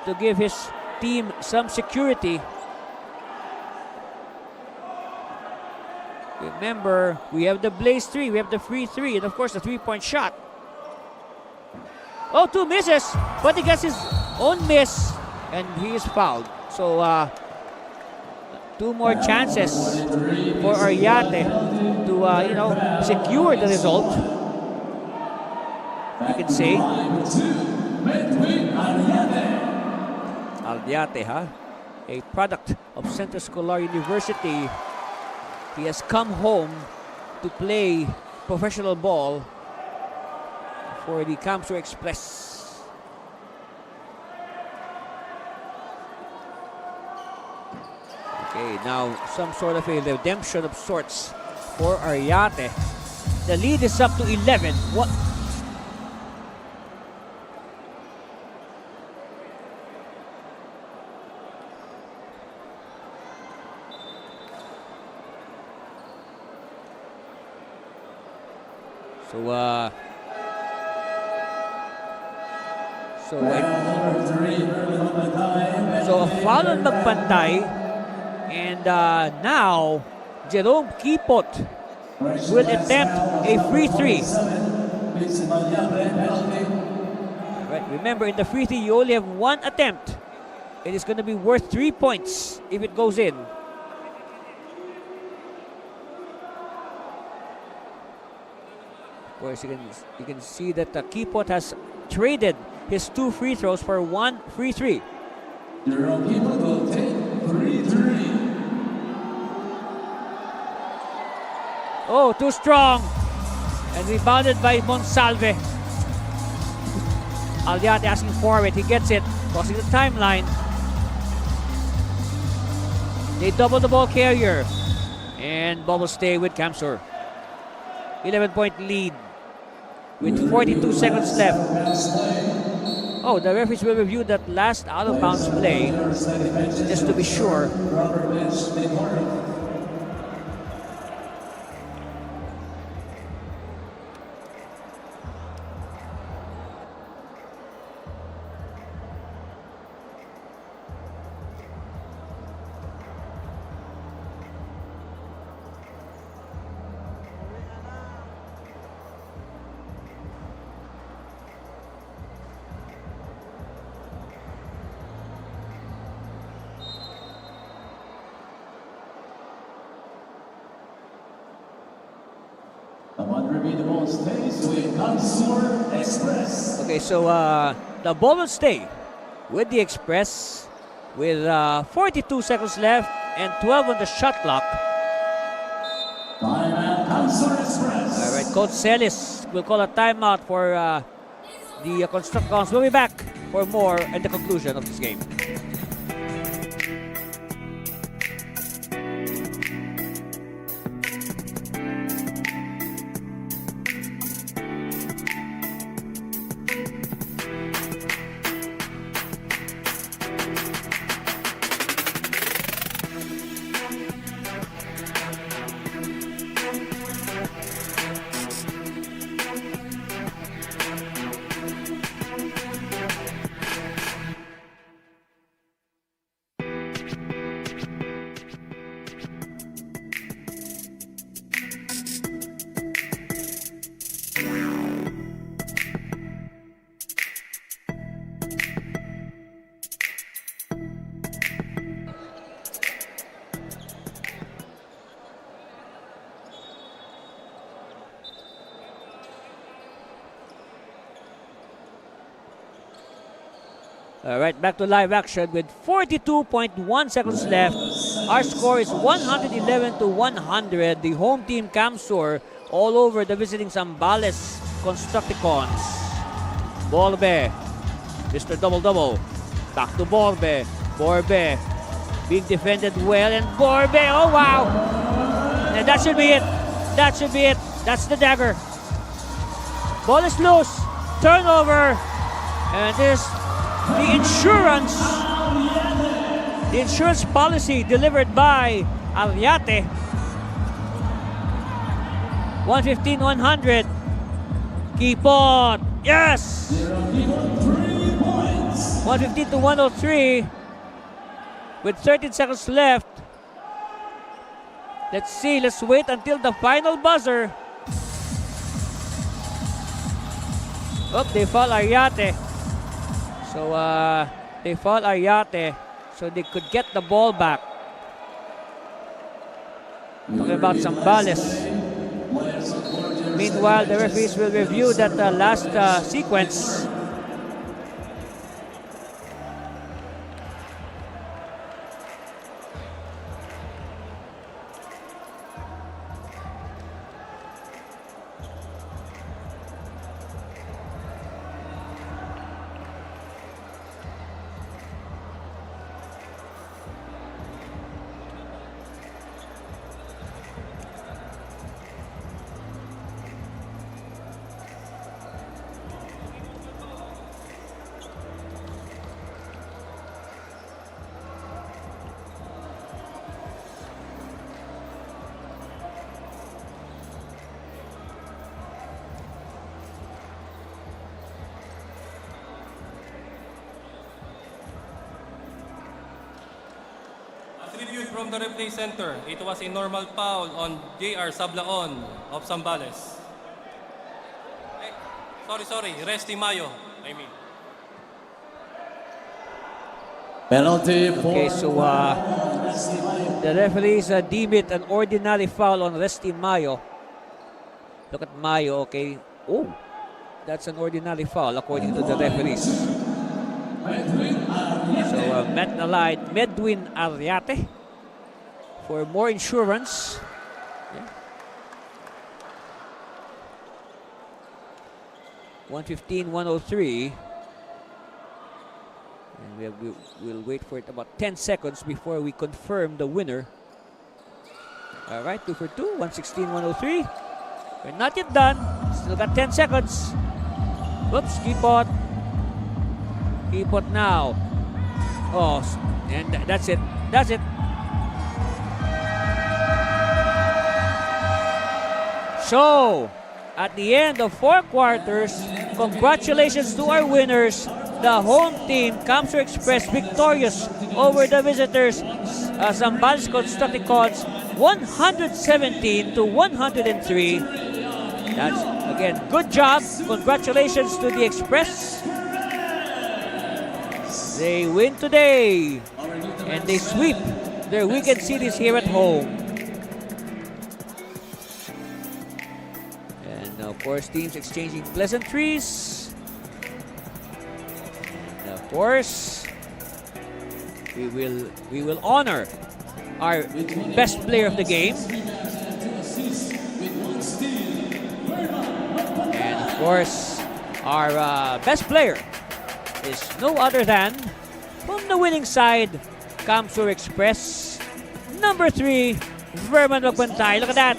to give his team some security. Remember, we have the Blaze 3, we have the free 3, and of course the three-point shot. Oh, 2 misses, but he gets his own miss, and he is fouled. So, 2 more chances for Ariate to, secure the result. You can say. Ariate, a product of Centro Escolar University. He has come home to play professional ball for the Camsur Express. Okay, now some sort of a redemption of sorts for Ariate. The lead is up to 11. What? So a foul on Magpantay, and now Jerome Kipot will attempt a free 3. Right, remember, in the free 3 you only have 1 attempt. It is going to be worth 3 points if it goes in. Of course, you can see that Kipot has traded his 2 free throws for 1 free 3. Jerome Kipot will take free 3. Oh, too strong. And rebounded by Monsalve. Ariate asking for it. He gets it. Crossing the timeline. They double the ball carrier. And ball will stay with Camsur. 11-point lead with 42 seconds left. Oh, the referees will review that last out-of-bounds play just to be sure. Okay, so the ball will stay with the Express with 42 seconds left and 12 on the shot clock. All right, Coach Celis will call a timeout for the Constructicons. We'll be back for more at the conclusion of this game. All right, back to live action with 42.1 seconds left. Our score is 111-100. The home team Camsur all over the visiting Zambales Constructicons. Borbe, Mr. Double-Double. Back to Borbe. Borbe being defended well, and Borbe, oh wow! And that should be it. That should be it. That's the dagger. Ball is loose. Turnover. And this the insurance policy delivered by Ariate. 115-100. Kipot. Yes! 115-103. With 13 seconds left. Let's see. Let's wait until the final buzzer. Oh, they foul Ariate. So, they foul Ariate so they could get the ball back. Talking about Zambales. Meanwhile, the referees will review that last sequence. As reviewed from the replay center, it was a normal foul on J.R. Sablaon of Zambales. Sorry, Resty Mayo, I mean. Penalty for Okay, so the referees deem it an ordinary foul on Resty Mayo. Look at Mayo, okay. Oh, that's an ordinary foul according to the referees. So Medwin Ariate for more insurance. Yeah. 115-103. And we'll wait for it about 10 seconds before we confirm the winner. All right, 2 for 2, 116-103. We're not yet done. Still got 10 seconds. Whoops, keep on. Keep on now. Oh, and that's it. That's it. So, at the end of 4 quarters, congratulations to our winners. The home team, Camsur Express, victorious over the visitors, Zambales Constructicons, 117-103. That's, again, good job. Congratulations to the Express. They win today, and they sweep their weekend series here at home. And of course, teams exchanging pleasantries. And of course, we will honor our best player of the game. And of course, our best player is no other than, from the winning side, Camsur Express, number 3, Verman Magbantay. Look at that.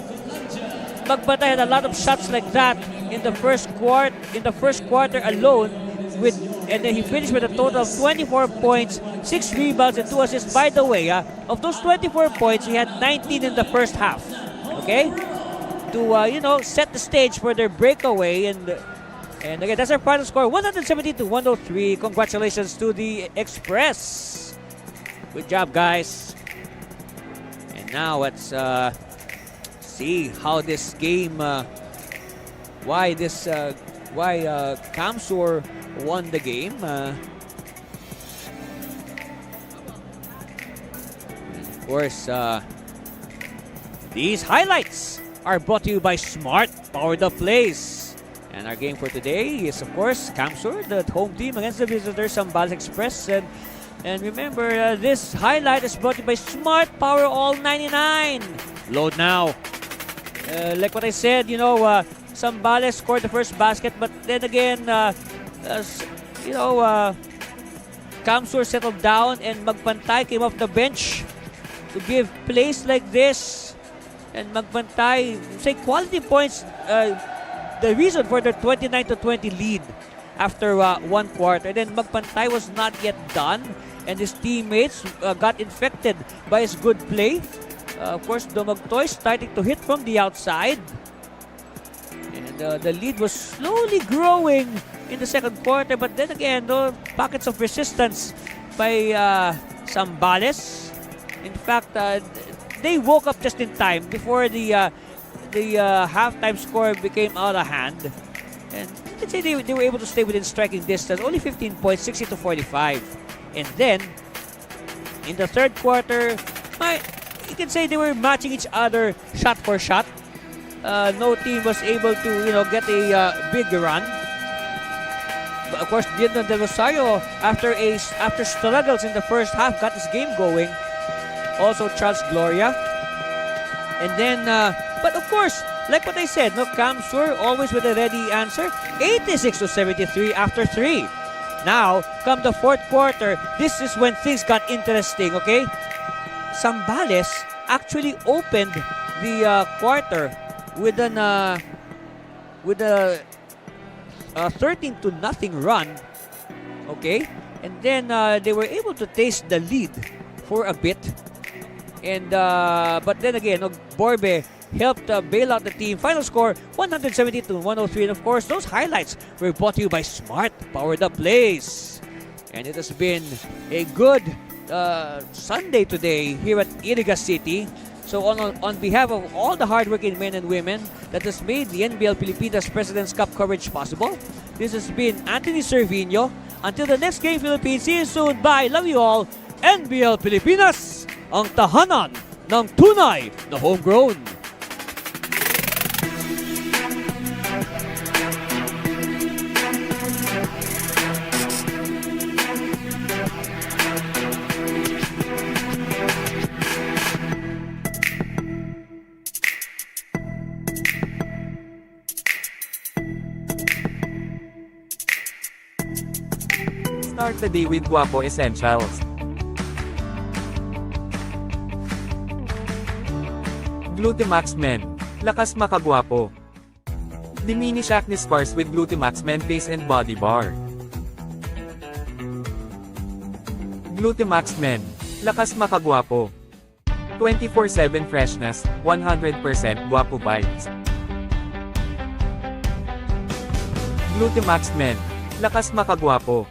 Magbantay had a lot of shots like that in the first quarter alone, and then he finished with a total of 24 points, 6 rebounds, and 2 assists. By the way, of those 24 points, he had 19 in the first half. Okay? To set the stage for their breakaway. And again, that's our final score, 117-103. Congratulations to the Express. Good job, guys. And now let's see how this game, why Camsur won the game. Of course, these highlights are brought to you by Smart Power the Plays. And our game for today is, of course, Camsur, the home team against the visitors, Zambales Express. And remember, this highlight is brought to you by Smart Power All 99. Load now. Like what I said, Zambales scored the first basket, but then again, Camsur settled down and Magbantay came off the bench to give plays like this. And Magbantay, say quality points, the reason for their 29-20 lead after 1 quarter. And then Magbantay was not yet done, and his teammates got infected by his good play. Of course, Domagtoy starting to hit from the outside. And the lead was slowly growing in the second quarter. But then again, pockets of resistance by Zambales. In fact, they woke up just in time before the halftime score became out of hand. And let's say they were able to stay within striking distance, only 15 points, 60-45. And then, in the third quarter, you can say they were matching each other shot for shot. No team was able to, get a big run. But of course, Dion Del Rosario, after struggles in the first half, got his game going. Also, Charles Gloria. And then, but of course, like what I said, Camsur always with a ready answer. 86-73 after 3. Now, come the fourth quarter, this is when things got interesting, okay? Zambales actually opened the quarter with a 13-0 run, okay? And then they were able to taste the lead for a bit. And but then again, Borbe helped bail out the team. Final score 172-103. And of course, those highlights were brought to you by Smart Powered Up Plays. And it has been a good Sunday today here at Iriga City. So on behalf of all the hardworking men and women that has made the NBL Pilipinas President's Cup coverage possible, this has been Anthony Cervino. Until the next game, Philippines, see you soon. Bye. Love you all. NBL Pilipinas, ang tahanan ng tunay na homegrown. Start the day with Guapo Essentials. Glutamax Men. Lakas makagwapo. Diminish acne scars with Glutamax Men Face and Body Bar. Glutamax Men. Lakas makagwapo. 24/7 freshness, 100% Guapo vibes. Glutamax Men. Lakas makagwapo.